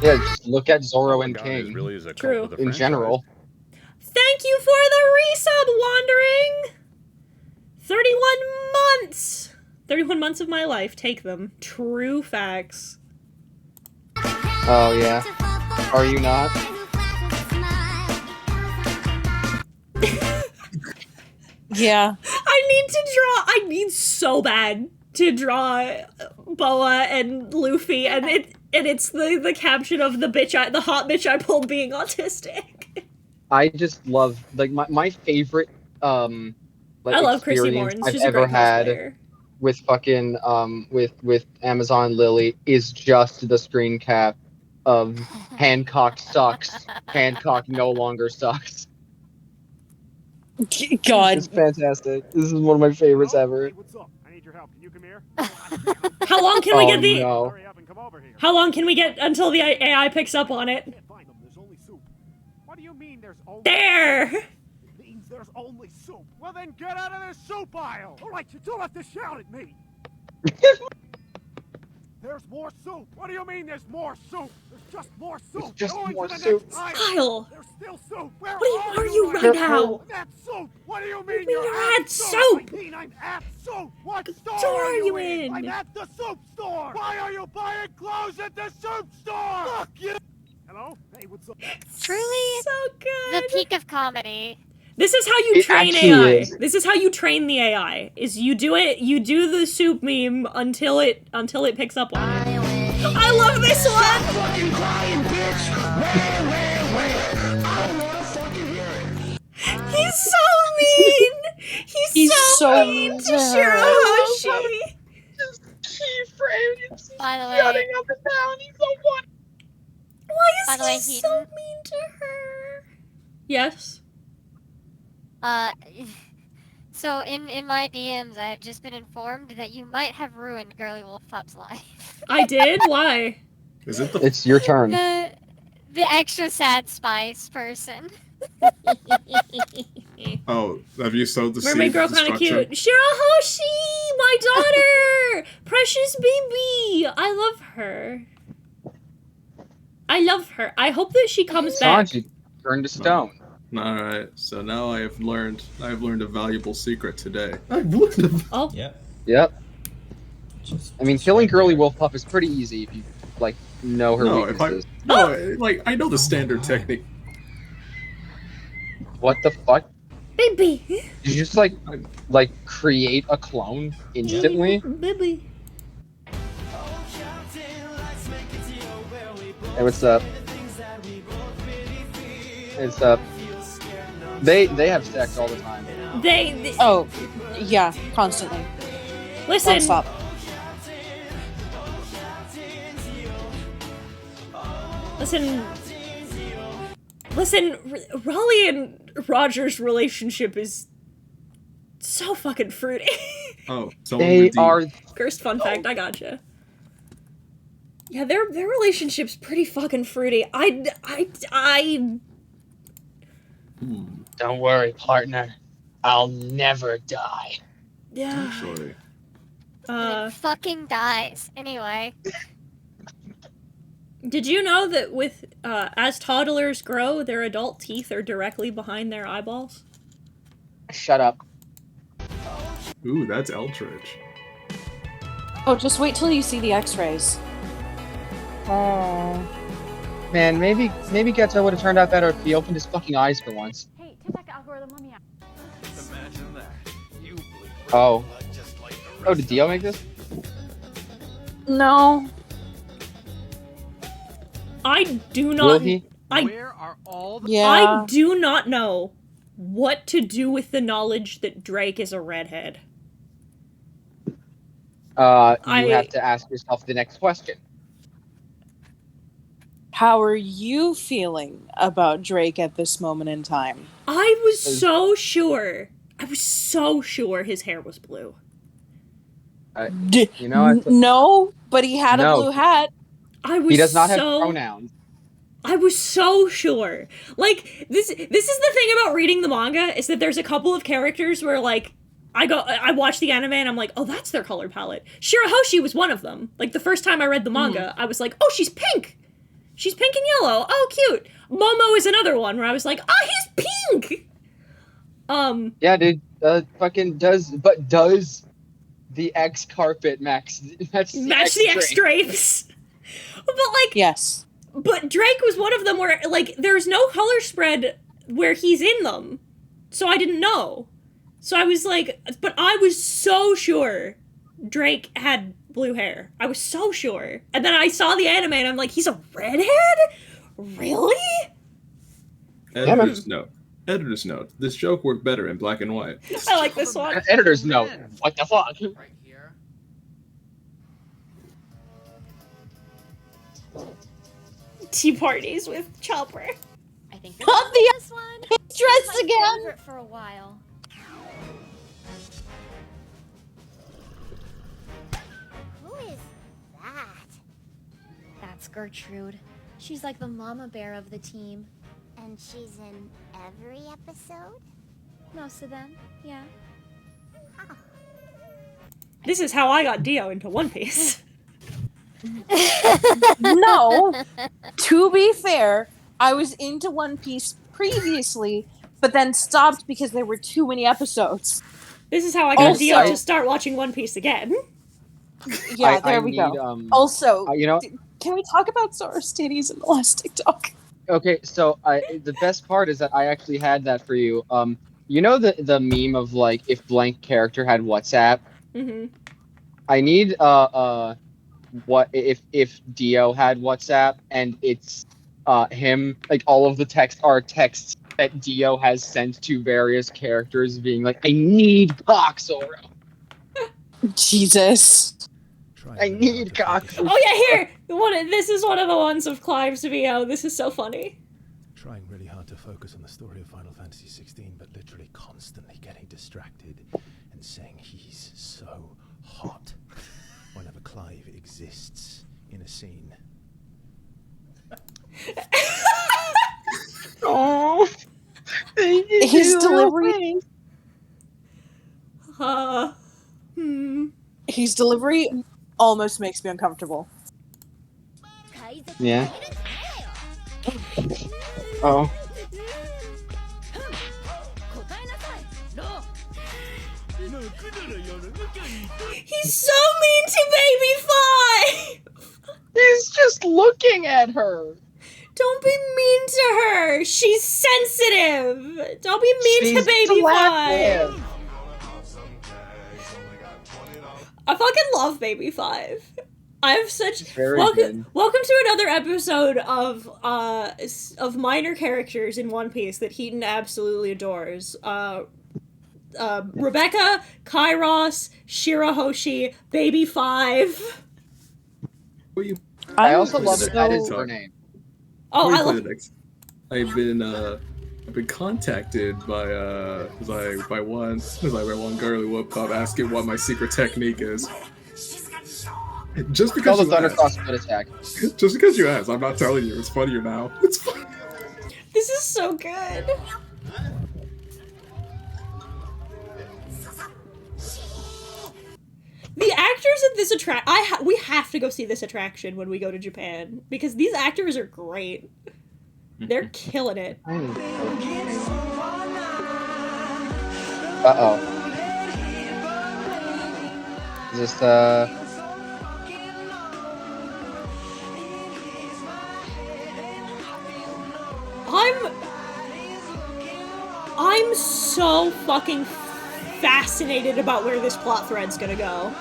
yeah, just look at Zoro and King. Really is a True. In general. Thank you for the resub, Wandering! 31 months! 31 months of my life. Take them. True facts. Oh, yeah. Are you not? Yeah. I need so bad to draw Boa and Luffy, and it's the caption of the hot bitch I pulled being autistic. I just love like my favorite like I love Chrissy experience Morton. I've She's a ever great had cosplayer. with fucking with Amazon Lily is just the screen cap of Hancock sucks. Hancock no longer sucks. God. It's fantastic. This is one of my favorites ever. How long can we Oh, get the? no. How long can we get until the AI picks up on it? What do you mean there's only There. It means there's only soup. Well then get out of this soup aisle! Alright, you don't have to shout at me! There's more soup! What do you mean there's more soup? There's just more soup! just Go more into the soup. next aisle! Kyle. There's still soup! Where What are you right now? now? I'm at soup! What do you mean You're you're at soup? I mean I'm at soup! What store store are are you you in? in? I'm at the soup store! Why are you buying clothes at the soup store? Fuck you! Hello? Hey, what's up? Truly So good. the peak of comedy. This is how you It train actually AI. is. This is how you train the AI. Is you do the soup meme until it picks up on it. I love this one. Fucking crying, bitch! I don't wanna fucking hear it. He's so mean. He's so mean to Shirahoshi. Keyframe. By the way, Shutting up and down. He's so funny. Why By the way, is he so mean to her? Yes. So in my DMs, I've just been informed that you might have ruined Girly Wolf Pup's life. I did. Why? Is it the? It's your turn. The extra sad spice person. Oh, have you sowed the Mermaid seed girl of kind of destruction? cute. Shirahoshi, my daughter, precious baby. I love her. I love her. I hope that she comes back. Sanji turned to stone. All right, so now I have learned a valuable secret today. I've learned. Oh. Yep. I mean, killing Girly Wolf Pup is pretty easy if you like know her No, if I weaknesses. like I know the standard technique. What the fuck? Baby. Did you just like create a clone instantly? Baby. Hey, what's up? It's up. They have sex all the time. They Oh, yeah, constantly. listen. Stop. Listen, Raleigh and Roger's relationship is so fucking fruity. Oh, so They are. Cursed fun fact, I gotcha. Yeah, their relationship's pretty fucking fruity. Don't worry, partner. I'll never die. Yeah. Actually, It fucking dies. Anyway. Did you know that with as toddlers grow, their adult teeth are directly behind their eyeballs? Shut up. ooh, that's Eldritch. Oh, just wait till you see the X-rays. Oh. Man, maybe Geto would have turned out better if he opened his fucking eyes for once. Hey, TikTok algorithm, let me out. Imagine that. You Oh. Oh, did Dio make this? No. I do Will not. he? Where are all the... Yeah. I do not know what to do with the knowledge that Drake is a redhead. You I- have to ask yourself the next question. How are you feeling about Drake at this moment in time? I was so sure. I was so sure his hair was blue. You know, I No, but he had No. a blue hat. I was he does not have so- pronouns. I was so sure. Like this is the thing about reading the manga is that there's a couple of characters where like I watch the anime and I'm like, "Oh, that's their color palette." Shirahoshi was one of them. Like the first time I read the manga, I was like, "Oh, she's pink. She's pink and yellow. Oh, cute." Momo is another one where I was like, "Oh, he's pink." Yeah, dude. Does the X carpet match match the X drapes. But like yes. But Drake was one of them where like there's no color spread where he's in them. So I didn't know. So I was like, but I was so sure Drake had blue hair. I was so sure. And then I saw the anime and I'm like, he's a redhead? Really? Editor's note. Editor's note. This joke worked better in black and white. I like this one. Editor's note. What the fuck? Tea parties with Chopper. I think Not the the this one. dress My again. favorite for a while. Who is that? That's Gertrude. She's like the mama bear of the team. And she's in every episode? Most of them, yeah. This is how I got Dio into One Piece. No. To be fair, I was into One Piece previously, but then stopped because there were too many episodes. This is how I got Also- Dio to start watching One Piece again. Yeah, I there we need, go. Also, you know, can we talk about Sora's titties in the last TikTok? okay, so the best part is that I actually had that for you. You know the meme of like if blank character had WhatsApp. Mm-hmm. I need what if Dio had WhatsApp and it's him, like all of the texts are texts that Dio has sent to various characters being like, I need cock, Sora. Jesus. I need cock. Oh yeah, here. This is one of the ones of Clive's VO. This is so funny. Trying really hard to focus on the story of Final Fantasy XVI, but literally constantly getting distracted and saying he's so hot whenever Clive exists in a scene. Oh, His delivery. His delivery almost makes me uncomfortable. Yeah. Oh. He's so mean to Baby Five! He's just looking at her. Don't be mean to her. She's sensitive. Don't be mean to She's Baby selective. Five. I fucking love Baby Five. I have such Very welcome. good. Welcome to another episode of minor characters in One Piece that Heaton absolutely adores. Rebecca, Kairos, Shirahoshi, Baby Five. I also love so- that is her name. Oh, I love. I've been contacted by one girly whoop cop asking what my secret technique is. Just because Call the you asked. Thundercross split attack. Just because you asked, I'm not telling you. It's funnier now. It's fun. This is so good. The actors at this we have to go see this attraction when we go to Japan because these actors are great. They're killing it. Uh-oh. Is this, I'm so fucking fascinated about where this plot thread's gonna go.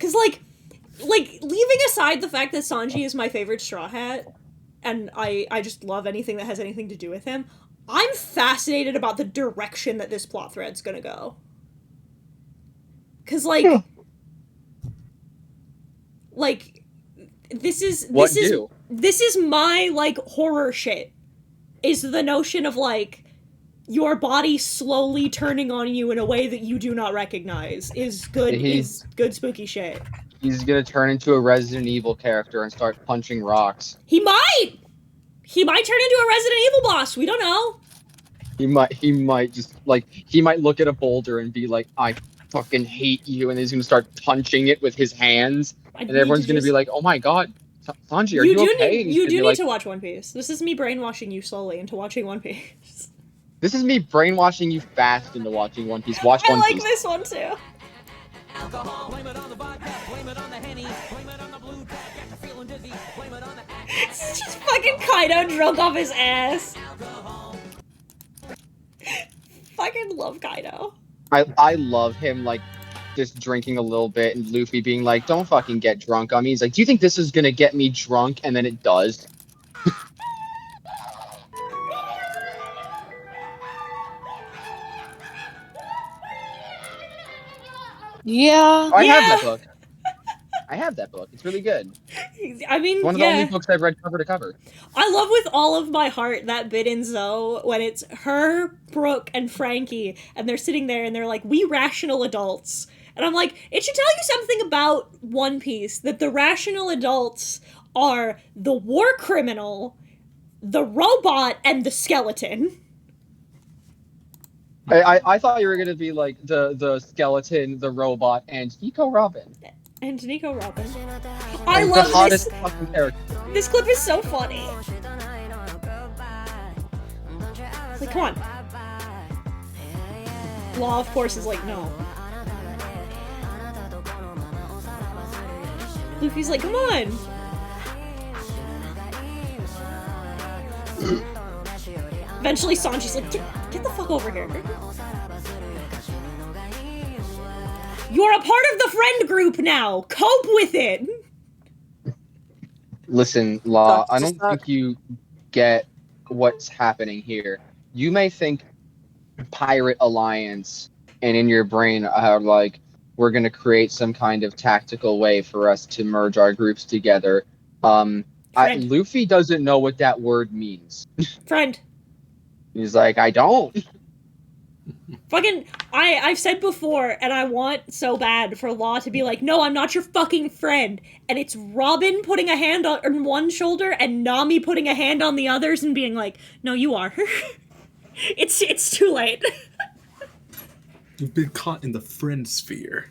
Cause like leaving aside the fact that Sanji is my favorite Straw Hat, and I just love anything that has anything to do with him, I'm fascinated about the direction that this plot thread's gonna go. Cause like this is my like horror shit. Is the notion of like your body slowly turning on you in a way that you do not recognize is good spooky shit. he's gonna turn into a Resident Evil character and start punching rocks. He might turn into a Resident Evil boss. We don't know. He might just like he might look at a boulder and be like, I fucking hate you, and he's gonna start punching it with his hands, and everyone's gonna be like, oh my god, Sanji, are you okay? And he's You gonna do be need like, to watch One Piece. This is me brainwashing you slowly into watching One Piece. This is me brainwashing you fast into watching One Piece. Watch I One like Piece. this one too. It's just fucking Kaido drunk off his ass. Fucking love Kaido. I love him like just drinking a little bit and Luffy being like, don't fucking get drunk on me. He's like, do you think this is gonna get me drunk? And then it does. Yeah. I have that book. I have that book. It's really good. I mean, It's one of the only books I've read cover to cover. I love with all of my heart that bit in Zoe when it's her, Brooke, and Frankie, and they're sitting there and they're like, we rational adults. And I'm like, it should tell you something about One Piece, that the rational adults are the war criminal, the robot, and the skeleton. I thought you were gonna be like the skeleton, the robot, and Nico Robin. And Nico Robin. I And love the hottest this. fucking character. This clip is so funny. It's like, come on. Law, of course, is like, no. Luffy's like, come on. Eventually, Sanji's like, get the fuck over here. You're a part of the friend group now. Cope with it. Listen, Law, I don't think you get what's happening here. You may think Pirate Alliance, and in your brain are like, we're going to create some kind of tactical way for us to merge our groups together. Luffy doesn't know what that word means. Friend. He's like, I don't. Fucking, I've said before, and I want so bad for Law to be like, no, I'm not your fucking friend. And it's Robin putting a hand on one shoulder and Nami putting a hand on the others and being like, no, you are. It's too late. You've been caught in the friend sphere.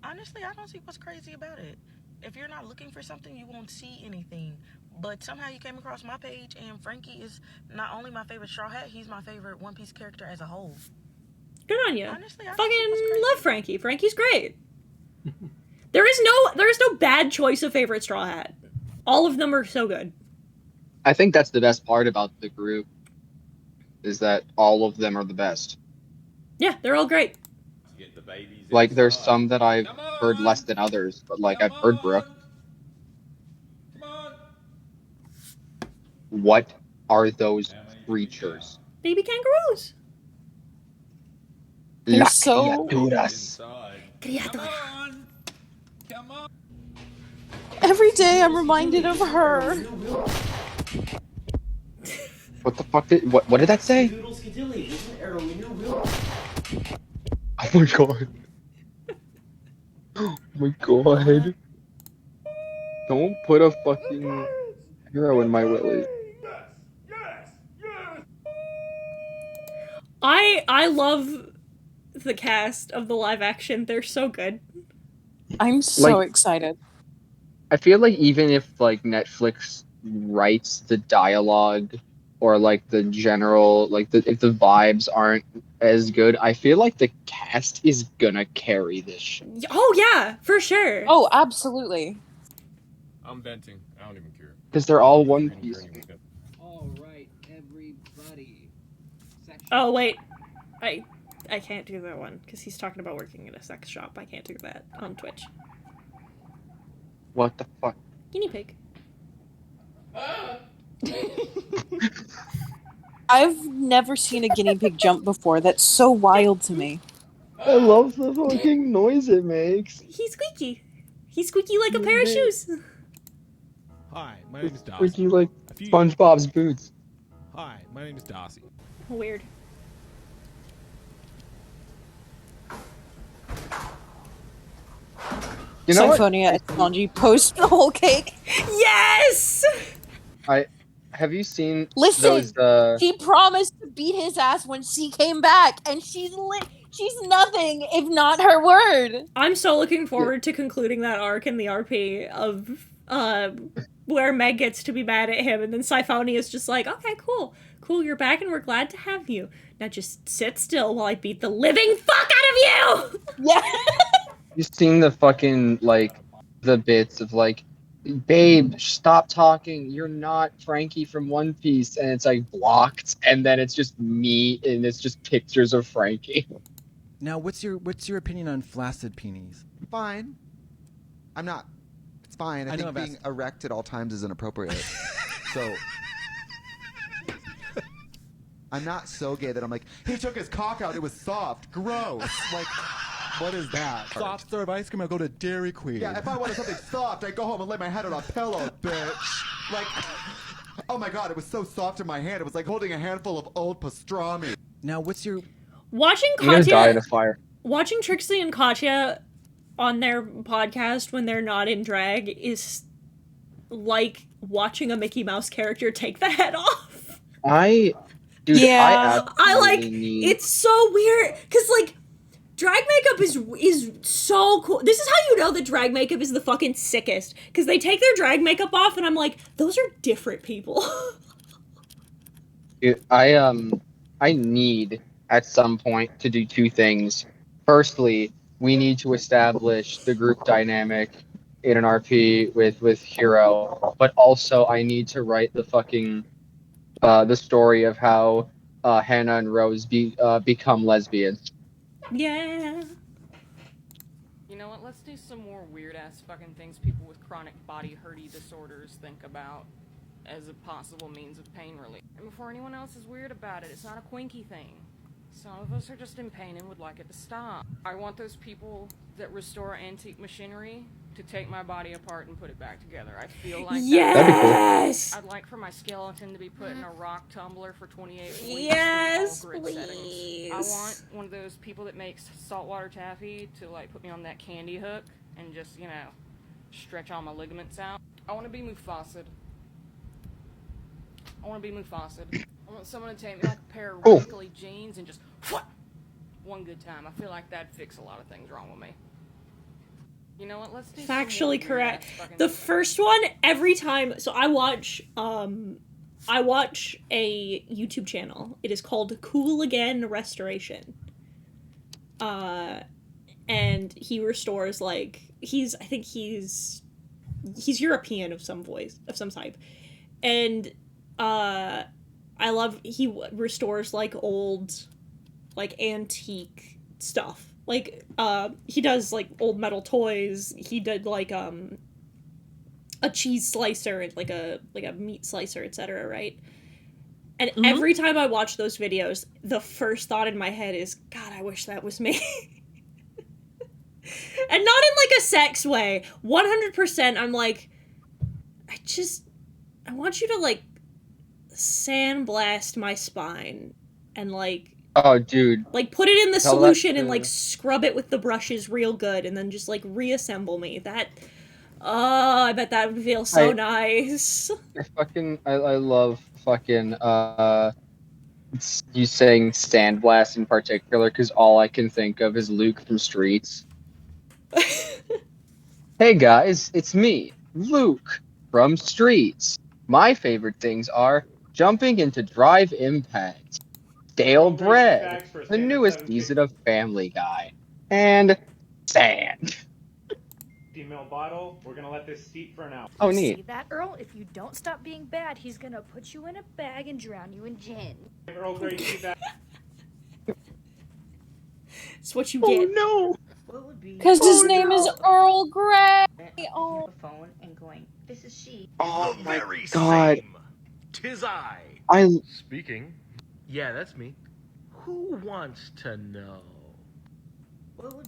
Honestly, I don't see what's crazy about it. If you're not looking for something, you won't see anything. But somehow you came across my page, and Frankie is not only my favorite Straw Hat, he's my favorite One Piece character as a whole. Good on you. Honestly, I fucking love Frankie. Frankie's great. There is no bad choice of favorite Straw Hat. All of them are so good. I think that's the best part about the group, is that all of them are the best. Yeah, they're all great. Like, there's some that I've heard less than others, but like, I've heard Brooke. What are those creatures? Baby kangaroos. They're Las so- criaturas. Every day I'm reminded of her. What the fuck did what did that say? Oh my god. Oh my god. Don't put a fucking hero in my willy. I love the cast of the live action. They're so good. I'm so Like- excited. I feel like even if like Netflix writes the dialogue or like the general if the vibes aren't as good, I feel like the cast is gonna carry this shit. Oh yeah, for sure. Oh, absolutely. I'm venting. I don't even care. Because they're all One Piece. All right, everybody. Oh wait, I can't do that one because he's talking about working in a sex shop. I can't do that on Twitch. What the fuck? Guinea pig. I've never seen a guinea pig jump before. That's so wild to me. I love the fucking noise it makes. He's squeaky. He's squeaky like a pair of shoes. Hi, my name is Darcy. Freaky like SpongeBob's boots. Hi, my name is Darcy. Weird. You know what? Symphonia and Sanji post the whole cake. Yes! Have you seen Listen, those he promised to beat his ass when she came back, and she's nothing if not her word. I'm so looking forward to concluding that arc in the RP of where Meg gets to be mad at him, and then Syphonia is just like, okay, cool, you're back, and we're glad to have you. Now just sit still while I beat the living fuck out of you. Yeah. You've seen the fucking like the bits of like, babe, stop talking. You're not Frankie from One Piece, and it's like blocked, and then it's just me, and it's just pictures of Frankie. Now, what's your opinion on flaccid peonies? Fine. I'm not. It's fine. I I know think I've being asked- erect at all times is inappropriate. So I'm not so gay that I'm like, he took his cock out, it was soft, gross. Like, what is that? Soft serve ice cream, I'll go to Dairy Queen. Yeah, if I wanted something soft, I'd go home and lay my head on a pillow, bitch. Like, oh my god, it was so soft in my hand. It was like holding a handful of old pastrami. Now, what's your... Watching I'm gonna die in Katya, a fire. watching Trixie and Katya on their podcast when they're not in drag is like watching a Mickey Mouse character take the head off. I like need... it's so weird because like drag makeup is so cool. This is how you know that drag makeup is the fucking sickest, because they take their drag makeup off and I'm like, those are different people. I need at some point to do two things. Firstly, we need to establish the group dynamic in an RP with Hero, but also I need to write the fucking the story of how Hannah and Rose become lesbians. Yeah. You know what? Let's do some more weird ass fucking things people with chronic body hurty disorders think about as a possible means of pain relief. And before anyone else is weird about it, it's not a quinky thing. Some of us are just in pain and would like it to stop. I want those people that restore antique machinery to take my body apart and put it back together. I feel like yes! I'd like for my skeleton to be put in a rock tumbler for 28 weeks. Yes, with all grid please. settings. I want one of those people that makes saltwater taffy to like put me on that candy hook and just, you know, stretch all my ligaments out. I want to be Mufasa. I want someone to take me like a pair of wrinkly jeans and just one good time. I feel like that'd fix a lot of things wrong with me. You know what? Let's do some Factually more correct. weird-ass fucking The first one, every time, so I watch a YouTube channel. It is called Cool Again Restoration. And he restores like I think he's European of some type. And he restores like old, like antique stuff. Like, he does like old metal toys. He did like a cheese slicer and like a meat slicer, etc., right? And every time I watch those videos, the first thought in my head is, God, I wish that was me. And not in like a sex way. 100% I'm like, I want you to like sandblast my spine and like, oh dude, like put it in the Tell that solution to- and like scrub it with the brushes real good and then just like reassemble me. I bet that would feel so nice. I love fucking you saying sandblast in particular, because all I can think of is Luke from Streets. Hey guys, it's me, Luke from Streets. My favorite things are jumping into Drive Impact, stale bread, the newest season of Family Guy, and sand. Female bottle. We're gonna let this steep for an hour. Oh, See neat. that, Earl? If you don't stop being bad, he's gonna put you in a bag and drown you in gin. Earl Grey, you see that? It's what you get. No! Because his name is Earl Grey. Oh. Phone and going, this is she. Oh The my very god. same. 'Tis I. I- Speaking. Yeah, that's me. Who wants to know?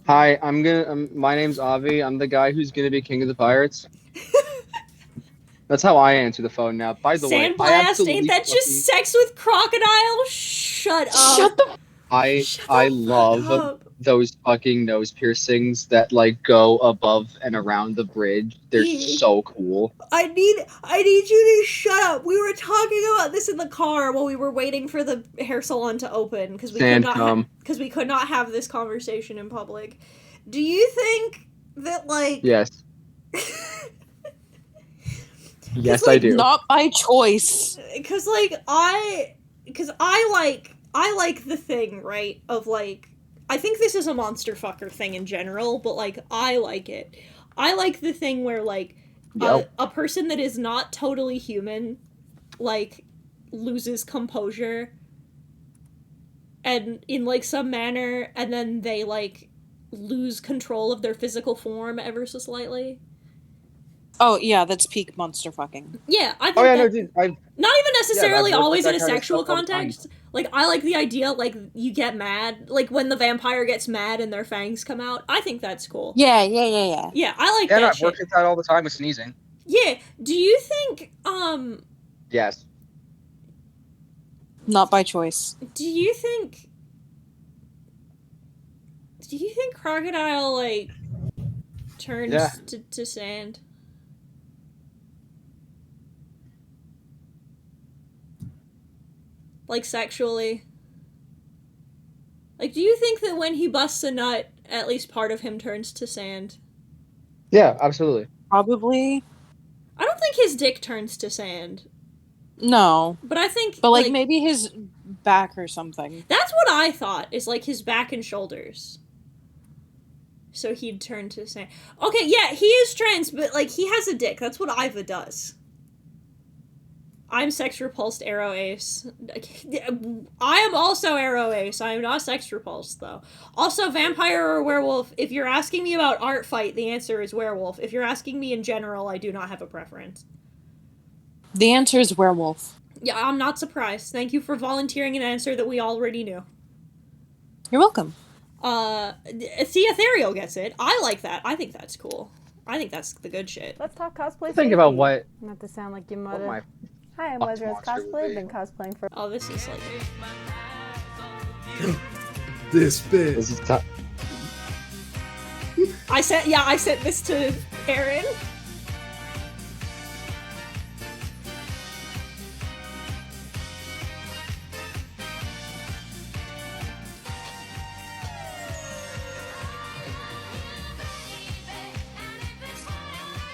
Hi, my name's Avi. I'm the guy who's gonna be king of the pirates. That's how I answer the phone now. By the way, I Sandblast, absolutely ain't that just sex with crocodile? Shut up. Shut the I love up. those fucking nose piercings that like go above and around the bridge. They're so cool. I need you to shut up. We were talking about this in the car while we were waiting for the hair salon to open because we could not have this conversation in public. Do you think that like Yes. Yes, I do. Not by choice. Because like I like the thing, right, of like, I think this is a monster fucker thing in general, but like I like it. I like the thing where like a person that is not totally human like loses composure and in like some manner, and then they like lose control of their physical form ever so slightly. Oh yeah, that's peak monster fucking. Yeah, I think Oh yeah, that, no, dude. not even necessarily I've worked always with in a that kind of sexual stuff all the time. context. Like, I like the idea, like, you get mad, like, when the vampire gets mad and their fangs come out. I think that's cool. Yeah. Yeah, I like Yeah, that I've shit. worked with that all the time with sneezing. Yeah, do you think, Yes. Not by choice. do you think Crocodile, like, turns Yeah. to sand? Like, sexually? Like, do you think that when he busts a nut, at least part of him turns to sand? Yeah, absolutely. Probably. I don't think his dick turns to sand. No. But I think... But, like, maybe his back or something. That's what I thought, is, like, his back and shoulders. So he'd turn to sand. Okay, yeah, he is trans, but, like, he has a dick. That's what Iva does. I'm sex-repulsed Arrow Ace. I am also Arrow Ace. I am not sex-repulsed, though. Also, vampire or werewolf, if you're asking me about art fight, the answer is werewolf. If you're asking me in general, I do not have a preference. The answer is werewolf. Yeah, I'm not surprised. Thank you for volunteering an answer that we already knew. You're welcome. See, Ethereal gets it. I like that. I think that's cool. I think that's the good shit. Let's talk cosplay. Think about what... Not to sound like your What mother. my Hi, I'm fuck Lesra's monster would cosplay. be. Been cosplaying for. Oh, this is like... This bit. This is I sent this to Aaron.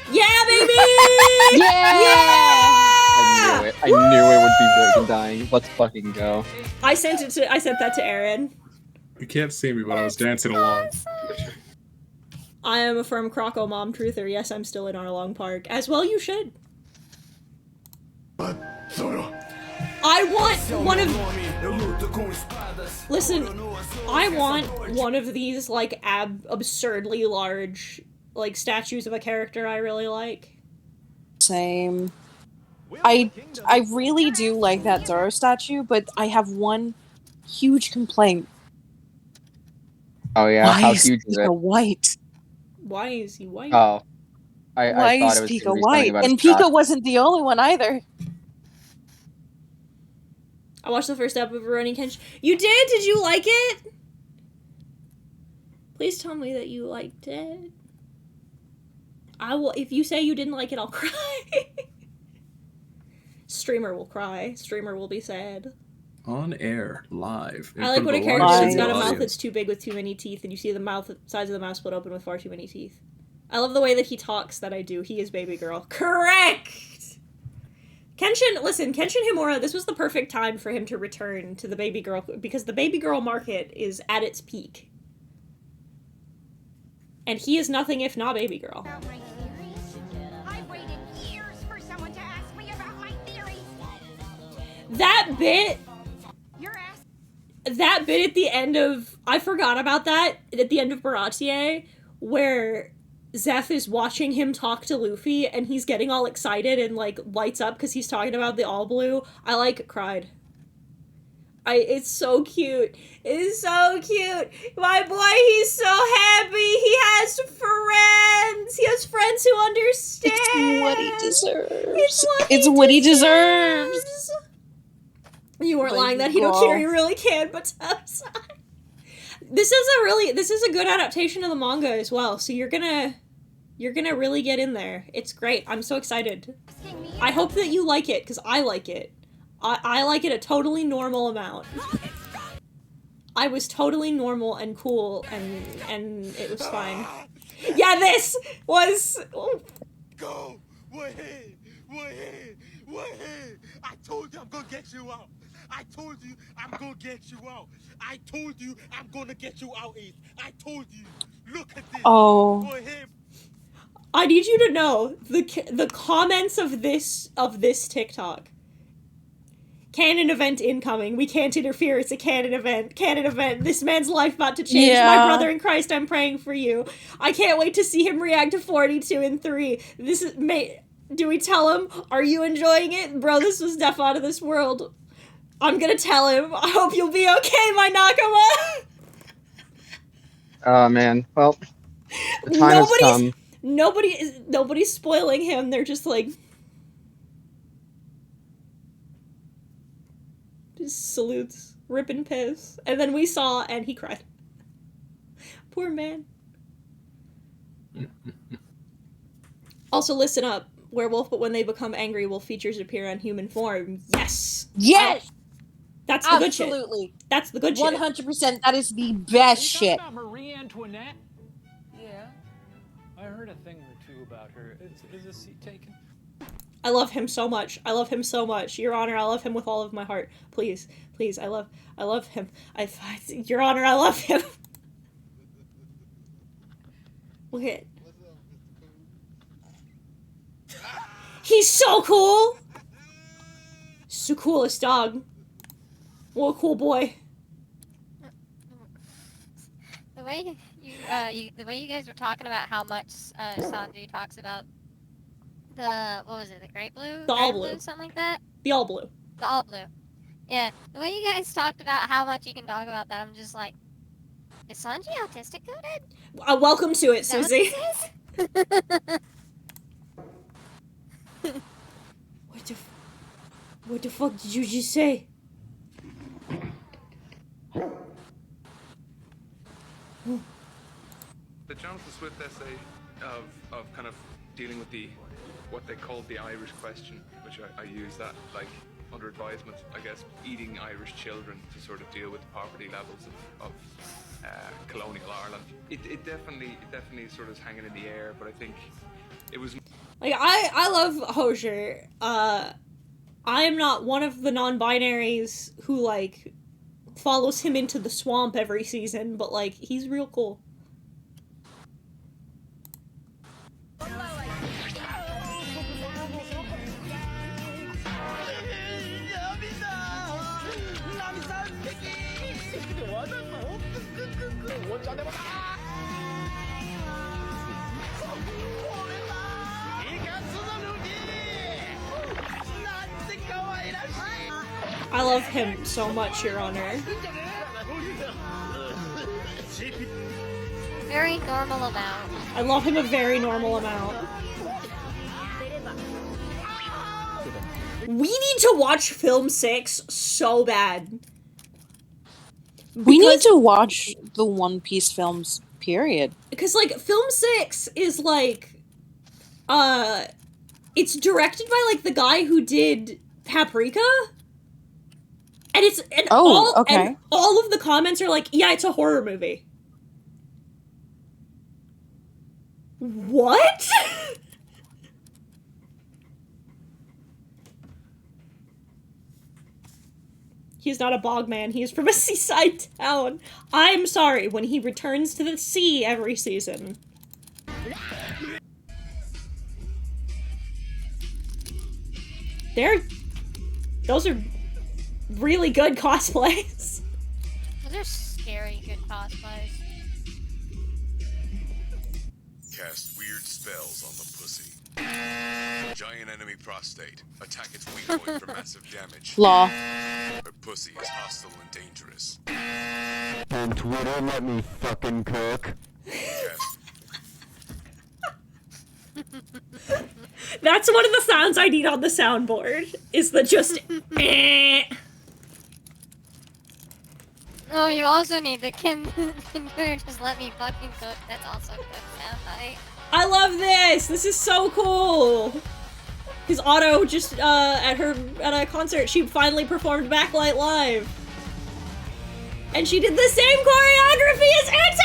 Yeah, baby! Yeah! I knew it. I knew it would be Big and Dying. Let's fucking go. I sent that to Aaron. You can't see me, but I was dancing along. I am a firm Croco mom truther. Yes, I'm still in Arlong Park. As well you should. I want one of... Listen, I want one of these, like, absurdly large, like, statues of a character I really like. Same. I really do like that Zoro statue, but I have one huge complaint. Oh yeah, Why how is huge is Pika it? white? Why is he white? Oh. Why I thought is it was Pika gonna be something white? about And his cock. Pika wasn't the only one either. I watched the first episode of Rurouni Kenshin. You did? Did you like it? Please tell me that you liked it. I will. If you say you didn't like it, I'll cry. Streamer will cry. Streamer will be sad. On air, live. in I like front when a of character large that's got a studio mouth audience. that's too big with too many teeth, and you see the mouth sides of the mouth split open with far too many teeth. I love the way that he talks. That I do. He is baby girl. Correct. Kenshin, listen, Kenshin Himura. This was the perfect time for him to return to the baby girl because the baby girl market is at its peak, and he is nothing if not baby girl. I waited years for someone to ask me about my theories. That bit. Your ass. That bit at the end of... I forgot about that at the end of Baratier, where Zeph is watching him talk to Luffy, and he's getting all excited and, like, lights up because he's talking about the All Blue. I, like, cried. It's so cute. It is so cute. My boy, he's so happy. He has friends. He has friends who understand. It's what he deserves. It's what he deserves. You weren't Baby lying that girl. Hidokiri really can, but this is a good adaptation of the manga as well. So you're gonna really get in there. It's great. I'm so excited. I hope that you like it because I like it. I like it a totally normal amount. I was totally normal and cool and it was fine. Yeah, this was. Go! What hit? I told you I'm gonna get you out. I told you I'm gonna get you out. I told you I'm gonna get you out, Ace. I told you. Look at this. Oh. Go ahead. I need you to know the comments of this TikTok. Canon event incoming. We can't interfere. It's a canon event. Canon event. This man's life about to change. Yeah. My brother in Christ, I'm praying for you. I can't wait to see him react to 42 and 3. This is... Do we tell him? Are you enjoying it? Bro, this was Death Out of This World. I'm gonna tell him. I hope you'll be okay, my Nakama. Oh man. Well, the time has come. Nobody's spoiling him. They're just like just salutes, ripping piss, and then we saw, and he cried. Poor man. Also, listen up. Werewolf, but when they become angry, will features appear on human form? Yes. Yes. That's the good shit. Absolutely. That's the good shit. 100%. That is the best shit. About Marie Antoinette? Yeah. I heard a thing or two about her. Is this seat taken? I love him so much. I love him so much. Your Honor, I love him with all of my heart. Please, please, I love him. Your Honor, I love him. Look at it. He's so cool! He's the coolest dog. What a cool boy. The way the way you guys were talking about how much Sanji talks about the, what was it, the Great Blue? The All Blue. Something like that? The All Blue. The All Blue. Yeah, the way you guys talked about how much you can talk about that, I'm just like, is Sanji autistic coded? Welcome to it, Susie. What the fuck did you just say? The Jonathan Swift essay of kind of dealing with what they called the Irish question, which I use that like under advisement, I guess, eating Irish children to sort of deal with the poverty levels of colonial Ireland. It definitely sort of is hanging in the air, but I think it was like I love Hozier. I am not one of the non-binaries who like follows him into the swamp every season, but like he's real cool. I love him so much, Your Honor. Very normal amount. I love him a very normal amount. We need to watch Film 6 so bad. We need to watch the One Piece films, period. Because, like, Film 6 is, like, it's directed by, like, the guy who did Paprika? And it's, and all of the comments are like, yeah, it's a horror movie. What? He's not a bog man, he is from a seaside town. I'm sorry, when he returns to the sea every season. Those are really good cosplays. Those are scary good cosplays. Cast weird spells on the pussy. Giant enemy prostate. Attack its weak point for massive damage. Law. Her pussy is hostile and dangerous. On Twitter, let me fucking cook. That's one of the sounds I need on the soundboard. Is the just eh. Oh, you also need the Kim just let me fucking cook. That's also good soundbite. I love this! This is so cool! Because Otto just, at a concert, she finally performed Backlight Live. And she did the same choreography as Uta!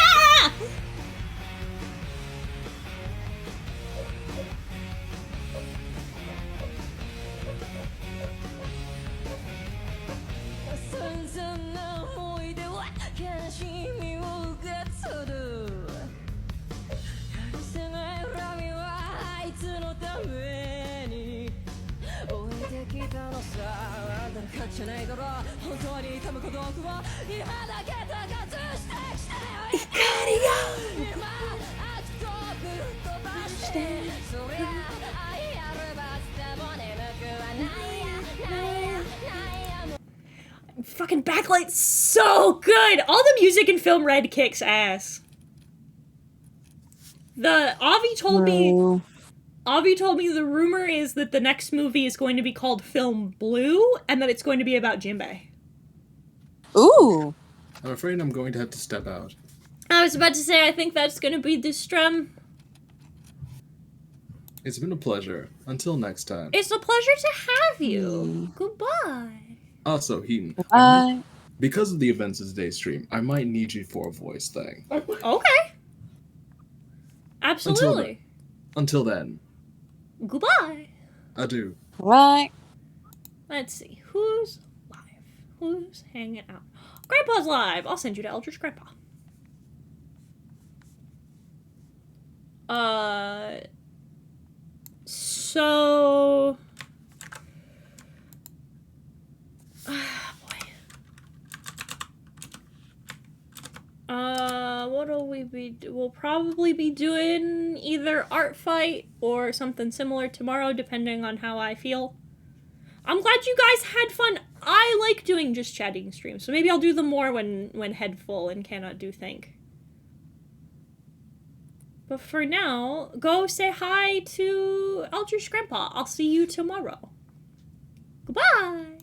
Fucking backlight's so good! All the music in Film Red kicks ass. Avi told me the rumor is that the next movie is going to be called Film Blue, and that it's going to be about Jinbei. Ooh. I'm afraid I'm going to have to step out. I was about to say, I think that's going to be the strum. It's been a pleasure. Until next time. It's a pleasure to have you. Goodbye. Also, Heaton, because of the events of today's stream, I might need you for a voice thing. Okay. Absolutely. Until then. Goodbye. Adieu. Right. Let's see. Who's live? Who's hanging out? Grandpa's live. I'll send you to Eldritch Grandpa. So... What'll we be... We'll probably be doing either Art Fight or something similar tomorrow, depending on how I feel. I'm glad you guys had fun. I like doing just chatting streams, so maybe I'll do them more when head full and cannot do think. But for now, go say hi to Eldritch Grandpa. I'll see you tomorrow. Goodbye!